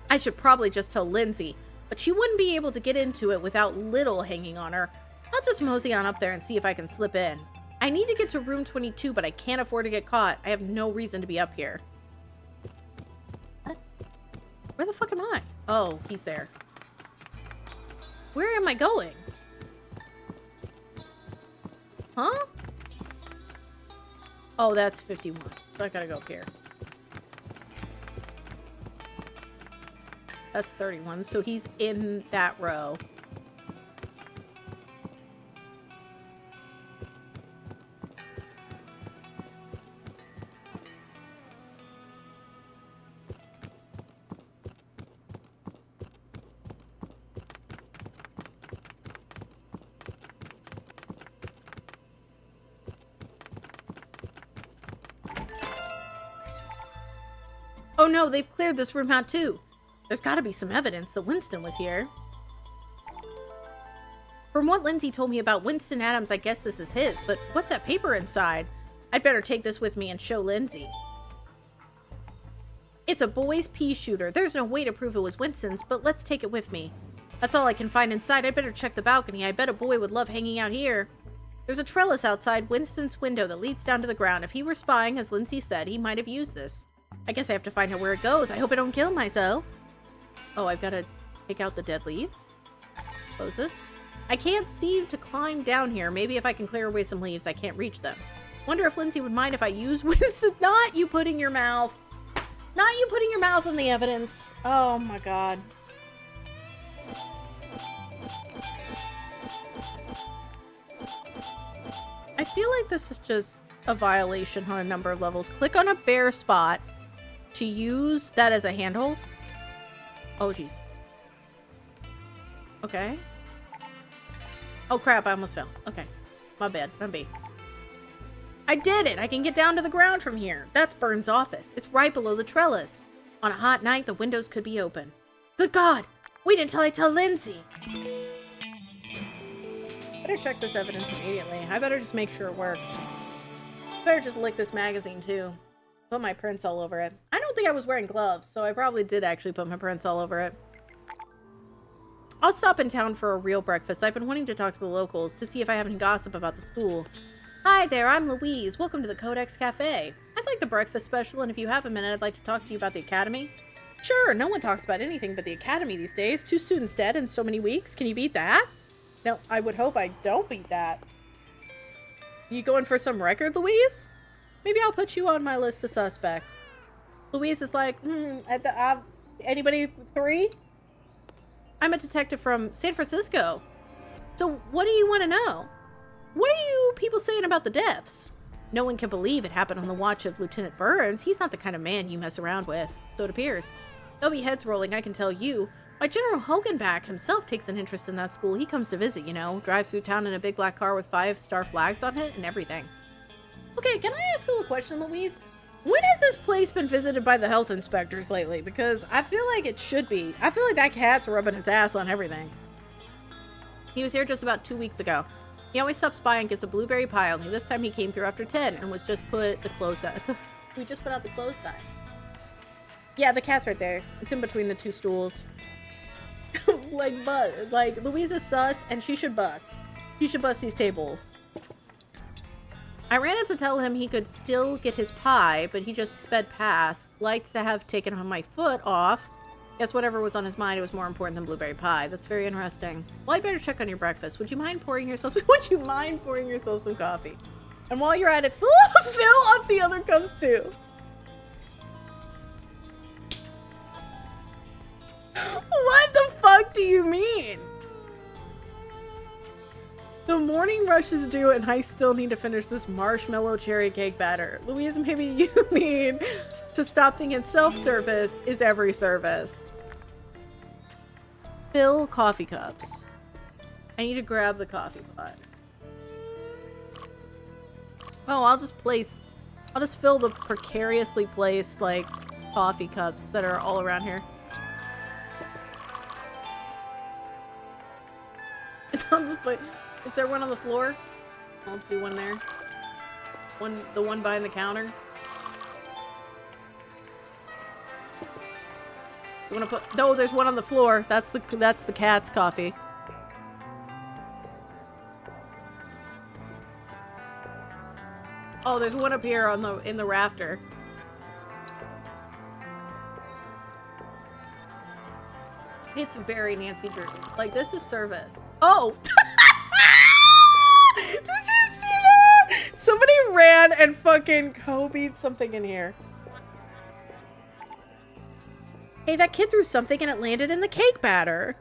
I should probably just tell Lindsay, but she wouldn't be able to get into it without Little hanging on her. I'll just mosey on up there and see if I can slip in. I need to get to room 22, but I can't afford to get caught. I have no reason to be up here. What? Where the fuck am I? Oh, he's there. Where am I going? Huh? Oh, that's 51. So I gotta go up here. That's 31. So he's in that row. Oh no, they've cleared this room out too. There's gotta be some evidence that Winston was here. From what Lindsay told me about Winston Adams, I guess this is his, but what's that paper inside? I'd better take this with me and show Lindsay. It's a boy's pea shooter. There's no way to prove it was Winston's, but let's take it with me. That's all I can find inside. I'd better check the balcony. I bet a boy would love hanging out here. There's a trellis outside Winston's window that leads down to the ground. If he were spying, as Lindsay said, he might have used this. I guess I have to find out where it goes. I hope I don't kill myself. Oh, I've got to take out the dead leaves. Close this. I can't seem to climb down here. Maybe if I can clear away some leaves, I can't reach them. Wonder if Lindsay would mind if I use Winston. Not you putting your mouth. Not you putting your mouth on the evidence. Oh my god. I feel like this is just a violation on a number of levels. Click on a bare spot to use that as a handhold. Oh, jeez. Okay. Oh, crap. I almost fell. Okay. My bad. My B. I did it! I can get down to the ground from here. That's Burns' office. It's right below the trellis. On a hot night, the windows could be open. Good God! Wait until I tell Lindsay! Better check this evidence immediately. I better just make sure it works. Better just lick this magazine, too. Put my prints all over it. I don't think I was wearing gloves, so I probably did actually put my prints all over it. I'll stop in town for a real breakfast. I've been wanting to talk to the locals to see if I have any gossip about the school. Hi there, I'm Louise. Welcome to the Codex Cafe. I'd like the breakfast special, and if you have a minute, I'd like to talk to you about the academy. Sure, no one talks about anything but the academy these days. 2 students dead in so many weeks. Can you beat that? No, I would hope I don't beat that. You going for some record, Louise? Maybe I'll put you on my list of suspects. Louise is like, anybody 3? I'm a detective from San Francisco. So what do you want to know? What are you people saying about the deaths? No one can believe it happened on the watch of Lieutenant Burns. He's not the kind of man you mess around with, so it appears. There'll be heads rolling, I can tell you. My General Hogenback himself takes an interest in that school. He comes to visit, you know, drives through town in a big black car with 5-star flags on it and everything. Okay, can I ask you a question, Louise? When has this place been visited by the health inspectors lately? Because I feel like it should be. I feel like that cat's rubbing his ass on everything. He was here just about 2 weeks ago. He always stops by and gets a blueberry pie, only this time he came through after 10 and was just put the clothes down. We just put out the clothes sign. Yeah, the cat's right there. It's in between the 2 stools. like Louise is sus and she should bust. He should bust these tables. I ran in to tell him he could still get his pie, but he just sped past. Liked to have taken my foot off. Guess whatever was on his mind, it was more important than blueberry pie. That's very interesting. Well, I better check on your breakfast. Would you mind pouring yourself some coffee? And while you're at it, fill up the other cups too. What the fuck do you mean? The morning rush is due and I still need to finish this marshmallow cherry cake batter. Louise, maybe you mean to stop thinking self-service is every service. Fill coffee cups. I need to grab the coffee pot. Oh, I'll just fill the precariously placed, like, coffee cups that are all around here. But is there one on the floor? I'll do one there. The one behind the counter. You want to put? No, there's one on the floor. That's the cat's coffee. Oh, there's one up here in the rafter. It's very Nancy Drew. Like, this is service. Oh! Did you see that? Somebody ran and fucking Kobe'd something in here. Hey, that kid threw something and it landed in the cake batter.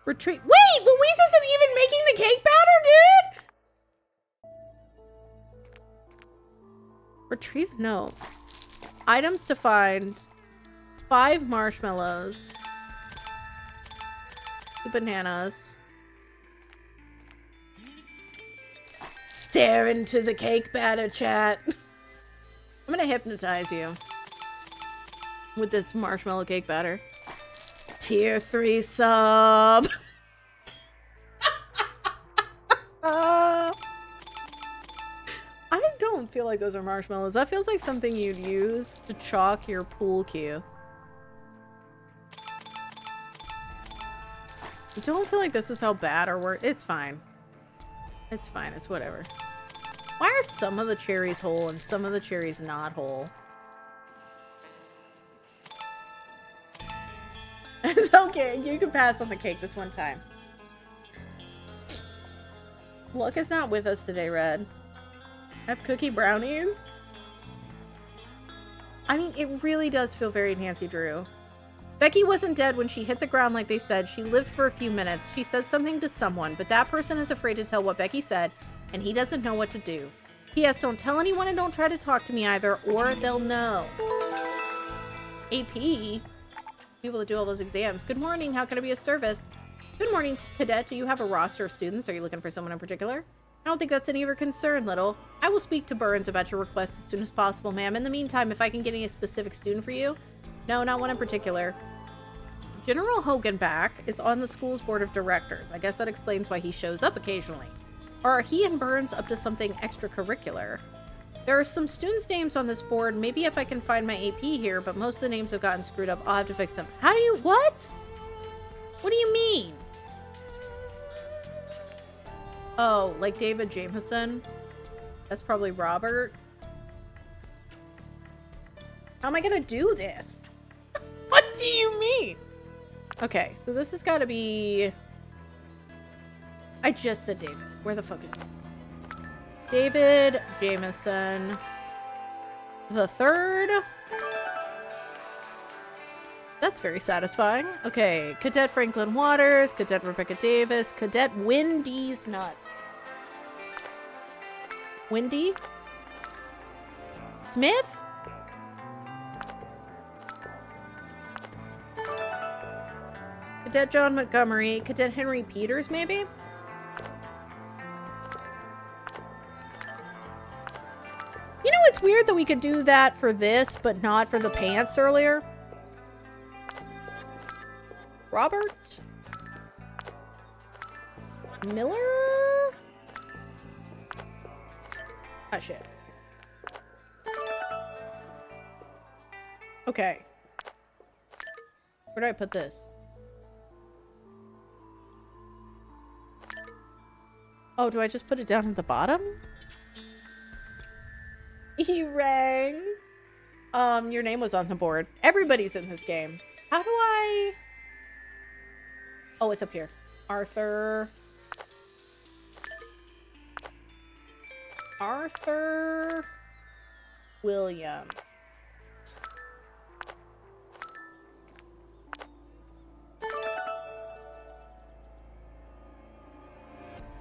Retreat. Wait! Louise isn't even making the cake batter, dude! Retrieve note. Items to find. 5 marshmallows. 2 bananas. Stare into the cake batter, chat. I'm gonna hypnotize you with this marshmallow cake batter. Tier 3 sub. I don't feel like those are marshmallows. That feels like something you'd use to chalk your pool cue. I don't feel like this is how bad or worse. It's fine. It's fine. It's whatever. Why are some of the cherries whole and some of the cherries not whole? It's okay. You can pass on the cake this one time. Luck is not with us today, Red. Have cookie brownies? I mean, it really does feel very Nancy Drew. Becky wasn't dead when she hit the ground like they said. She lived for a few minutes. She said something to someone, but that person is afraid to tell what Becky said, and he doesn't know what to do. P.S. Don't tell anyone and don't try to talk to me either, or they'll know. AP? People that do all those exams. Good morning. How can I be of service? Good morning, Cadet. Do you have a roster of students? Are you looking for someone in particular? I don't think that's any of your concern, Little. I will speak to Burns about your request as soon as possible, ma'am. In the meantime, if I can get any specific student for you. No, not one in particular. General Hogenbach is on the school's board of directors. I guess that explains why he shows up occasionally. Or are he and Burns up to something extracurricular? There are some students' names on this board. Maybe if I can find my AP here, but most of the names have gotten screwed up. I'll have to fix them. How do you... What? What do you mean? Oh, like David Jameson? That's probably Robert. How am I gonna do this? What do you mean? Okay, so this has got to be... I just said David. Where the fuck is he? David Jameson the third. That's very satisfying. Okay, Cadet Franklin Waters, Cadet Rebecca Davis, Cadet Wendy's Nuts. Wendy? Smith? Cadet John Montgomery, Cadet Henry Peters, maybe? You know, it's weird that we could do that for this, but not for the pants earlier. Robert? Miller? Ah, shit. Okay. Where do I put this? Oh, do I just put it down at the bottom? He rang. Your name was on the board. Everybody's in this game. How do I... Oh, it's up here. Arthur. Arthur Williams.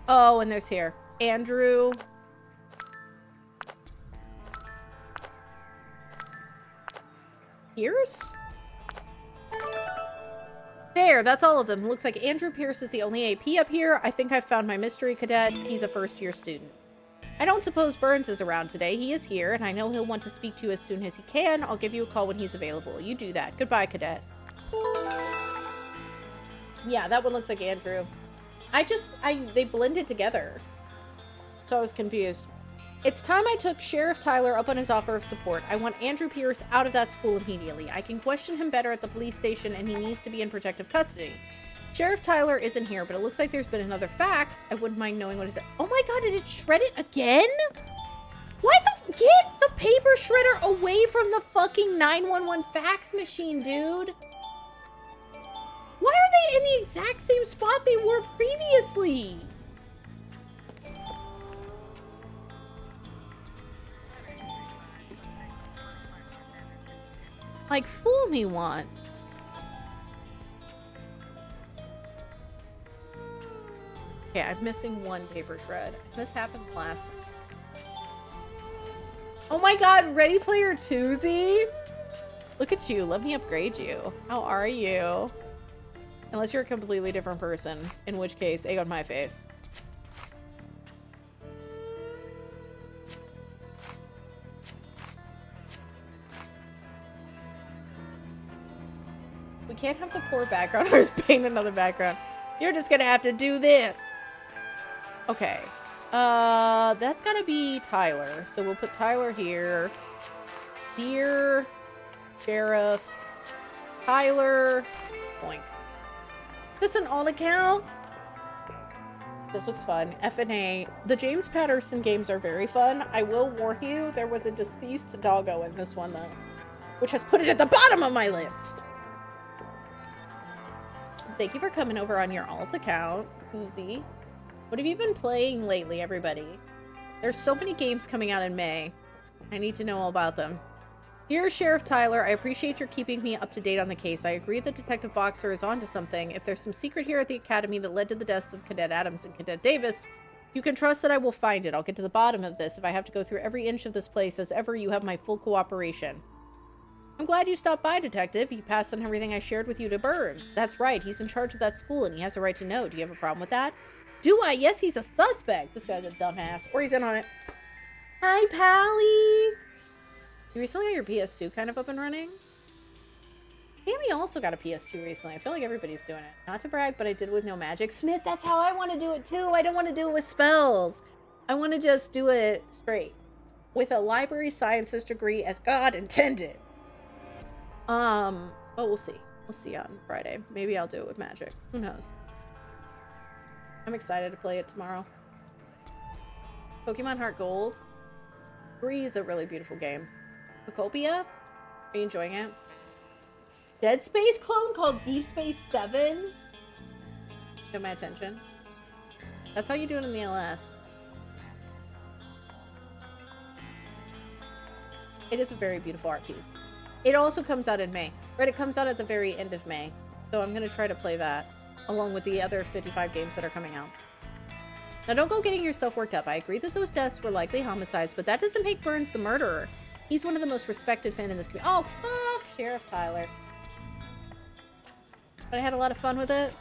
Oh, and there's here. Andrew. Pierce? There, that's all of them. Looks like Andrew Pierce is the only AP up here. I think I found my mystery cadet. He's a first-year student. I don't suppose Burns is around today. He is here, and I know he'll want to speak to you as soon as he can. I'll give you a call when he's available. You do that. Goodbye, cadet. Yeah, that one looks like Andrew. They blended together. So I was confused. It's time I took Sheriff Tyler up on his offer of support. I want Andrew Pierce out of that school immediately. I can question him better at the police station, and he needs to be in protective custody. Sheriff Tyler isn't here, but it looks like there's been another fax. I wouldn't mind knowing what it is. Oh my god, did it shred it again? Why the... Get the paper shredder away from the fucking 911 fax machine, dude. Why are they in the exact same spot they were previously? Like, fool me once. Okay, I'm missing one paper shred. This happened last time. Oh my god, Ready Player 2Z? Look at you. Let me upgrade you. How are you? Unless you're a completely different person. In which case, egg on my face. We can't have the poor backgrounders paint another background. You're just gonna have to do this. Okay. That's gotta be Tyler. So we'll put Tyler here. Here. Sheriff. Tyler. Boink. Just an alt account. This looks fun. F&A. The James Patterson games are very fun. I will warn you, there was a deceased doggo in this one, though. Which has put it at the bottom of my list. Thank you for coming over on your alt account, Uzi. What have you been playing lately, everybody? There's so many games coming out in May. I need to know all about them. Dear Sheriff Tyler, I appreciate your keeping me up to date on the case. I agree that Detective Boxer is onto something. If there's some secret here at the Academy that led to the deaths of Cadet Adams and Cadet Davis, you can trust that I will find it. I'll get to the bottom of this. If I have to go through every inch of this place, as ever, you have my full cooperation. I'm glad you stopped by, Detective. You passed on everything I shared with you to Burns. That's right. He's in charge of that school, and he has a right to know. Do you have a problem with that? Do I? Yes, he's a suspect. This guy's a dumbass. Or he's in on it. Hi, Pally. You recently got your PS2 kind of up and running? Tammy also got a PS2 recently. I feel like everybody's doing it. Not to brag, but I did with no magic. Smith, that's how I want to do it, too. I don't want to do it with spells. I want to just do it straight. With a library sciences degree as God intended. But we'll see. We'll see on Friday. Maybe I'll do it with magic. Who knows? I'm excited to play it tomorrow. Pokemon Heart Gold. 3 is a really beautiful game. Pocopia? Are you enjoying it? Dead Space clone called Deep Space 7? Get my attention. That's how you do it in the LS. It is a very beautiful art piece. It also comes out in May. Right, it comes out at the very end of May. So I'm going to try to play that, along with the other 55 games that are coming out. Now, don't go getting yourself worked up. I agree that those deaths were likely homicides, but that doesn't make Burns the murderer. He's one of the most respected men in this community. Oh, fuck Sheriff Tyler. But I had a lot of fun with it.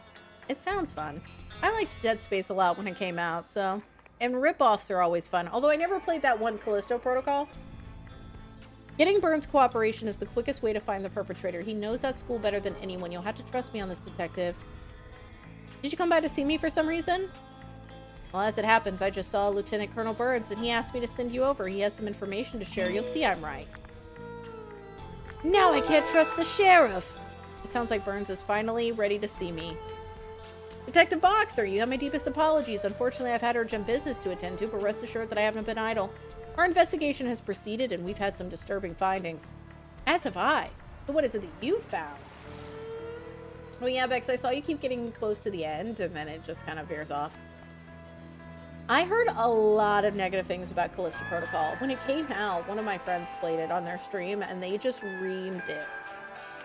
It sounds fun. I liked Dead Space a lot when it came out, so... And rip-offs are always fun. Although I never played that one Callisto Protocol. Getting Burns' cooperation is the quickest way to find the perpetrator. He knows that school better than anyone. You'll have to trust me on this, Detective. Did you come by to see me for some reason? Well, as it happens, I just saw Lieutenant Colonel Burns, and he asked me to send you over. He has some information to share. You'll see I'm right. Now I can't trust the sheriff! It sounds like Burns is finally ready to see me. Detective Boxer, you have my deepest apologies. Unfortunately, I've had urgent business to attend to, but rest assured that I haven't been idle. Our investigation has proceeded, and we've had some disturbing findings. As have I. So what is it that you found? Oh yeah, Bex, I saw you keep getting close to the end, and then it just kind of veers off. I heard a lot of negative things about Callisto Protocol. When it came out, one of my friends played it on their stream, and they just reamed it.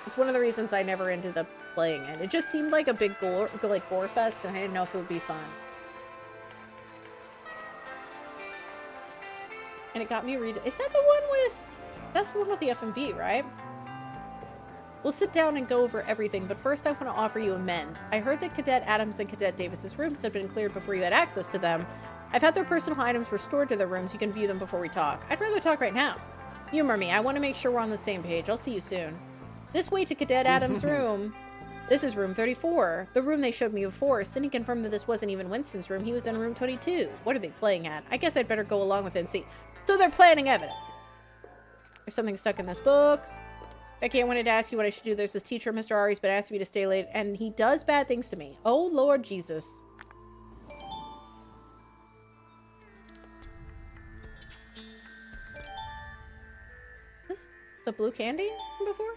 It's one of the reasons I never ended up playing it. It just seemed like a big gore fest, and I didn't know if it would be fun. And it got me read. Is that the one with... That's the one with the FMV, right? We'll sit down and go over everything, but first I want to offer you amends. I heard that Cadet Adams and Cadet Davis's rooms had been cleared before you had access to them. I've had their personal items restored to their rooms. You can view them before we talk. I'd rather talk right now. Humor me. I want to make sure we're on the same page. I'll see you soon. This way to Cadet Adams' room. This is room 34. The room they showed me before. Cindy confirmed that this wasn't even Winston's room. He was in room 22. What are they playing at? I guess I'd better go along with it and see. So they're planning evidence. There's something stuck in this book. Becky, I wanted to ask you what I should do. There's this teacher, Mr. Ari's been asking me to stay late, and he does bad things to me. Oh, Lord Jesus. Is this the blue candy from before?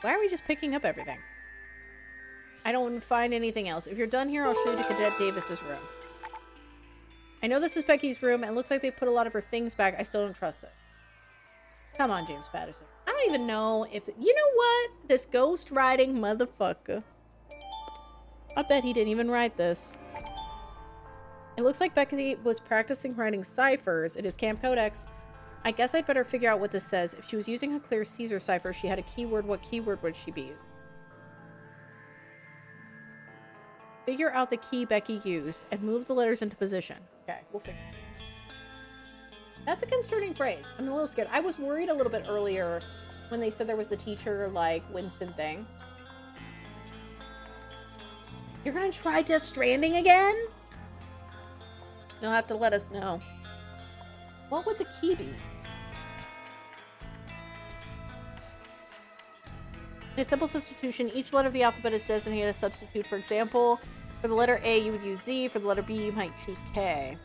Why are we just picking up everything? I don't find anything else. If you're done here, I'll show you to Cadet Davis's room. I know this is Becky's room, and it looks like they put a lot of her things back. I still don't trust it. Come on, James Patterson. I don't even know if... You know what? This ghost writing motherfucker. I bet he didn't even write this. It looks like Becky was practicing writing ciphers in his Camp Codex. I guess I'd better figure out what this says. If she was using a clear Caesar cipher, she had a keyword. What keyword would she be using? Figure out the key Becky used and move the letters into position. Okay, we'll figure it out. That's a concerning phrase. I'm a little scared. I was worried a little bit earlier when they said there was the teacher, like, Winston thing. You're gonna try Death Stranding again? You'll have to let us know. What would the key be? In a simple substitution, each letter of the alphabet is designated a substitute. For example, for the letter A, you would use Z. For the letter B, you might choose K.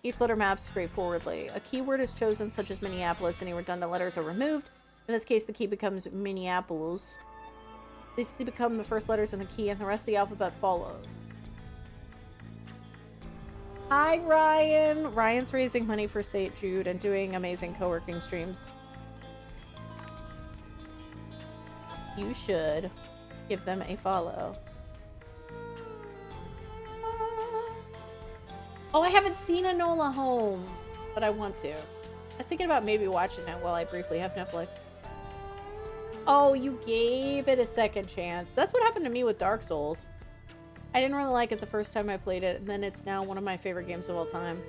Each letter maps straightforwardly. A keyword is chosen, such as Minneapolis. Any redundant letters are removed. In this case, the key becomes Minneapolis. These become the first letters in the key, and the rest of the alphabet follows. Hi, Ryan. Ryan's raising money for St. Jude and doing amazing co-working streams. You should give them a follow. Oh, I haven't seen Enola Holmes, but I want to. I was thinking about maybe watching it while I briefly have Netflix. Oh, you gave it a second chance. That's what happened to me with Dark Souls. I didn't really like it the first time I played it, and then it's now one of my favorite games of all time.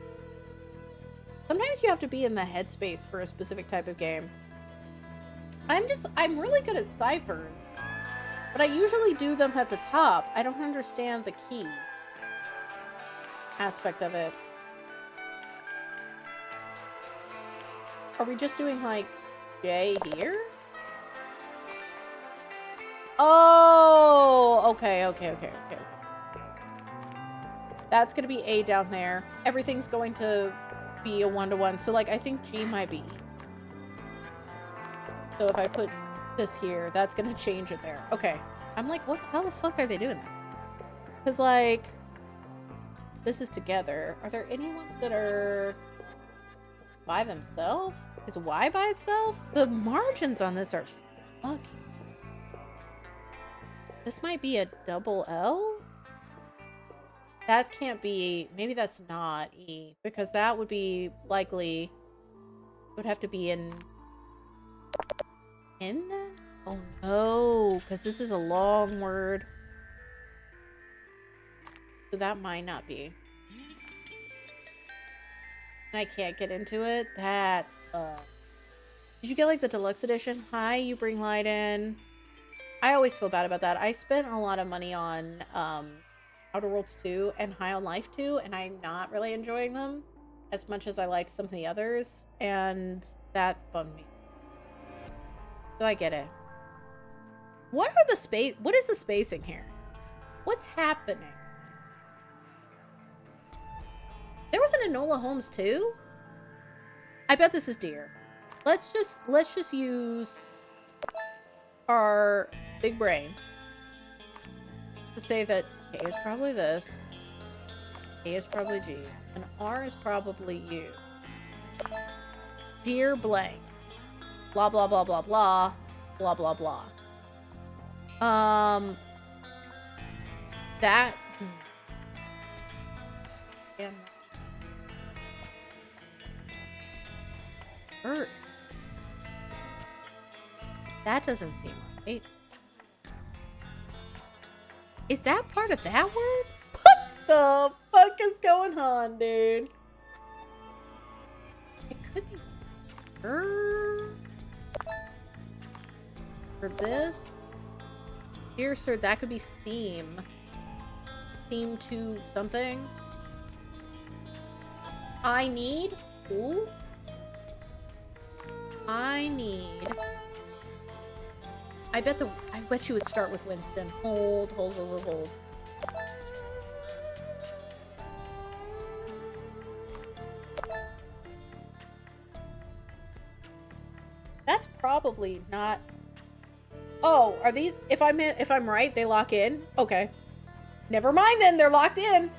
Sometimes you have to be in the headspace for a specific type of game. I'm really good at ciphers, but I usually do them at the top. I don't understand the key aspect of it. Are we just doing, like, J here? Oh, okay. That's gonna be A down there. Everything's going to be a one-to-one. So, like, I think G might be E. So if I put this here, that's gonna change it there. Okay. I'm like, what the hell the fuck are they doing this? Because, like, this is together. Are there any ones that are by themselves? Is Y by itself? The margins on this are fucking... This might be a double L? That can't be... Maybe that's not E. Because that would be likely... It would have to be in then? Oh no, because this is a long word. So that might not be. And I can't get into it? That's... Did you get, like, the deluxe edition? Hi, you bring light in. I always feel bad about that. I spent a lot of money on Outer Worlds 2 and High on Life 2, and I'm not really enjoying them as much as I liked some of the others, and that bummed me. So I get it. What is the spacing here? What's happening? There was an Enola Holmes too? I bet this is deer. Let's just use our big brain to say that A is probably this, A is probably G, and R is probably U. Dear blank. Blah, blah, blah, blah, blah. Blah, blah, blah. That... Damn. Bird. That doesn't seem right. Is that part of that word? What the fuck is going on, dude? It could be... For this? Dear sir, that could be seam. Seam to something. I need. Ooh. I need. I bet you would start with Winston. Hold. That's probably not. Oh, are these? If I'm right, they lock in. Okay. Never mind then. They're locked in.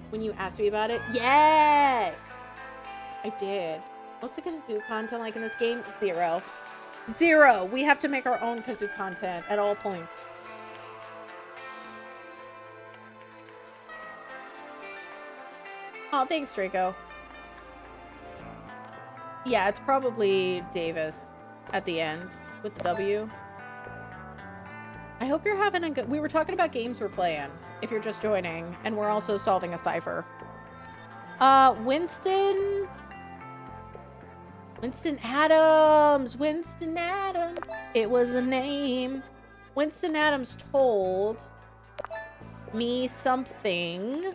When you asked me about it, yes, I did. What's the kazoo content like in this game? 0. 0. We have to make our own kazoo content at all points. Oh, thanks, Draco. Yeah, it's probably Davis at the end with the W. I hope you're having a good... We were talking about games we're playing, if you're just joining, and we're also solving a cipher. Winston Adams! Winston Adams! It was a name. Winston Adams told me something.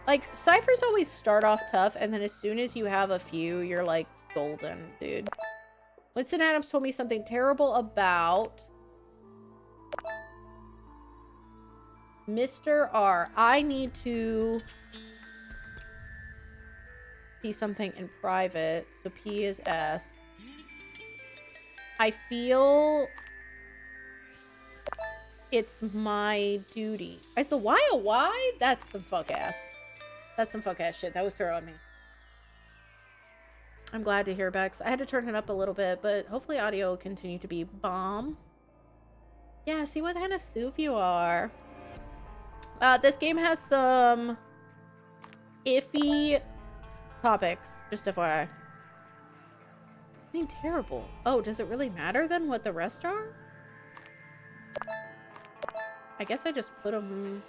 Like, ciphers always start off tough, and then as soon as you have a few, you're like golden, dude. Winston Adams told me something terrible about Mr. R. I need to see something in private. So P is S. I feel it's my duty. Is the Y a Y? That's some fuck ass. That's some fuck ass shit. That was throwing me. I'm glad to hear, Bex. I had to turn it up a little bit, but hopefully audio will continue to be bomb. Yeah, see what kind of soup you are. This game has some iffy topics, just FYI. I mean, terrible. Oh, does it really matter then what the rest are? I guess I just put them...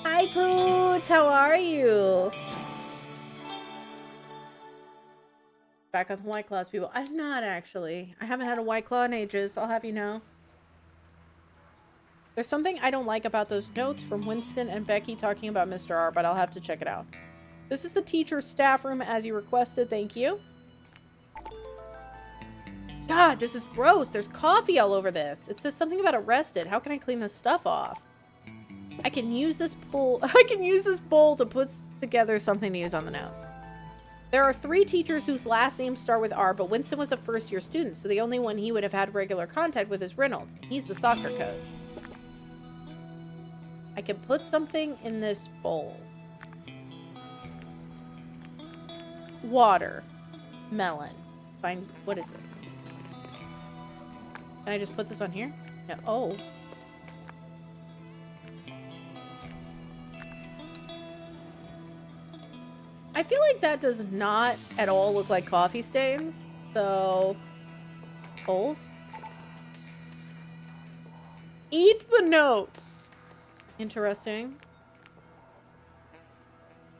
Hi, Pooch! How are you? Back on some White Claws, people. I'm not, actually. I haven't had a White Claw in ages, I'll have you know. There's something I don't like about those notes from Winston and Becky talking about Mr. R, but I'll have to check it out. This is the teacher's staff room as you requested, thank you. God, this is gross. There's coffee all over this. It says something about arrested. How can I clean this stuff off? I can use this bowl to put together something to use on the note. There are 3 teachers whose last names start with R, but Winston was a first-year student, so the only one he would have had regular contact with is Reynolds. He's the soccer coach. I can put something in this bowl. Water. Melon. Fine. What is this? Can I just put this on here? No. Oh. I feel like that does not at all look like coffee stains. So, hold. Eat the note. Interesting.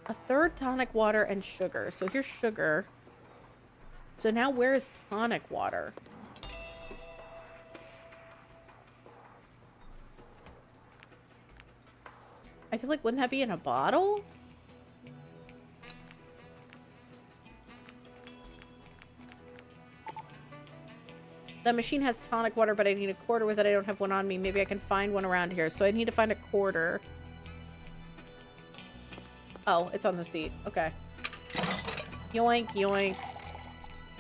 A third tonic water and sugar. So here's sugar. So now where is tonic water? I feel like, wouldn't that be in a bottle? That machine has tonic water, but I need a quarter with it. I don't have one on me. Maybe I can find one around here. So I need to find a quarter. Oh, it's on the seat. Okay. Yoink, yoink.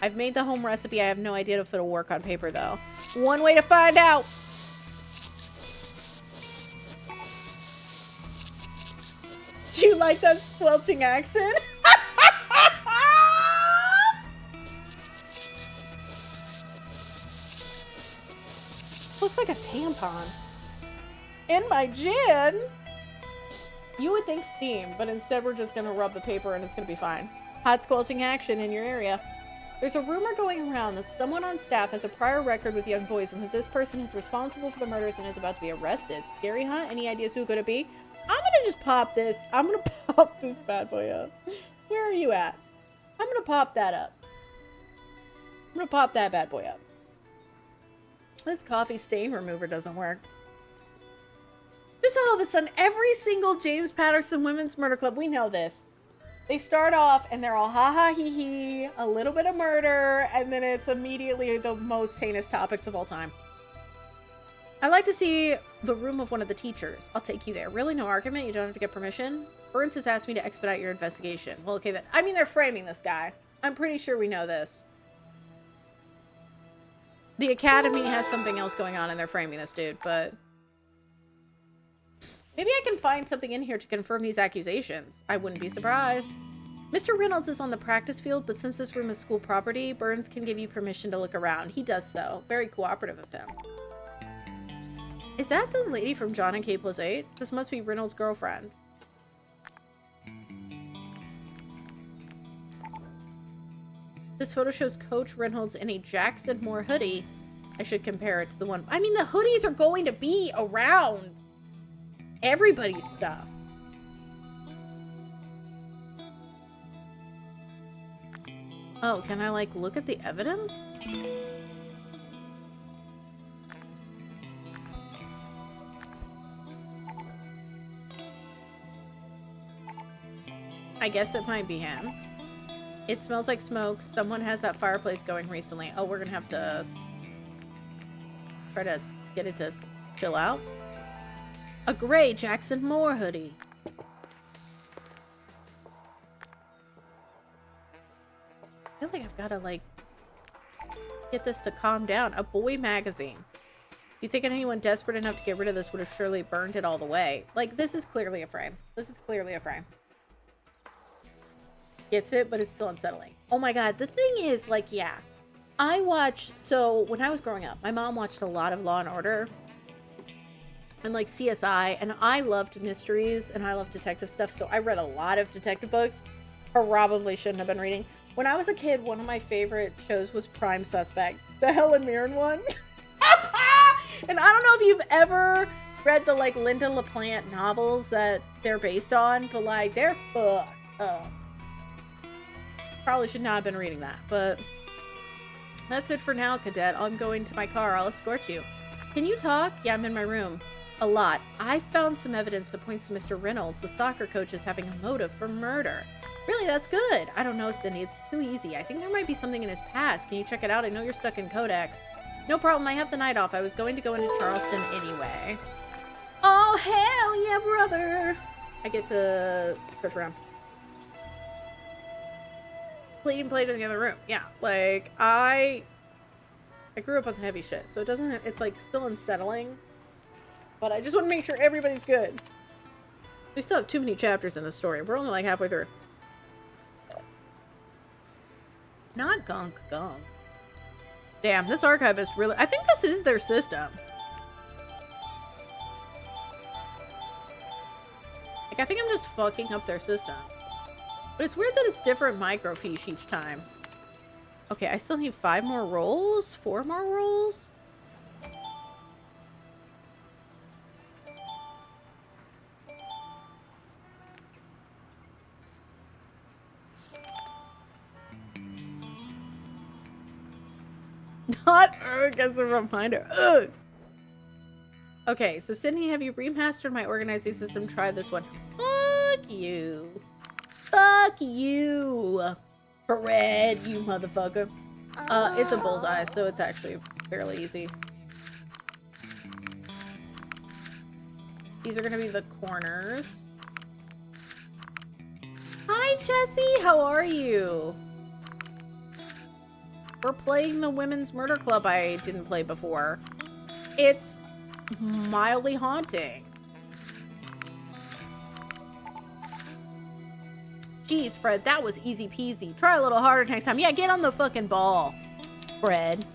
I've made the home recipe. I have no idea if it'll work on paper, though. One way to find out! Do you like that squelching action? Looks like a tampon. In my gin? You would think steam, but instead we're just gonna rub the paper and it's gonna be fine. Hot squelching action in your area. There's a rumor going around that someone on staff has a prior record with young boys and that this person is responsible for the murders and is about to be arrested. Scary, huh? Any ideas who could it be? I'm gonna just pop this. I'm gonna pop this bad boy up. Where are you at? I'm gonna pop that up. I'm gonna pop that bad boy up. This coffee stain remover doesn't work. Just all of a sudden, every single James Patterson Women's Murder Club, we know this. They start off and they're all ha ha hee hee, a little bit of murder, and then it's immediately the most heinous topics of all time. I'd like to see the room of one of the teachers. I'll take you there. Really, no argument? You don't have to get permission? Burns has asked me to expedite your investigation. Well, okay then. I mean, they're framing this guy. I'm pretty sure we know this. The Academy has something else going on and they're framing this dude, but... maybe I can find something in here to confirm these accusations. I wouldn't be surprised. Mr. Reynolds is on the practice field, but since this room is school property, Burns can give you permission to look around. He does so. Very cooperative of him. Is that the lady from John and K+8? This must be Reynolds' girlfriend. This photo shows Coach Reynolds in a Jackson Moore hoodie. I should compare it to the one... I mean, the hoodies are going to be around everybody's stuff. Oh, can I, like, look at the evidence? I guess it might be him. It smells like smoke. Someone has that fireplace going recently. Oh, we're gonna have to try to get it to chill out. A gray Jackson Moore hoodie. I feel like I've gotta, like, get this to calm down. A boy magazine. You think anyone desperate enough to get rid of this would have surely burned it all the way? Like, this is clearly a frame. This is clearly a frame. Gets it, but it's still unsettling. Oh my god, the thing is, like, yeah. I watched, so when I was growing up, my mom watched a lot of Law & Order and, like, CSI, and I loved mysteries, and I loved detective stuff, so I read a lot of detective books. Probably shouldn't have been reading. When I was a kid, one of my favorite shows was Prime Suspect, the Helen Mirren one. And I don't know if you've ever read the, like, Linda LaPlante novels that they're based on, but, like, they're fucked up. Probably should not have been reading that, but that's it for now, Cadet. I'm going to my car. I'll escort you. Can you talk? Yeah, I'm in my room. A lot. I found some evidence that points to Mr. Reynolds, the soccer coach, as having a motive for murder. Really, that's good. I don't know, Cindy. It's too easy. I think there might be something in his past. Can you check it out? I know you're stuck in Codex. No problem. I have the night off. I was going to go into Charleston anyway. Oh, hell yeah, brother. I get to search around. Played in the other room. Yeah, like, I grew up on heavy shit, so it doesn't, it's, like, still unsettling. But I just want to make sure everybody's good. We still have too many chapters in the story. We're only, like, halfway through. Not gunk. Damn, this archive is really... I think this is their system. Like, I think I'm just fucking up their system. But it's weird that it's different microfiche each time. Okay, I still need 5 more rolls? 4 more rolls? Not ugh as a reminder. Ugh. Okay, so Sydney, have you remastered my organizing system? Try this one. Fuck you. Fuck you. Fred, you motherfucker. It's a bullseye, so it's actually fairly easy. These are gonna be the corners. Hi, Jessie. How are you? We're playing the Women's Murder Club I didn't play before. It's mildly haunting. Jeez, Fred, that was easy peasy. Try a little harder next time. Yeah, get on the fucking ball, Fred.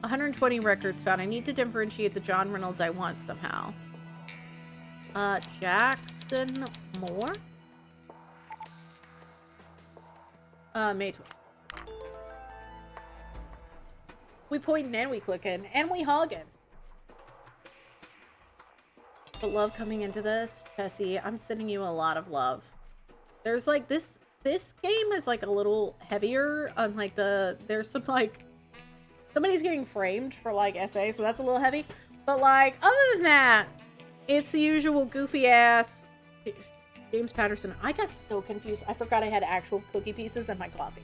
120 records found. I need to differentiate the John Reynolds I want somehow. Jackson Moore? May 12th. We pointing and we clicking and we hogging. But love coming into this, Jesse, I'm sending you a lot of love. There's like this game is like a little heavier on like there's some like somebody's getting framed for like SA, so that's a little heavy. But like other than that, it's the usual goofy ass James Patterson. I got so confused. I forgot I had actual cookie pieces in my coffee.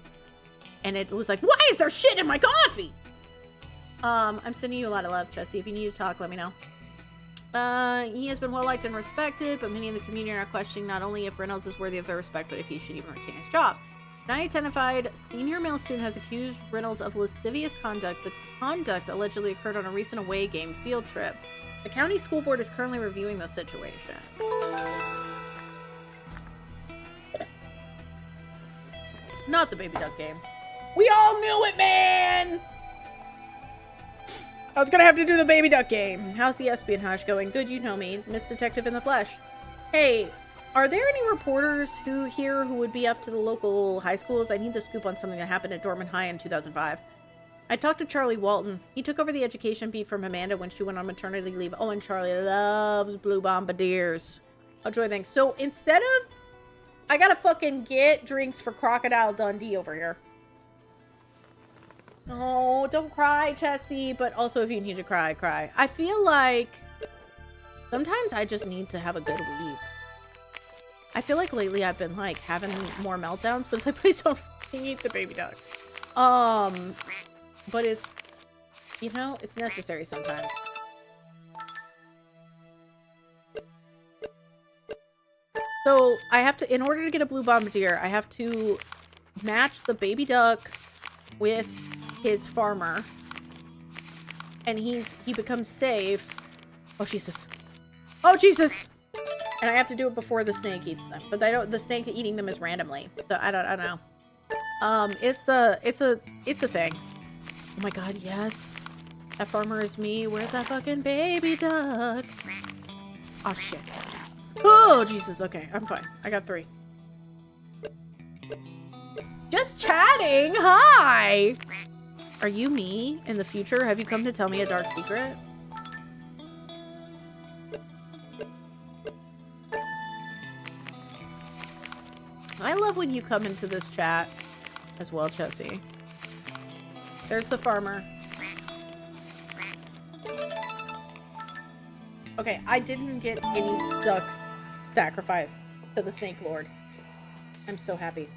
And it was like, why is there shit in my coffee? I'm sending you a lot of love, Jesse. If you need to talk, let me know. He has been well liked and respected, but many in the community are questioning not only if Reynolds is worthy of their respect, but if he should even retain his job. An unidentified senior male student has accused Reynolds of lascivious conduct. The conduct allegedly occurred on a recent away game field trip. The county school board is currently reviewing the situation. Not the baby duck game. We all knew it, man! I was gonna have to do the baby duck game. How's the espionage going? Good, you know me. Miss Detective in the flesh. Hey, are there any reporters who would be up to the local high schools? I need the scoop on something that happened at Dorman High in 2005. I talked to Charlie Walton. He took over the education beat from Amanda when she went on maternity leave. Oh, and Charlie loves blue bombardiers. How do I think? So instead of... I gotta fucking get drinks for Crocodile Dundee over here. Oh, don't cry, Chessie. But also, if you need to cry, cry. I feel like sometimes I just need to have a good week. I feel like lately I've been like having more meltdowns, but it's like, please don't eat the baby duck. But it's, you know, it's necessary sometimes. So I have to, in order to get a blue bombardier, I have to match the baby duck with his farmer, and he becomes safe. Oh Jesus! Oh Jesus! And I have to do it before the snake eats them. But the snake eating them is randomly, so I don't know. It's a thing. Oh my God, yes! That farmer is me. Where's that fucking baby duck? Oh shit! Oh Jesus! Okay, I'm fine. I got 3. Just chatting. Hi. Are you me in the future? Have you come to tell me a dark secret? I love when you come into this chat as well, Chessie. There's the farmer. Okay, I didn't get any ducks sacrificed to the Snake Lord. I'm so happy.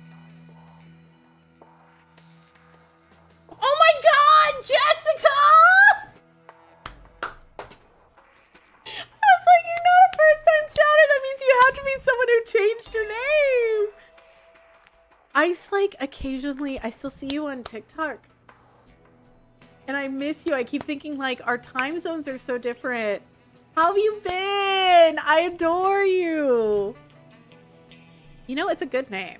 Oh my God, Jessica! I was like, you're not a first-time chatter. That means you have to be someone who changed your name. I still see you on TikTok. And I miss you. I keep thinking, like, our time zones are so different. How have you been? I adore you. You know, it's a good name.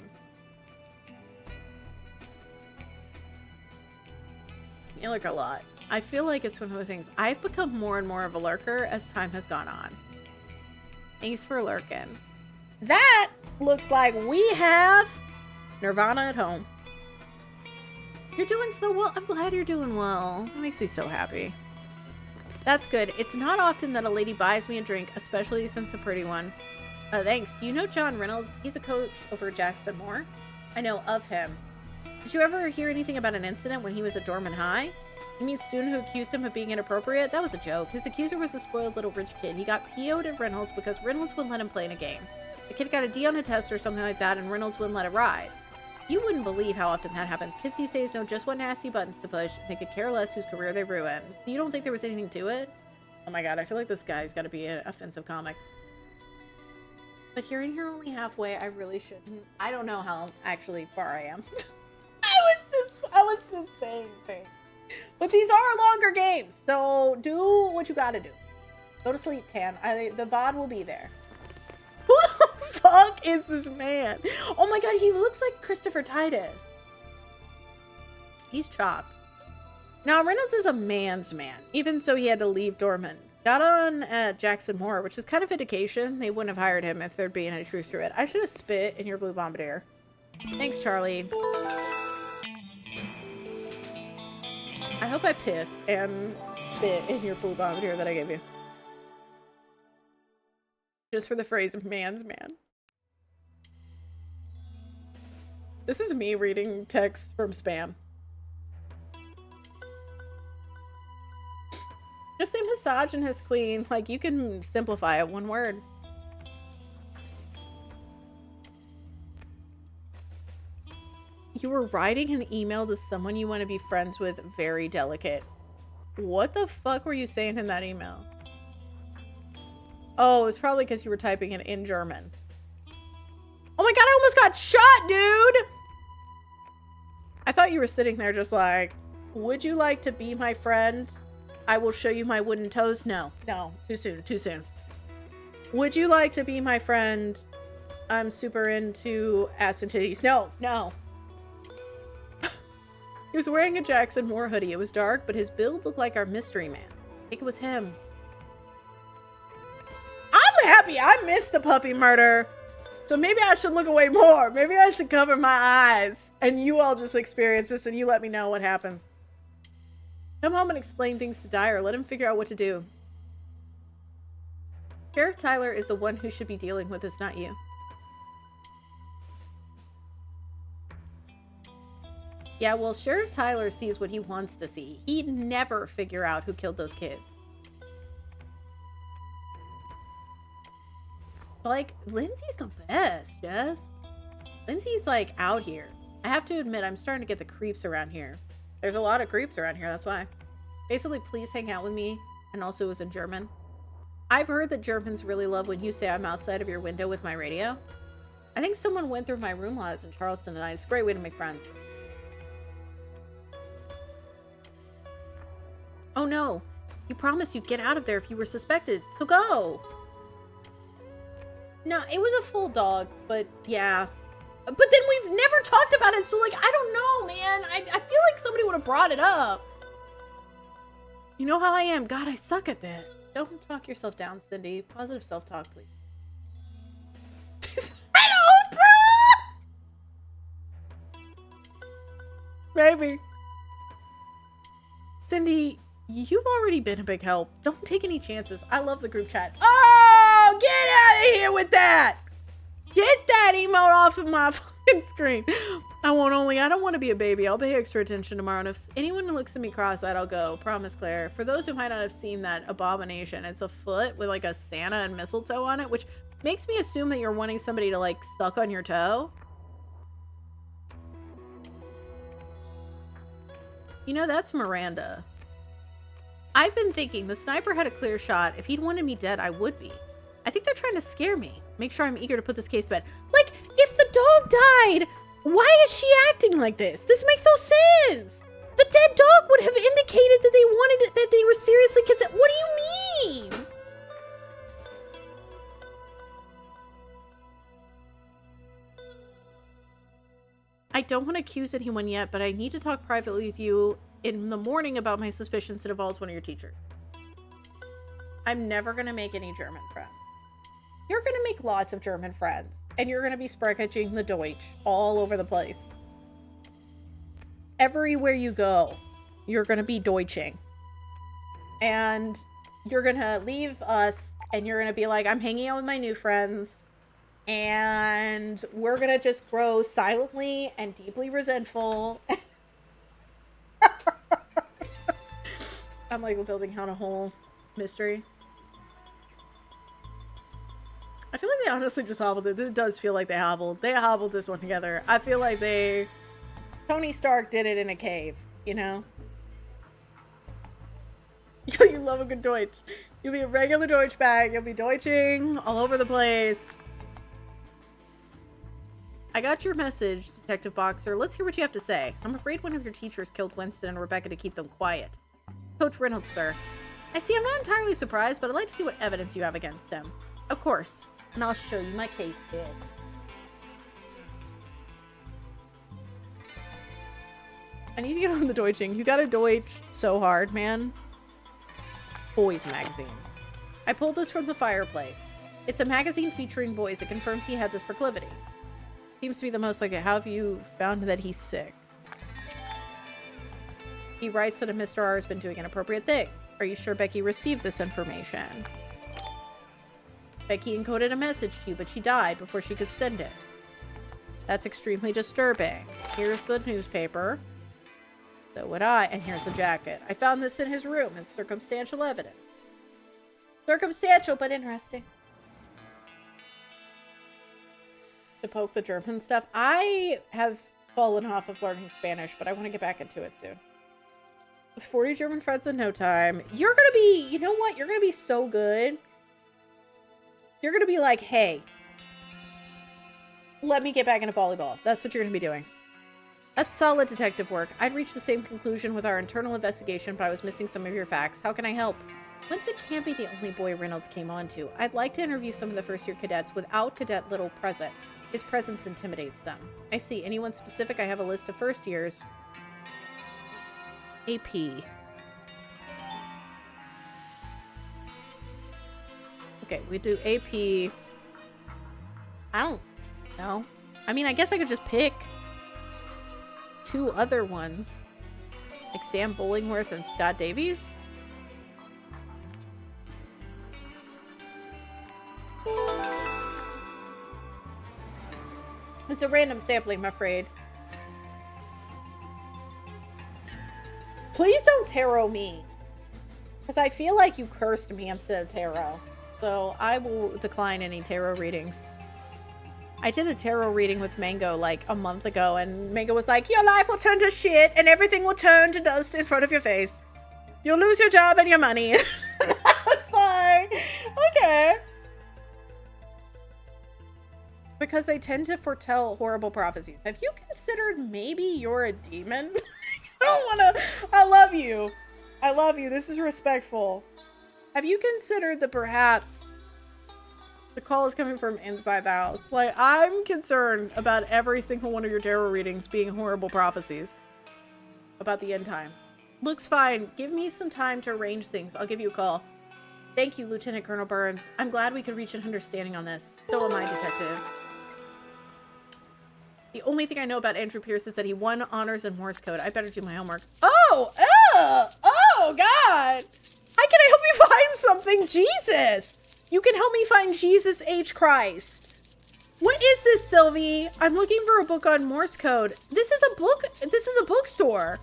You lurk a lot. I feel like it's one of those things. I've become more and more of a lurker as time has gone on. Thanks for lurking. That looks like we have Nirvana at home. You're doing so well. I'm glad you're doing well. It makes me so happy. That's good. It's not often that a lady buys me a drink, especially since a pretty one. Thanks. Do you know John Reynolds? He's a coach over at Jackson Moore. I know of him. Did you ever hear anything about an incident when he was at Dorman High? You mean student who accused him of being inappropriate? That was a joke. His accuser was a spoiled little rich kid. He got PO'd at Reynolds because Reynolds wouldn't let him play in a game. The kid got a D on a test or something like that, and Reynolds wouldn't let it ride. You wouldn't believe how often that happens. Kids these days know just what nasty buttons to push. They could care less whose career they ruin. So you don't think there was anything to it? Oh my God, I feel like this guy's got to be an offensive comic. But hearing her only halfway, I really shouldn't. I don't know how actually far I am. I was just saying things. But these are longer games, so do what you gotta do. Go to sleep, Tan. The VOD will be there. Who the fuck is this man? Oh my God, he looks like Christopher Titus. He's chopped. Now, Reynolds is a man's man, even so he had to leave Dorman. Got on at Jackson Moore, which is kind of indication they wouldn't have hired him if there'd been any truth to it. I should have spit in your blue bombardier. Thanks, Charlie. I hope I pissed and spit in your blue bombardier that I gave you. Just for the phrase man's man. This is me reading text from spam. Just say misogynist queen. Like, you can simplify it one word. You were writing an email to someone you want to be friends with. Very delicate. What the fuck were you saying in that email? Oh, it was probably because you were typing it in German. Oh my god, I almost got shot, dude! I thought you were sitting there just like, would you like to be my friend? I will show you my wooden toes. No, no, too soon, too soon. Would you like to be my friend? I'm super into ass and titties. No, no. He was wearing a Jackson Moore hoodie. It was dark, but his build looked like our mystery man. I think it was him. I'm happy I missed the puppy murder. So maybe I should look away more. Maybe I should cover my eyes. And you all just experience this and you let me know what happens. Come home and explain things to Dyer. Let him figure out what to do. Sheriff Tyler is the one who should be dealing with this, not you. Yeah, well, Sheriff Tyler sees what he wants to see. He'd never figure out who killed those kids. But, like, Lindsay's the best, Jess. Lindsay's, like, out here. I have to admit, I'm starting to get the creeps around here. There's a lot of creeps around here, that's why. Basically, please hang out with me. And also it was in German. I've heard that Germans really love when you say I'm outside of your window with my radio. I think someone went through my room while I was in Charleston tonight. It's a great way to make friends. Oh no, you promised you'd get out of there if you were suspected, so go! No, it was a full dog, but yeah. But then we've never talked about it, so like, I don't know, man. I feel like somebody would have brought it up. You know how I am. God, I suck at this. Don't talk yourself down, Cindy. Positive self-talk, please. Hello, bro! Maybe. Cindy, you've already been a big help. Don't take any chances. I love the group chat. Oh, get out of here with that! Get that emote off of my fucking screen. I don't want to be a baby. I'll pay extra attention tomorrow. And if anyone looks at me cross-eyed, I'll go. Promise, Claire. For those who might not have seen that abomination, it's a foot with like a Santa and mistletoe on it, which makes me assume that you're wanting somebody to like suck on your toe. You know, that's Miranda. I've been thinking the sniper had a clear shot. If he'd wanted me dead, I would be. I think they're trying to scare me. Make sure I'm eager to put this case to bed. Like, if the dog died, why is she acting like this? This makes no sense. The dead dog would have indicated that they wanted it, that they were seriously concerned. What do you mean? I don't want to accuse anyone yet, but I need to talk privately with you in the morning about my suspicions that involves one of your teachers. I'm never going to make any German friends. You're going to make lots of German friends, and you're going to be sprechen the Deutsch all over the place. Everywhere you go, you're going to be Deutsching. And you're going to leave us, and you're going to be like, I'm hanging out with my new friends, and we're going to just grow silently and deeply resentful. I'm like building on a whole mystery. I feel like they honestly just hobbled it. It does feel like they hobbled. They hobbled this one together. I feel like Tony Stark did it in a cave, you know? You love a good Deutsch. You'll be a regular Deutsch bag. You'll be Deutsching all over the place. I got your message, Detective Boxer. Let's hear what you have to say. I'm afraid one of your teachers killed Winston and Rebecca to keep them quiet. Coach Reynolds, sir. I see. I'm not entirely surprised, but I'd like to see what evidence you have against him. Of course. And I'll show you my case, kid. I need to get on the Deutsching. You gotta Deutsch so hard, man. Boys magazine. I pulled this from the fireplace. It's a magazine featuring boys. It confirms he had this proclivity. Seems to be the most like it. How have you found that he's sick? He writes that a Mr. R has been doing inappropriate things. Are you sure Becky received this information? Becky encoded a message to you, but she died before she could send it. That's extremely disturbing. Here's the newspaper. So would I. And here's the jacket. I found this in his room. It's circumstantial evidence. Circumstantial, but interesting. To poke the German stuff. I have fallen off of learning Spanish, but I want to get back into it soon. With 40 German friends in no time. You're going to be, you know what? You're going to be so good. You're going to be like, hey, let me get back into volleyball. That's what you're going to be doing. That's solid detective work. I'd reached the same conclusion with our internal investigation, but I was missing some of your facts. How can I help? Winston can't be the only boy Reynolds came on to. I'd like to interview some of the first-year cadets without Cadet Little present. His presence intimidates them. I see. Anyone specific? I have a list of first years. AP. Okay, we do AP. I don't know. I mean, I guess I could just pick 2 other ones. Like Sam Bollingworth and Scott Davies. It's a random sampling, I'm afraid. Please don't tarot me. Because I feel like you cursed me instead of tarot. So I will decline any tarot readings. I did a tarot reading with Mango like a month ago, and Mango was like, your life will turn to shit and everything will turn to dust in front of your face. You'll lose your job and your money. I was like, okay. Because they tend to foretell horrible prophecies. Have you considered maybe you're a demon? I don't want to. I love you. I love you. This is respectful. Have you considered that perhaps the call is coming from inside the house? Like, I'm concerned about every single one of your tarot readings being horrible prophecies about the end times. Looks fine. Give me some time to arrange things. I'll give you a call. Thank you, Lieutenant Colonel Burns. I'm glad we could reach an understanding on this. So am I, Detective. The only thing I know about Andrew Pierce is that he won honors in Morse code. I better do my homework. Oh, God. How can I help you find something? Jesus. You can help me find Jesus H. Christ. What is this, Sylvie? I'm looking for a book on Morse code. This is a book. This is a bookstore.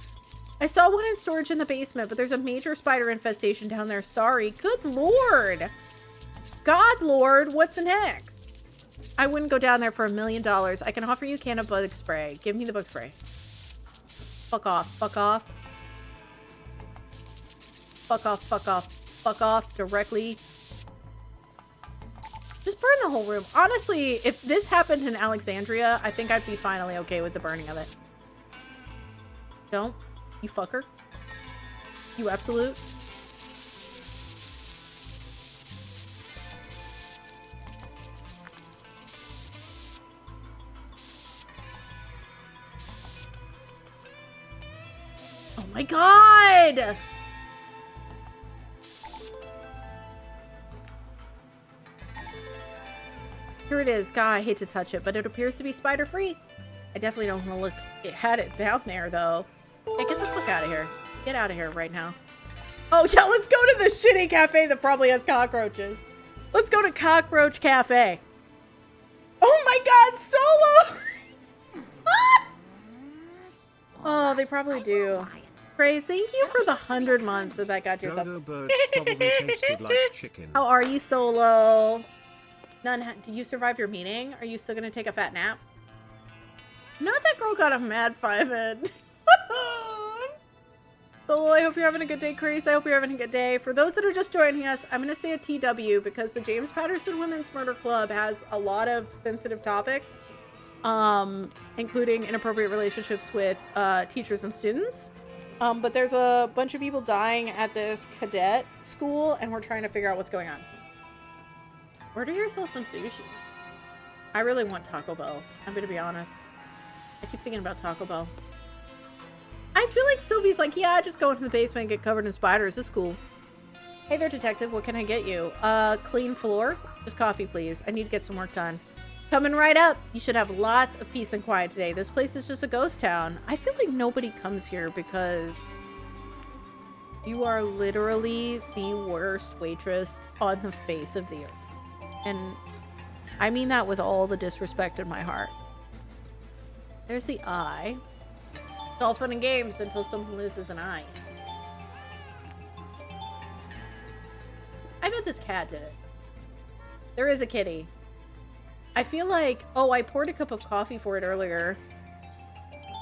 I saw one in storage in the basement, but there's a major spider infestation down there. Sorry. Good Lord. God, Lord. What's next? I wouldn't go down there for $1 million. I can offer you a can of bug spray. Give me the bug spray. Fuck off. Fuck off. Fuck off. Fuck off. Fuck off directly. Just burn the whole room. Honestly, if this happened in Alexandria, I think I'd be finally okay with the burning of it. Don't. You fucker. You absolute. Oh my God! Here it is. God, I hate to touch it, but it appears to be spider-free. I definitely don't want to look at it down there, though. Hey, get the fuck out of here. Get out of here right now. Oh, yeah, let's go to the shitty cafe that probably has cockroaches. Let's go to Cockroach Cafe. Oh my God, Solo! Oh, they probably do. Praise, thank you for the 100 months that got yourself. Dodo birds probably tasted like chicken. How are you, Solo? None. Did you survive your meeting? Are you still gonna take a fat nap? Not that girl got a mad 5-head. Solo, I hope you're having a good day. Chris, I hope you're having a good day. For those that are just joining us, I'm gonna say a TW because the James Patterson Women's Murder Club has a lot of sensitive topics, including inappropriate relationships with teachers and students. But there's a bunch of people dying at this cadet school, and we're trying to figure out what's going on. Order yourself some sushi. I really want Taco Bell. I'm gonna be honest. I keep thinking about Taco Bell. I feel like Sylvie's like, yeah, just go into the basement and get covered in spiders. It's cool. Hey there, detective. What can I get you? Clean floor? Just coffee, please. I need to get some work done. Coming right up. You should have lots of peace and quiet today. This place is just a ghost town. I feel like nobody comes here because you are literally the worst waitress on the face of the earth. And I mean that with all the disrespect in my heart. There's the eye. It's all fun and games until someone loses an eye. I bet this cat did it. There is a kitty. I feel like... Oh, I poured a cup of coffee for it earlier.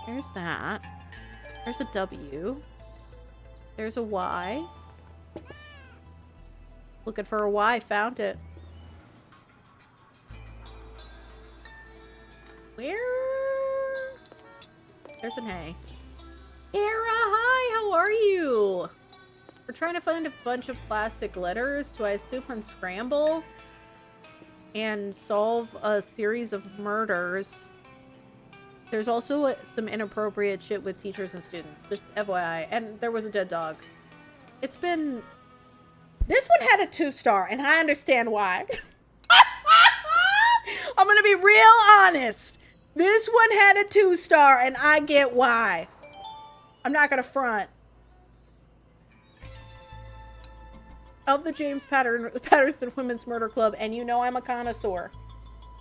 There's that. There's a W. There's a Y. Looking for a Y. Found it. Where? There's an A. Era, hi! How are you? We're trying to find a bunch of plastic letters to, I assume, unscramble and solve a series of murders. There's also some inappropriate shit with teachers and students. Just FYI. And there was a dead dog. It's been... This one had a 2-star, and I understand why. I'm gonna be real honest. This one had a 2-star, and I get why. I'm not gonna front. Of the James Patterson Women's Murder Club, and you know I'm a connoisseur.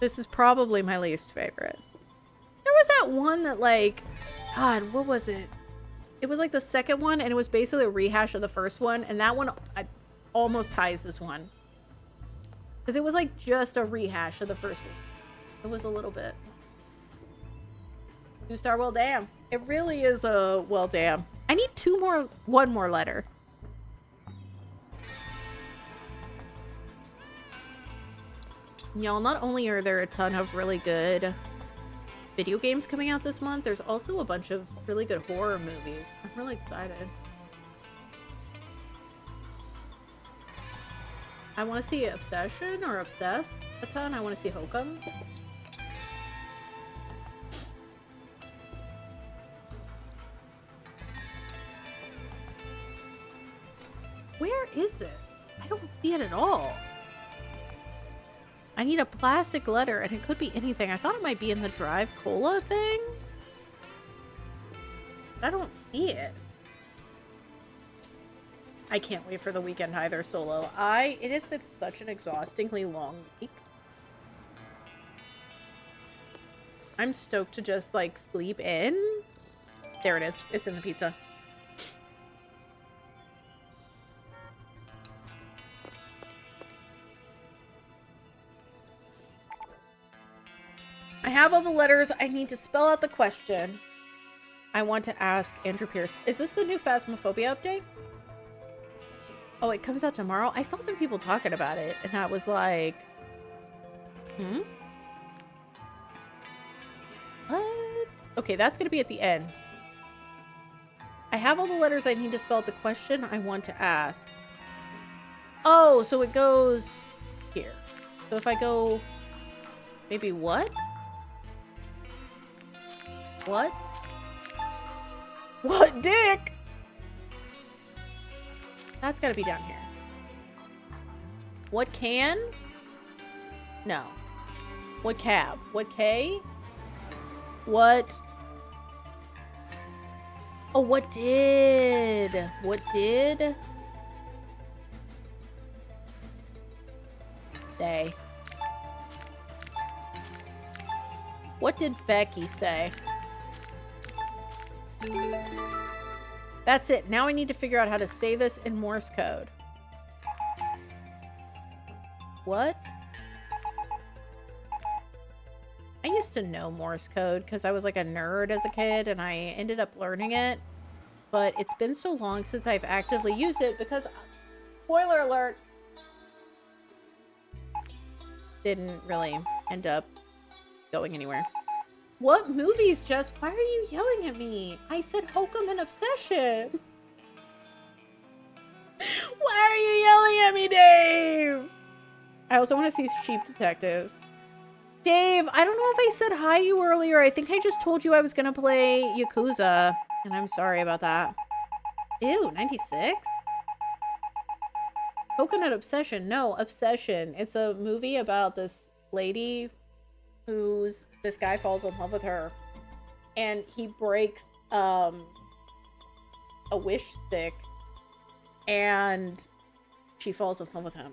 This is probably my least favorite. There was that one that, like... God, what was it? It was like the second one, and it was basically a rehash of the first one, and that one almost ties this one. Because it was like just a rehash of the first one. It was a little bit. 2-star, well damn. It really is a well damn. I need one more letter. Y'all, not only are there a ton of really good video games coming out this month, there's also a bunch of really good horror movies. I'm really excited. I want to see Obsession or Obsess a ton. I want to see Hokum. Where is it? I don't see it at all. I need a plastic letter, and it could be anything. I thought it might be in the Drive Cola thing. But I don't see it. I can't wait for the weekend either, Solo. It has been such an exhaustingly long week. I'm stoked to just, like, sleep in. There it is. It's in the pizza. I have all the letters. I need to spell out the question. I want to ask Andrew Pierce. Is this the new Phasmophobia update? Oh, it comes out tomorrow? I saw some people talking about it, and I was like... What? Okay, that's going to be at the end. I have all the letters I need to spell out the question I want to ask. Oh, so it goes here. So if I go... Maybe what? What? What dick? That's gotta be down here. What can? No. What cab? What K? What? Oh, what did? What did? They. What did Becky say? That's it. Now I need to figure out how to say this in Morse code. What? I used to know Morse code because I was like a nerd as a kid and I ended up learning it. But it's been so long since I've actively used it because, spoiler alert, didn't really end up going anywhere. What movies, Jess? Why are you yelling at me? I said Hokum and Obsession. Why are you yelling at me, Dave? I also want to see Sheep Detectives. Dave, I don't know if I said hi to you earlier. I think I just told you I was going to play Yakuza. And I'm sorry about that. Ew, 96? Coconut Obsession. No, Obsession. It's a movie about this lady this guy falls in love with her. And he breaks a wish stick. And she falls in love with him.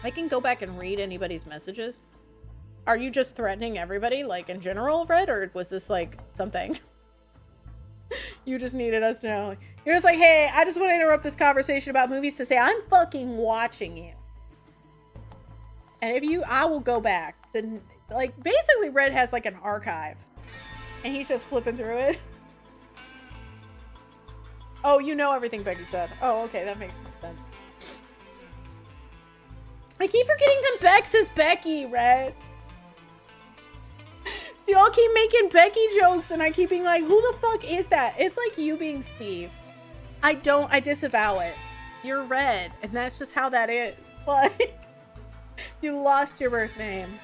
I can go back and read anybody's messages. Are you just threatening everybody, like, in general, Red? Or was this, like, something? You just needed us to know. You're just like, hey, I just want to interrupt this conversation about movies to say I'm fucking watching you. And if you, I will go back. Then, like, basically Red has, like, an archive. And he's just flipping through it. Oh, you know everything Becky said. Oh, okay, that makes sense. I keep forgetting that Bex is Becky, Red. So y'all keep making Becky jokes and I keep being like, who the fuck is that? It's like you being Steve. I disavow it. You're Red, and that's just how that is. Like, you lost your birth name.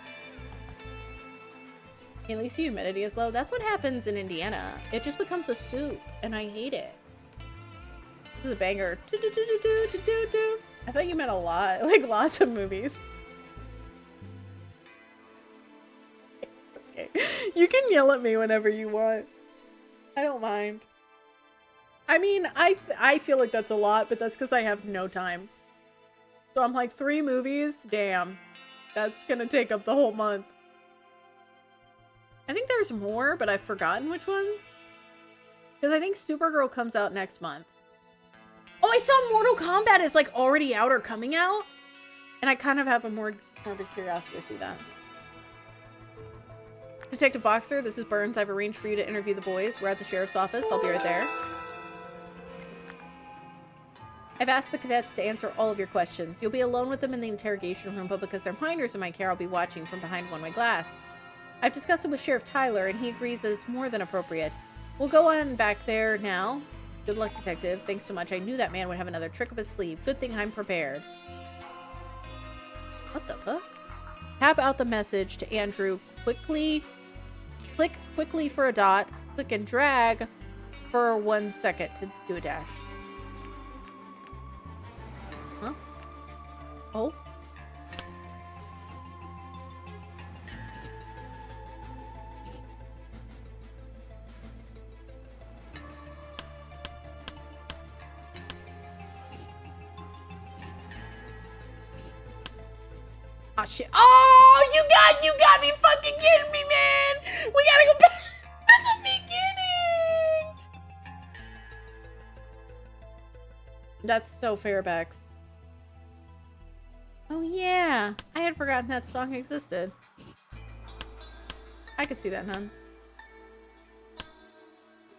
At least the humidity is low. That's what happens in Indiana. It just becomes a soup, and I hate it. This is a banger. I thought you meant a lot, like lots of movies. Okay. You can yell at me whenever you want. I don't mind. I mean, I feel like that's a lot, but that's because I have no time. So I'm like, 3 movies? Damn. That's gonna take up the whole month. I think there's more, but I've forgotten which ones. Because I think Supergirl comes out next month. Oh, I saw Mortal Kombat is like already out or coming out. And I kind of have a morbid curiosity to see that. Detective Boxer, this is Burns. I've arranged for you to interview the boys. We're at the sheriff's office. I'll be right there. I've asked the cadets to answer all of your questions. You'll be alone with them in the interrogation room, but because they're minors in my care, I'll be watching from behind one-way glass. I've discussed it with Sheriff Tyler, and he agrees that it's more than appropriate. We'll go on back there now. Good luck, Detective. Thanks so much. I knew that man would have another trick up his sleeve. Good thing I'm prepared. What the fuck? Tap out the message to Andrew quickly. Click quickly for a dot. Click and drag for 1 second to do a dash. Huh? Oh. Oh shit. Oh, you got me fucking kidding me, man. We gotta go back to the beginning. That's so Fairbex. Oh yeah, I had forgotten that song existed. I could see that, hun.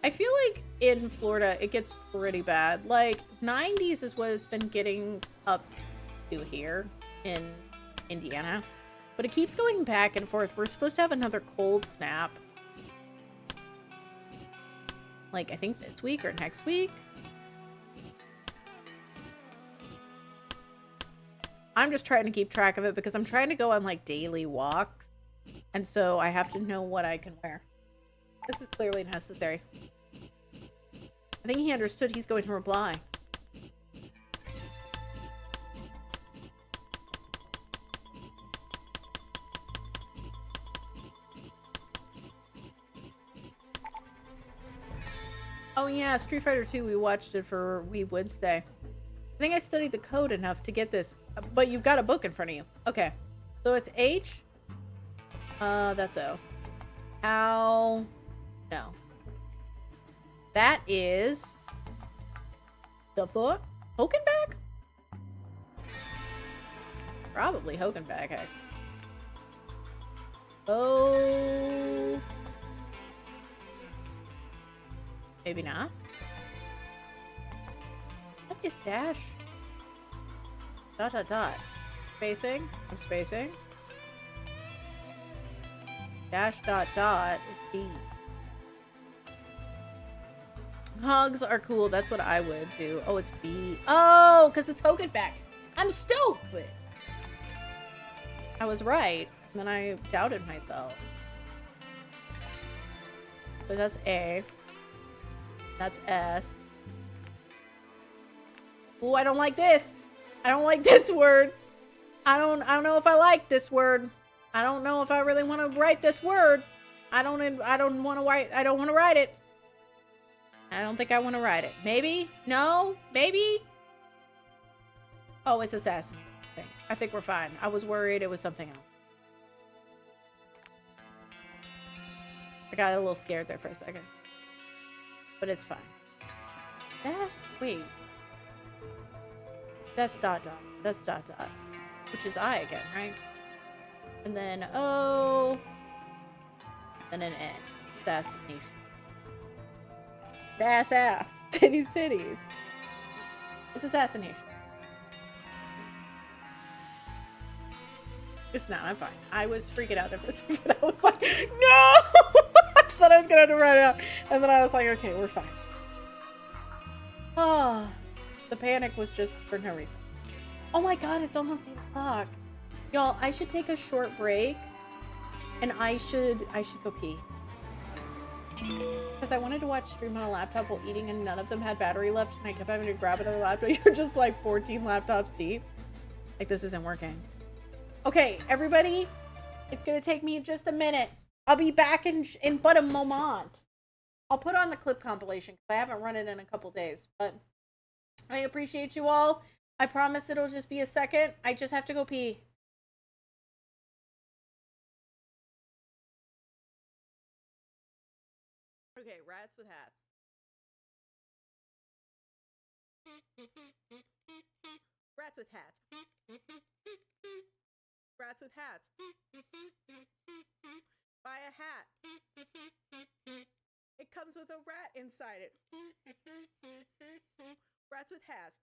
I feel like in Florida it gets pretty bad. Like 90s is what it's been getting up to here in Indiana, but it keeps going back and forth. We're supposed to have another cold snap, like I think this week or next week. I'm just trying to keep track of it because I'm trying to go on like daily walks, and so I have to know what I can wear. This is clearly necessary. I think he understood. He's going to reply. Oh yeah, Street Fighter 2, we watched it for Wee Wednesday. I think I studied the code enough to get this, but you've got a book in front of you. Okay, so it's H. That's O. How? No. That is the fuck? Hokenback? Probably Hokenback, heck. Oh. Maybe not. What is dash? Dot dot dot. Spacing? I'm spacing. Dash dot dot is D. Hugs are cool. That's what I would do. Oh, it's B. Oh, because it's Hokenback. I'm stupid. I was right. And then I doubted myself. So that's A. That's S. Oh, I don't like this. I don't like this word. I don't know if I like this word. I don't know if I really want to write this word. I don't want to write it. I don't think I want to write it. Maybe? No? Maybe? Oh, it's assassin. Okay. I think we're fine. I was worried it was something else. I got a little scared there for a second. But it's fine. Wait. That's dot dot. That's dot dot. Which is I again, right? And then O. And an N. Assassination. Ass. Titties. It's assassination. It's not. I'm fine. I was freaking out there for a second. I was like, no! I thought I was gonna have to write it out. And then I was like, okay, we're fine. Oh, the panic was just for no reason. Oh my god, it's almost 8 o'clock. Y'all, I should take a short break. And I should go pee. Because I wanted to watch stream on a laptop while eating and none of them had battery left. And I kept having to grab another laptop. You're just like 14 laptops deep. Like, this isn't working. Okay, everybody, it's gonna take me just a minute. I'll be back in but a moment. I'll put on the clip compilation because I haven't run it in a couple days. But I appreciate you all. I promise it'll just be a second. I just have to go pee. Okay, rats with hats. Rats with hats. Rats with hats. Buy a hat. It comes with a rat inside it. Rats with hats.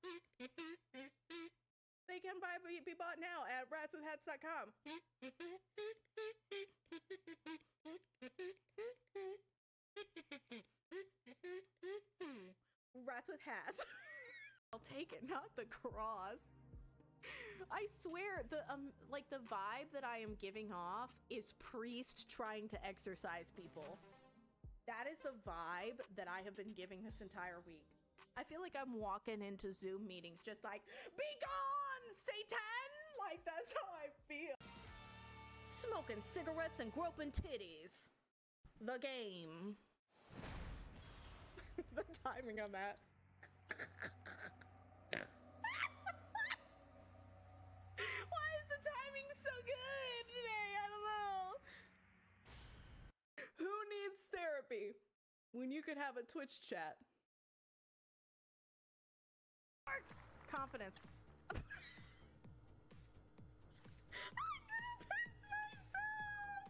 They can be bought now at ratswithhats.com. Rats with hats. I'll take it, not the cross. I swear, the vibe that I am giving off is priest trying to exorcise people. That is the vibe that I have been giving this entire week. I feel like I'm walking into Zoom meetings just like, be gone, Satan! Like, that's how I feel. Smoking cigarettes and groping titties. The game. The timing on that. Why is the timing so good today? I don't know. Who needs therapy when you could have a Twitch chat? Confidence. I'm gonna piss myself.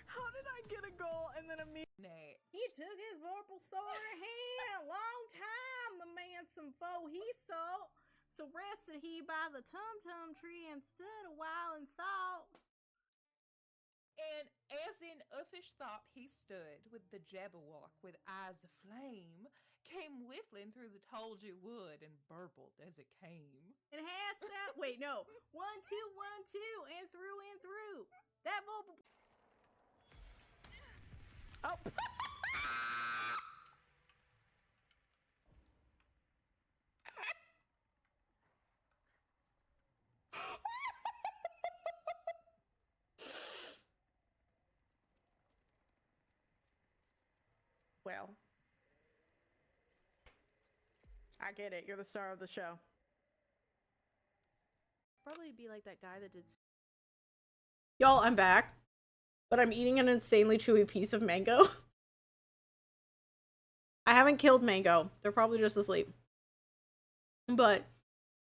How did I get a goal and then immediately? He took his vorpal sword in hand. Long time the man some foe he saw. So rested he by the tum-tum tree and stood a while and thought. And as in uffish thought he stood, with the Jabberwock with eyes aflame, came whiffling through the tulgey wood and burbled as it came. And has that wait, no. 1, 2, 1, 2, and through. That vocal. Oh. Well, I get it. You're the star of the show. Probably be like that guy that did. Y'all, I'm back, but I'm eating an insanely chewy piece of mango. I haven't killed mango. They're probably just asleep. But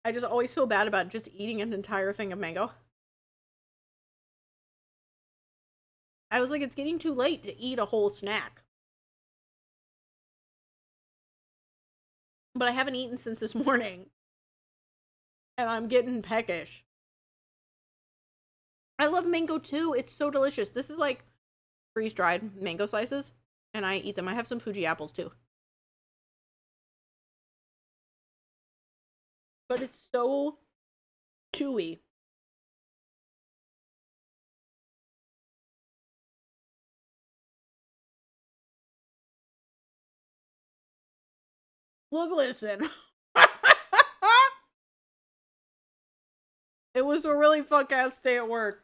I just always feel bad about just eating an entire thing of mango. I was like, it's getting too late to eat a whole snack. But I haven't eaten since this morning. And I'm getting peckish. I love mango too. It's so delicious. This is like freeze-dried mango slices. And I eat them. I have some Fuji apples too. But it's so chewy. Look, listen. It was a really fuck-ass day at work.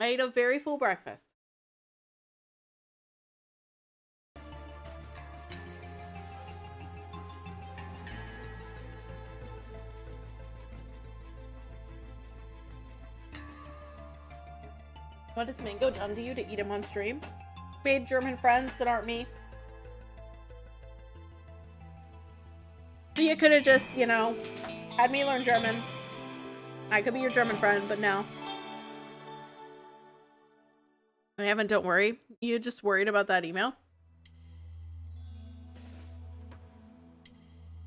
I ate a very full breakfast. What has Mango done to you to eat him on stream? Made German friends that aren't me. You could have just, you know, had me learn German. I could be your German friend, but no. I haven't, don't worry. You just worried about that email?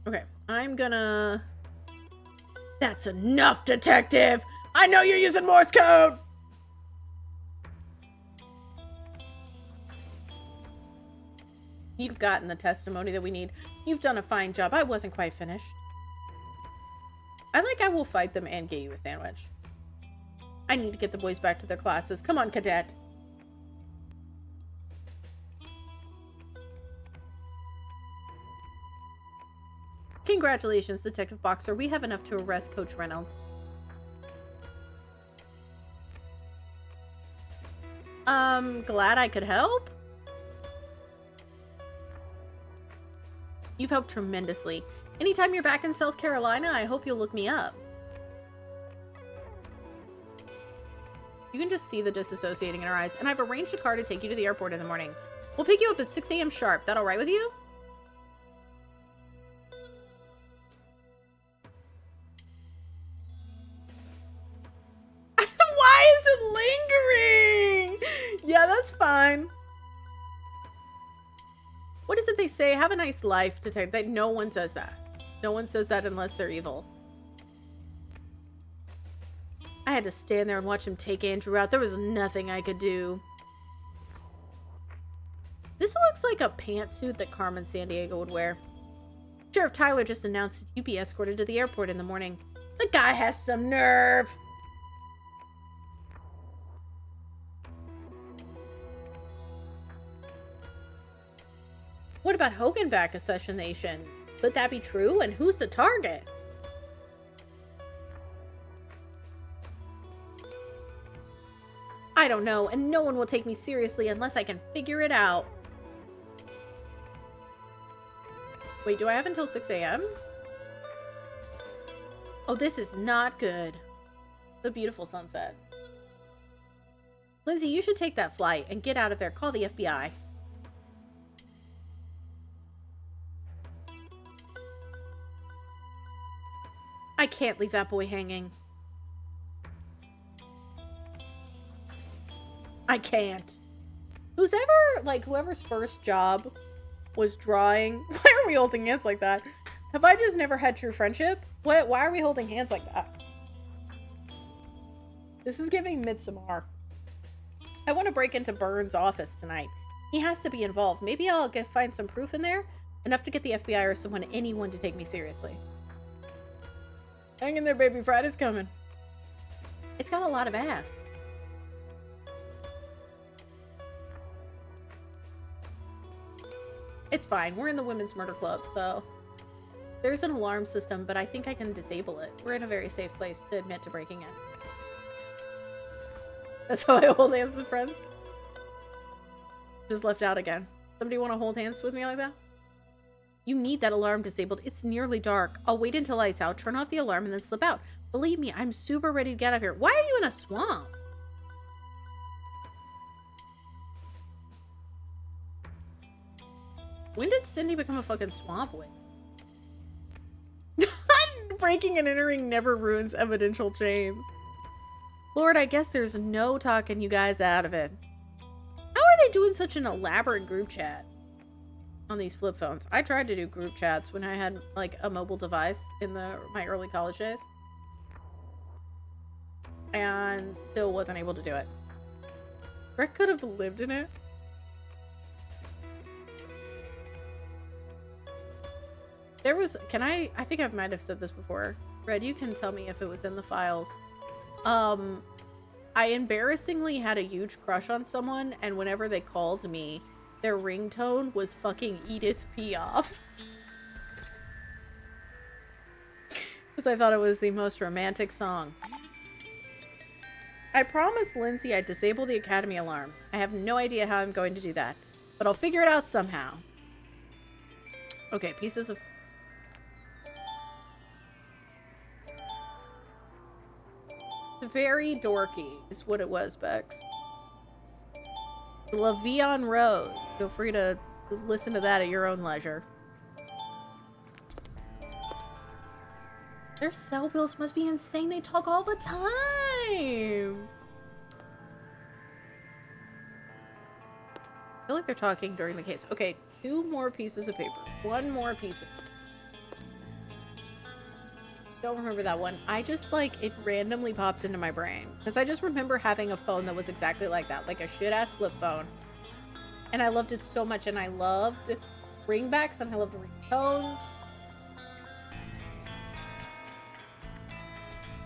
Okay, I'm gonna... That's enough, detective! I know you're using Morse code! You've gotten the testimony that we need. You've done a fine job. I wasn't quite finished. I will fight them and get you a sandwich. I need to get the boys back to their classes. Come on, cadet. Congratulations, Detective Boxer. We have enough to arrest Coach Reynolds. Glad I could help? You've helped tremendously. Anytime you're back in South Carolina, I hope you'll look me up. You can just see the disassociating in her eyes, and I've arranged a car to take you to the airport in the morning. We'll pick you up at 6 a.m. sharp. That all right with you? Why is it lingering? Yeah, that's fine. What is it they say? Have a nice life, detective. That no one says that. No one says that unless they're evil. I had to stand there and watch him take Andrew out. There was nothing I could do. This looks like a pantsuit that Carmen Sandiego would wear. Sheriff Tyler just announced that you'd be escorted to the airport in the morning. The guy has some nerve. What about Hogenback assassination? Could that be true? And who's the target? I don't know, and no one will take me seriously unless I can figure it out. Wait, do I have until 6 a.m.? Oh, this is not good. The beautiful sunset. Lindsay, you should take that flight and get out of there. Call the FBI. I can't leave that boy hanging. I can't. Whoever's first job was drawing. Why are we holding hands like that? Have I just never had true friendship? Why are we holding hands like that? This is giving Midsommar. I want to break into Burns' office tonight. He has to be involved. Maybe I'll find some proof in there. Enough to get the FBI or anyone to take me seriously. Hang in there, baby. Friday's coming. It's got a lot of ass. It's fine. We're in the Women's Murder Club, so... There's an alarm system, but I think I can disable it. We're in a very safe place to admit to breaking in. That's how I hold hands with friends. Just left out again. Somebody want to hold hands with me like that? You need that alarm disabled. It's nearly dark. I'll wait until lights out, turn off the alarm, and then slip out. Believe me, I'm super ready to get out of here. Why are you in a swamp? When did Cindy become a fucking swamp witch? Breaking and entering never ruins evidential chains. Lord, I guess there's no talking you guys out of it. How are they doing such an elaborate group chat on these flip phones? I tried to do group chats when I had like a mobile device in my early college days, and still wasn't able to do it. Rick could have lived in it. There was, I think I might have said this before. Red, you can tell me if it was in the files. I embarrassingly had a huge crush on someone, and whenever they called me, their ringtone was fucking Edith Piaf. Because I thought it was the most romantic song. I promised Lindsay I'd disable the Academy alarm. I have no idea how I'm going to do that, but I'll figure it out somehow. Okay, pieces of... Very dorky is what it was, Bex. La Vie en Rose. Feel free to listen to that at your own leisure. Their cell bills must be insane. They talk all the time. I feel like they're talking during the case. Okay, 2 more pieces of paper. 1 more piece of paper. Don't remember that one. I just, like, it randomly popped into my brain. Because I just remember having a phone that was exactly like that. Like a shit-ass flip phone. And I loved it so much. And I loved ringbacks and I loved ringtones.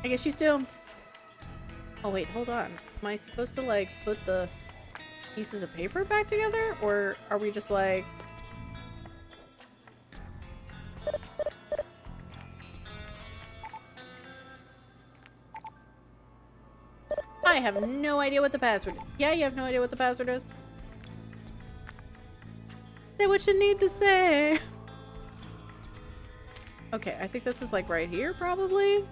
I guess she's doomed. Oh, wait, hold on. Am I supposed to, like, put the pieces of paper back together? Or are we just, like... I have no idea what the password is. Yeah, you have no idea what the password is? Say what you need to say. Okay, I think this is, like, right here, probably?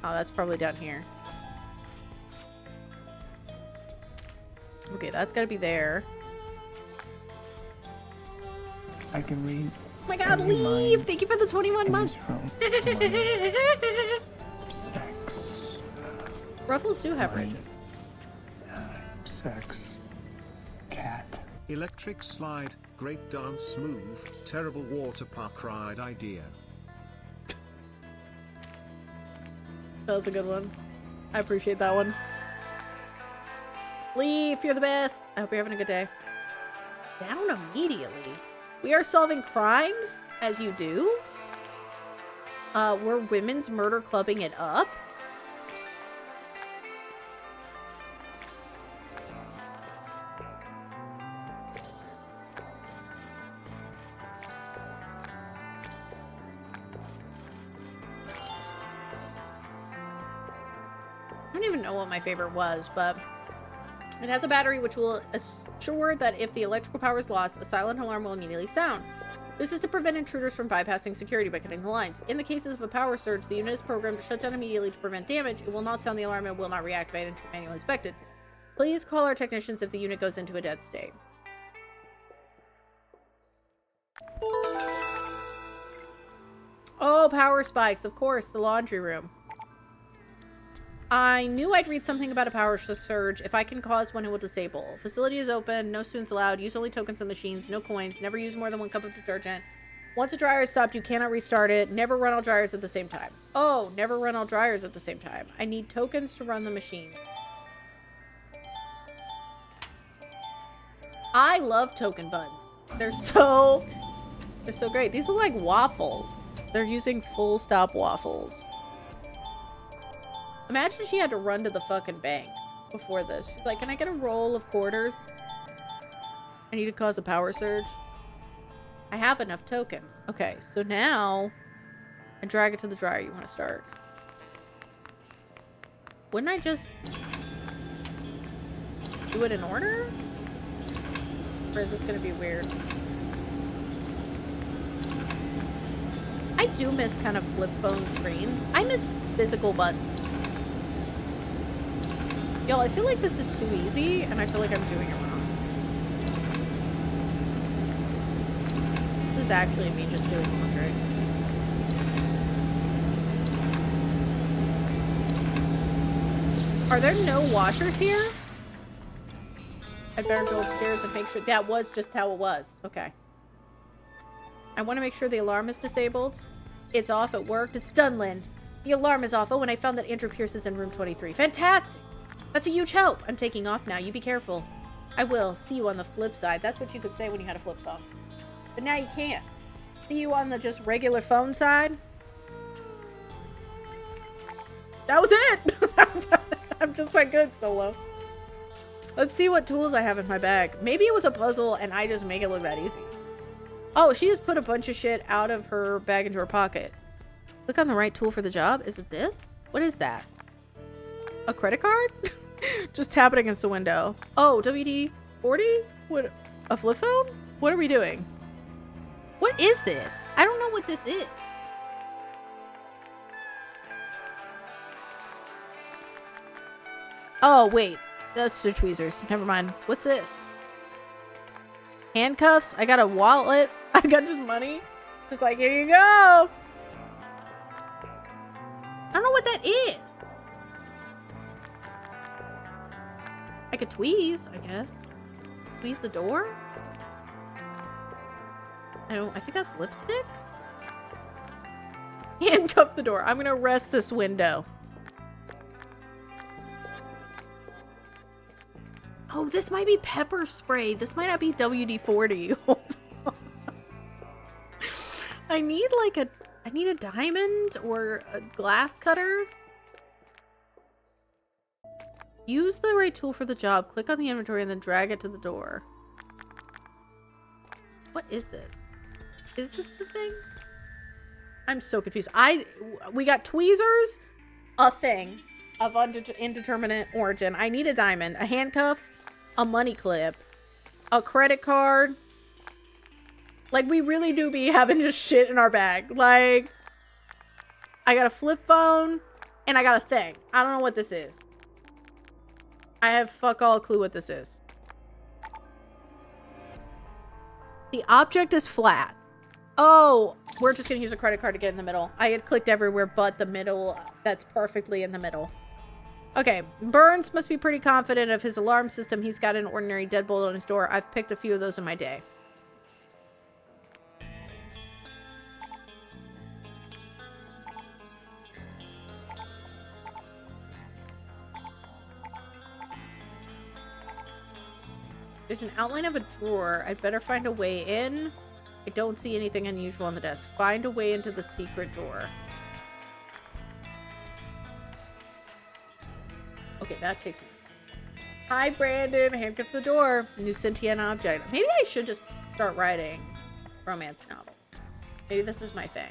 Oh, that's probably down here. Okay, that's gotta be there. I can read. Oh my god, leave! Thank you for the 21 months! Sex. Ruffles do have money, rigid. Sex. Cat. Electric slide, great dance move, terrible water park ride idea. That was a good one. I appreciate that one. Leaf, you're the best. I hope you're having a good day. Down immediately. We are solving crimes, as you do. We're women's murder clubbing it up. I don't even know what my favorite was, but it has a battery which will assure that if the electrical power is lost, a silent alarm will immediately sound. This is to prevent intruders from bypassing security by cutting the lines. In the cases of a power surge, the unit is programmed to shut down immediately to prevent damage. It will not sound the alarm and will not reactivate until manually inspected. Please call our technicians if the unit goes into a dead state. Oh, power spikes, of course, the laundry room. I knew I'd read something about a power surge. If I can cause one, it will disable. Facility is open. No students allowed. Use only tokens on machines. No coins. Never use more than 1 cup of detergent. Once a dryer is stopped, you cannot restart it. Never run all dryers at the same time. Oh, never run all dryers at the same time. I need tokens to run the machine. I love token buttons. They're so great. These are like waffles. They're using full stop waffles. Imagine she had to run to the fucking bank before this. She's like, can I get a roll of quarters? I need to cause a power surge. I have enough tokens. Okay, so now I drag it to the dryer you want to start. Wouldn't I just do it in order? Or is this going to be weird? I do miss kind of flip phone screens. I miss physical buttons. Y'all, I feel like this is too easy, and I feel like I'm doing it wrong. This is actually me just doing laundry. Are there no washers here? I'd better go upstairs and make sure that was just how it was. Okay. I want to make sure the alarm is disabled. It's off. It worked. It's done, Linz. The alarm is off. Oh, and I found that Andrew Pierce is in room 23. Fantastic. That's a huge help. I'm taking off now. You be careful. I will. See you on the flip side. That's what you could say when you had a flip phone. But now you can't. See you on the just regular phone side. That was it. I'm just that good, Solo. Let's see what tools I have in my bag. Maybe it was a puzzle and I just make it look that easy. Oh, she just put a bunch of shit out of her bag into her pocket. Click on the right tool for the job. Is it this? What is that? A credit card? Just tap it against the window. Oh, WD-40? What? A flip phone? What are we doing? What is this? I don't know what this is. Oh, wait. That's the tweezers. Never mind. What's this? Handcuffs? I got a wallet. I got just money. Just like, here you go. I don't know what that is. I could tweeze, I guess. Tweeze the door? I think that's lipstick? Handcuff the door. I'm gonna arrest this window. Oh, this might be pepper spray. This might not be WD-40. Hold on. I need a diamond or a glass cutter. Use the right tool for the job. Click on the inventory and then drag it to the door. What is this? Is this the thing? I'm so confused. We got tweezers, a thing of indeterminate origin. I need a diamond, a handcuff, a money clip, a credit card. Like, we really do be having just shit in our bag. Like, I got a flip phone and I got a thing. I don't know what this is. I have fuck all clue what this is. The object is flat. Oh, we're just gonna use a credit card to get in the middle. I had clicked everywhere but the middle. That's perfectly in the middle. Okay, Burns must be pretty confident of his alarm system. He's got an ordinary deadbolt on his door. I've picked a few of those in my day. There's an outline of a drawer. I'd better find a way in. I don't see anything unusual on the desk. Find a way into the secret drawer. Okay, that takes me. Hi, Brandon. Handcuff the door. New sentient object. Maybe I should just start writing romance novel. Maybe this is my thing.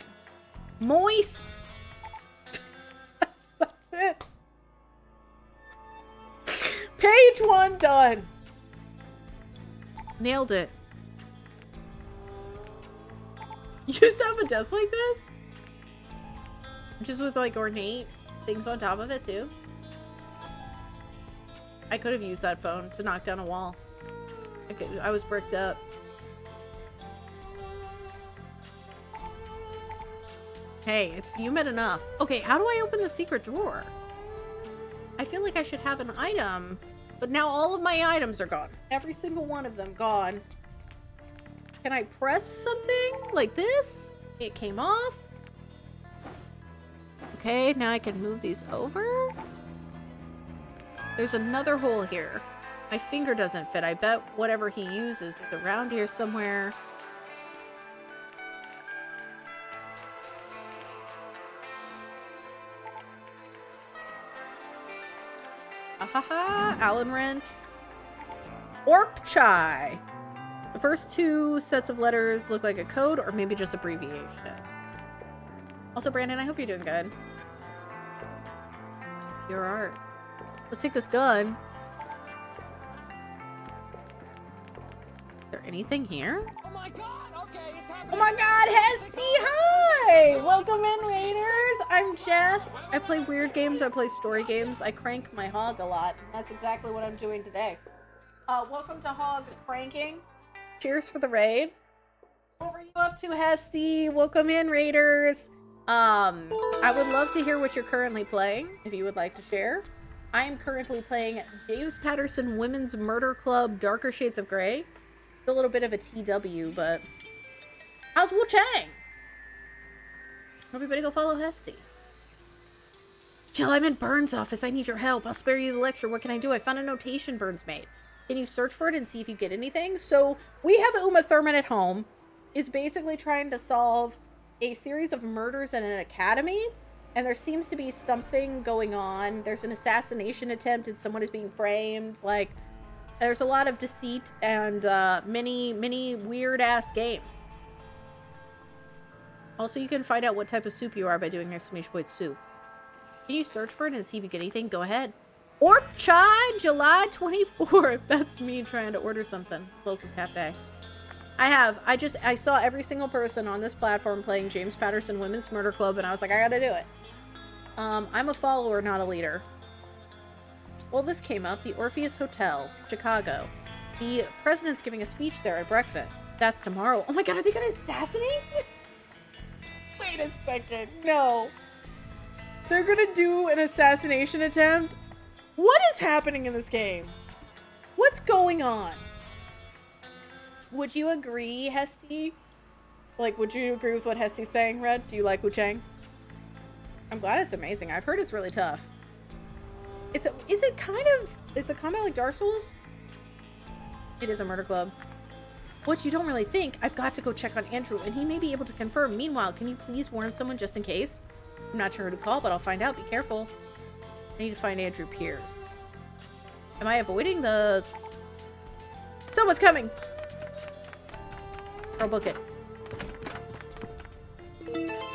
Moist. That's it. Page 1 done. Nailed it. You used to have a desk like this? Just with like ornate things on top of it too? I could have used that phone to knock down a wall. I was bricked up. Hey, it's humid enough. Okay, how do I open the secret drawer? I feel like I should have an item, but now all of my items are gone. Every single one of them gone. Can I press something like this? It came off. Okay, now I can move these over. There's another hole here. My finger doesn't fit. I bet whatever he uses is around here somewhere. Ahaha, Allen wrench. Orp chai. The first two sets of letters look like a code or maybe just abbreviation. Also, Brandon, I hope you're doing good. Pure art. Let's take this gun. Is there anything here? Oh my god, okay, it's happening. Oh my god, Hesty, hi! Welcome in, Raiders! I'm Jess. I play weird games, I play story games. I crank my hog a lot, and that's exactly what I'm doing today. Welcome to Hog Cranking. Cheers for the raid. What were you up to, Hesty? Welcome in, Raiders. I would love to hear what you're currently playing, if you would like to share. I am currently playing James Patterson Women's Murder Club Darker Shades of Grey. It's a little bit of a TW, but how's Wu Chang? Everybody go follow Hesty. Jill, I'm in Burns' office. I need your help. I'll spare you the lecture. What can I do? I found a notation Burns made. Can you search for it and see if you get anything? So we have Uma Thurman at home. Is basically trying to solve a series of murders at an academy. And there seems to be something going on. There's an assassination attempt and someone is being framed. Like, there's a lot of deceit and many weird-ass games. Also, you can find out what type of soup you are by doing exclamation point soup. Can you search for it and see if you get anything? Go ahead. Orp Chai, July 24th. That's me trying to order something. Local cafe. I saw every single person on this platform playing James Patterson Women's Murder Club, and I was like, I gotta do it. I'm a follower, not a leader. Well, this came up. The Orpheus Hotel, Chicago. The president's giving a speech there at breakfast. That's tomorrow. Oh my god, are they gonna assassinate? Wait a second. No. They're gonna do an assassination attempt? What is happening in this game? What's going on? Would you agree, Hesty? Like, would you agree with what Hesty's saying, Red? Do you like Wu Chang? I'm glad it's amazing. I've heard it's really tough. Is it combat like Dark Souls? It is a murder club. What you don't really think, I've got to go check on Andrew, and he may be able to confirm. Meanwhile, can you please warn someone just in case? I'm not sure who to call, but I'll find out. Be careful. I need to find Andrew Pierce. Am I avoiding the... Someone's coming! Girl, book it.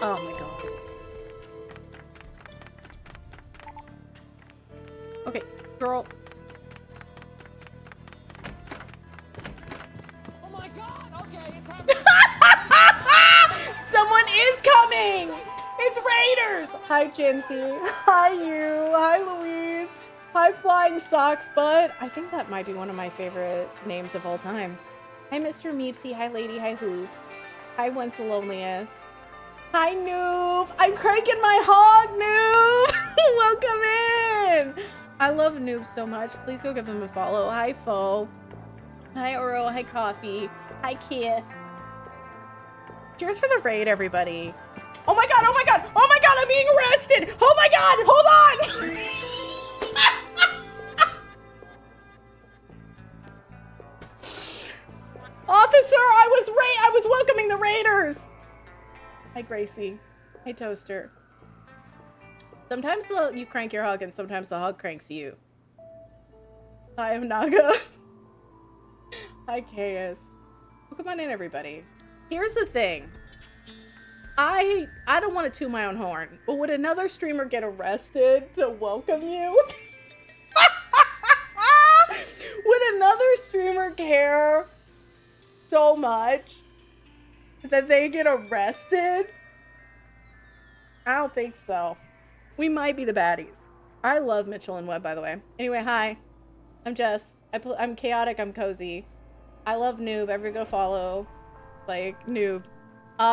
Oh my god. Okay, girl. Oh my god! Okay, it's happening. Someone is coming! It's Raiders! Hi, Jinsey. Hi, you. Hi, Louise. Hi, Flying Socks Butt. I think that might be one of my favorite names of all time. Hi, Mr. Meepsy. Hi, Lady. Hi, Hoot. Hi, When's the Loneliest. Hi, Noob. I'm cranking my hog, Noob. Welcome in. I love Noob so much. Please go give them a follow. Hi, Fo. Hi, Oro. Hi, Coffee. Hi, Kith. Cheers for the raid, everybody. Oh my god, oh my god, oh my god, I'm being arrested! Oh my god, hold on! Officer, I was welcoming the raiders! Hi, Gracie. Hi, Toaster. Sometimes you crank your hog and sometimes the hog cranks you. Hi, I'm Naga. Hi, Chaos. Well, come on in, everybody. Here's the thing. I don't want to toot my own horn, but would another streamer get arrested to welcome you? Would another streamer care so much that they get arrested? I don't think so. We might be the baddies. I love Mitchell and Webb, by the way. Anyway, hi. I'm Jess. I'm chaotic. I'm cozy. I love Noob. Everybody go follow. Like, Noob.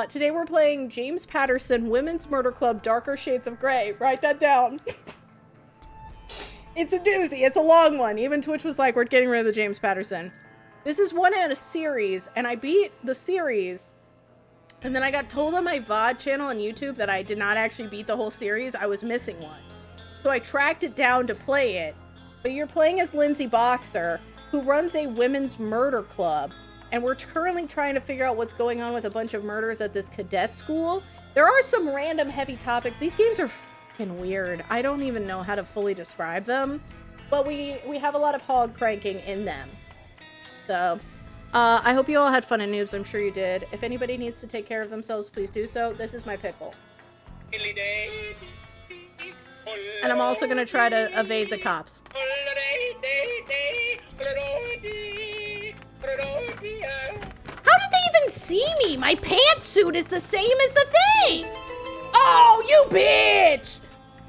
Today we're playing James Patterson Women's Murder Club Darker Shades of Grey. Write that down. It's a doozy. It's a long one. Even Twitch was like, we're getting rid of the James Patterson. This is one in a series, and I beat the series. And then I got told on my VOD channel on YouTube that I did not actually beat the whole series. I was missing one. So I tracked it down to play it. But you're playing as Lindsay Boxer, who runs a women's murder club. And we're currently trying to figure out what's going on with a bunch of murders at this cadet school. There are some random heavy topics. These games are fucking weird. I don't even know how to fully describe them. But we have a lot of hog cranking in them. So, I hope you all had fun in Noobs. I'm sure you did. If anybody needs to take care of themselves, please do so. This is my pickle. And I'm also going to try to evade the cops. How did they even see me? My pantsuit is the same as the thing! Oh, you bitch!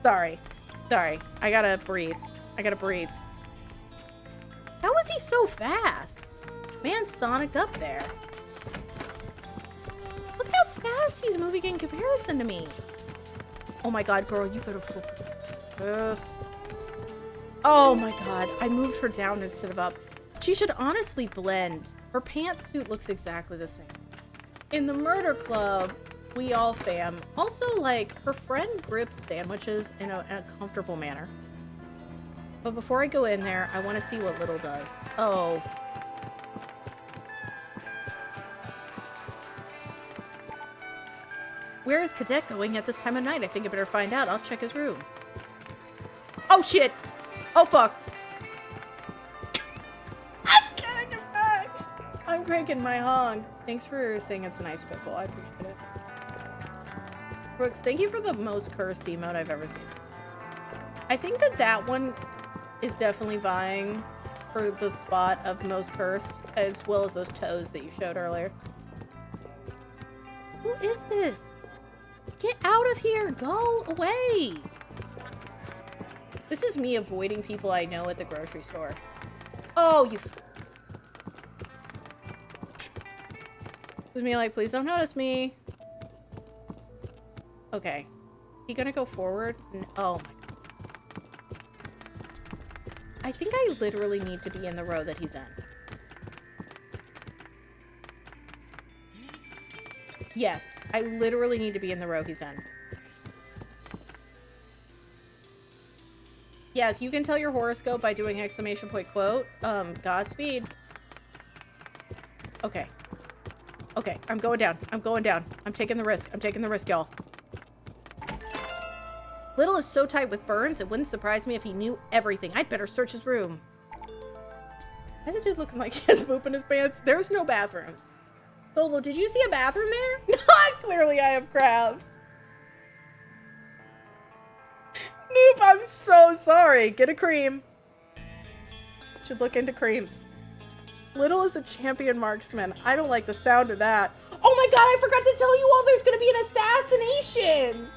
Sorry. I gotta breathe. How was he so fast? Man sonicked up there. Look how fast he's moving in comparison to me. Oh my god, girl, you better focus. Oh my god, I moved her down instead of up. She should honestly blend. Her pantsuit looks exactly the same. In the murder club, we all fam. Also, like, her friend grips sandwiches in a comfortable manner. But before I go in there, I want to see what Little does. Oh. Where is Cadet going at this time of night? I think I better find out. I'll check his room. Oh, shit! Oh, fuck! I'm getting it back! I'm cranking my hog. Thanks for saying it's a nice pickle. I appreciate it. Brooks, thank you for the most cursed emote I've ever seen. I think that one is definitely vying for the spot of most cursed, as well as those toes that you showed earlier. Who is this? Get out of here! Go away! This is me avoiding people I know at the grocery store. Oh, you... This is me like, please don't notice me. Okay. He gonna go forward? Oh my god. I think I literally need to be in the row that he's in. Yes, I literally need to be in the row he's in. Yes, you can tell your horoscope by doing exclamation point quote. Godspeed. Okay. Okay, I'm going down. I'm going down. I'm taking the risk. I'm taking the risk, y'all. Little is so tight with burns, it wouldn't surprise me if he knew everything. I'd better search his room. Why is a dude looking like he has poop in his pants? There's no bathrooms. Solo, did you see a bathroom there? Not clearly I have crabs. Nope, I'm so sorry. Get a cream. Should look into creams. Little is a champion marksman. I don't like the sound of that. Oh my god, I forgot to tell you all there's gonna be an assassination!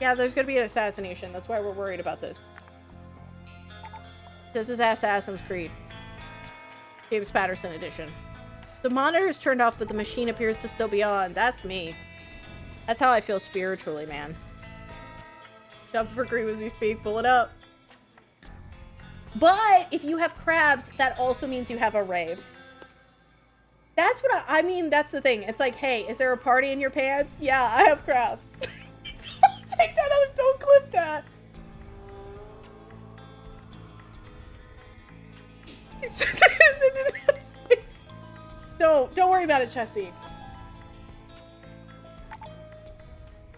Yeah, there's gonna be an assassination. That's why we're worried about this. This is Assassin's Creed. James Patterson edition. The monitor is turned off, but the machine appears to still be on. That's me. That's how I feel spiritually, man. Shop for cream as we speak. Pull it up. But if you have crabs, that also means you have a rave. That's what I mean, that's the thing. It's like, hey, is there a party in your pants? Yeah, I have crabs. Don't take that out. Don't clip that. Don't worry about it, Chessie.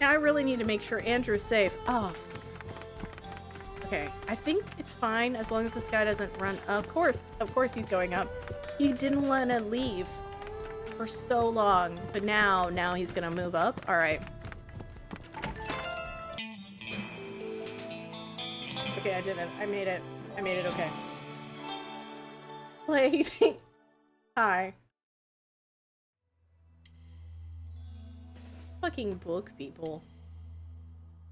Now I really need to make sure Andrew's safe. Oh. Okay, I think it's fine as long as this guy doesn't run. Of course he's going up. He didn't want to leave for so long, but now he's gonna move up. All right. Okay, I did it. I made it. I made it okay. Play. Hi. Fucking book people.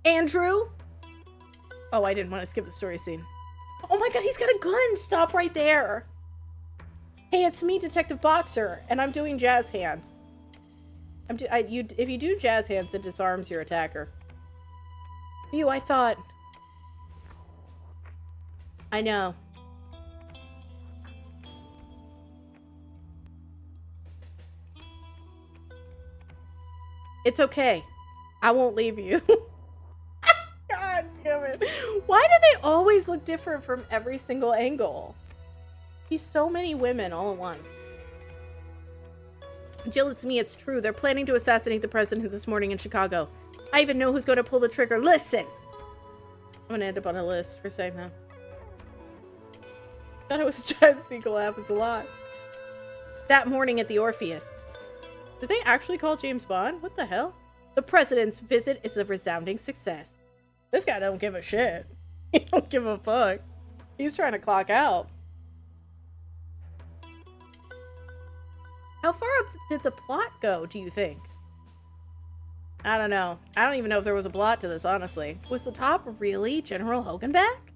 Andrew? Oh, I didn't want to skip the story scene. Oh my god, he's got a gun! Stop right there! Hey, it's me, Detective Boxer, and I'm doing jazz hands. If you do jazz hands, it disarms your attacker. Phew, I thought... I know. It's okay. I won't leave you. God damn it. Why do they always look different from every single angle? He's so many women all at once. Jill, it's me. It's true. They're planning to assassinate the president this morning in Chicago. I even know who's going to pull the trigger. Listen! I'm going to end up on a list for saying that. I thought it was a giant sequel. Happens a lot. That morning at the Orpheus. Did they actually call James Bond? What the hell? The president's visit is a resounding success. This guy don't give a shit. He don't give a fuck. He's trying to clock out. How far up did the plot go, do you think? I don't know. I don't even know if there was a plot to this, honestly. Was the top really General Hogan back?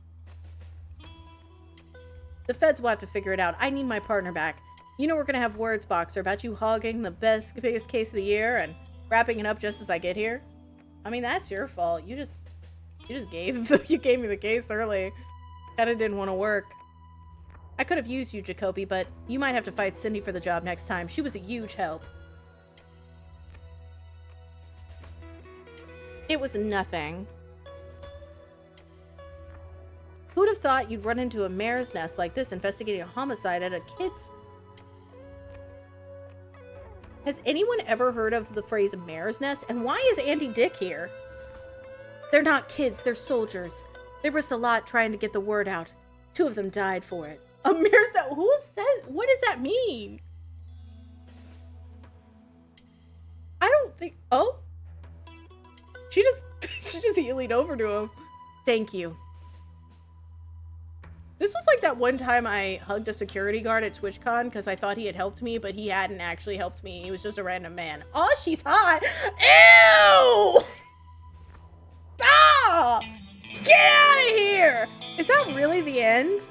The feds will have to figure it out. I need my partner back. You know we're gonna have words, Boxer, about you hogging the biggest case of the year and wrapping it up just as I get here. I mean, that's your fault. You just gave me the case early. Kinda didn't want to work. I could have used you, Jacoby, but you might have to fight Cindy for the job next time. She was a huge help. It was nothing. Who'd have thought you'd run into a mare's nest like this investigating a homicide at a kid's... Has anyone ever heard of the phrase mare's nest? And why is Andy Dick here? They're not kids, they're soldiers. They risked a lot trying to get the word out. 2 of them died for it. A mare's nest? Who says? What does that mean? I don't think... Oh? She just healing over to him. Thank you. This was like that one time I hugged a security guard at TwitchCon because I thought he had helped me, but he hadn't actually helped me. He was just a random man. Oh, she's hot. Ew! Stop! Get out of here! Is that really the end?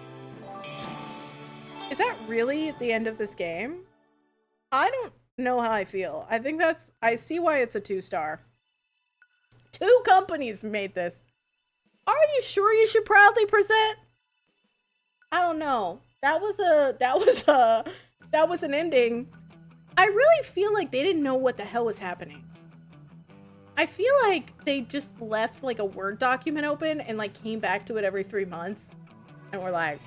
Is that really the end of this game? I don't know how I feel. I think that's... I see why it's a 2-star. 2 companies made this. Are you sure you should proudly present? I don't know. That was an ending. I really feel like they didn't know what the hell was happening. I feel like they just left like a Word document open and like came back to it every 3 months and were like,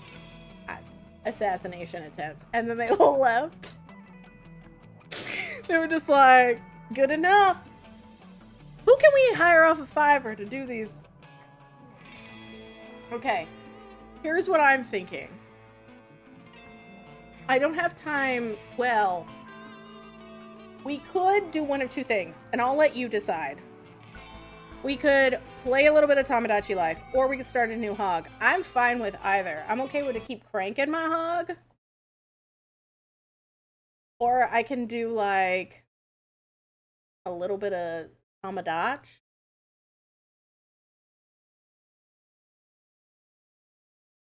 assassination attempt. And then they all left. They were just like, good enough. Who can we hire off of Fiverr to do these? Okay, here's what I'm thinking. I don't have time. Well, we could do one of 2 things, and I'll let you decide. We could play a little bit of Tamagotchi Life, or we could start a new hog. I'm fine with either. I'm okay with to keep cranking my hog. Or I can do, like, a little bit of Tamagotchi.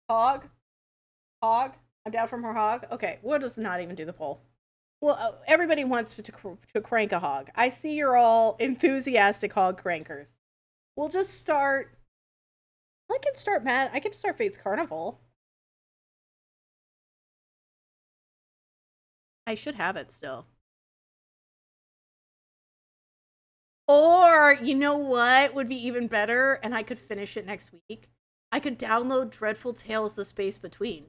Hog? Hog? I'm down from her hog? Okay, we'll just not even do the poll. Well, everybody wants to crank a hog. I see you're all enthusiastic hog crankers. We'll just start... I can start Fate's Carnival. I should have it still. Or, you know what would be even better? And I could finish it next week. I could download Dreadful Tales: The Space Between.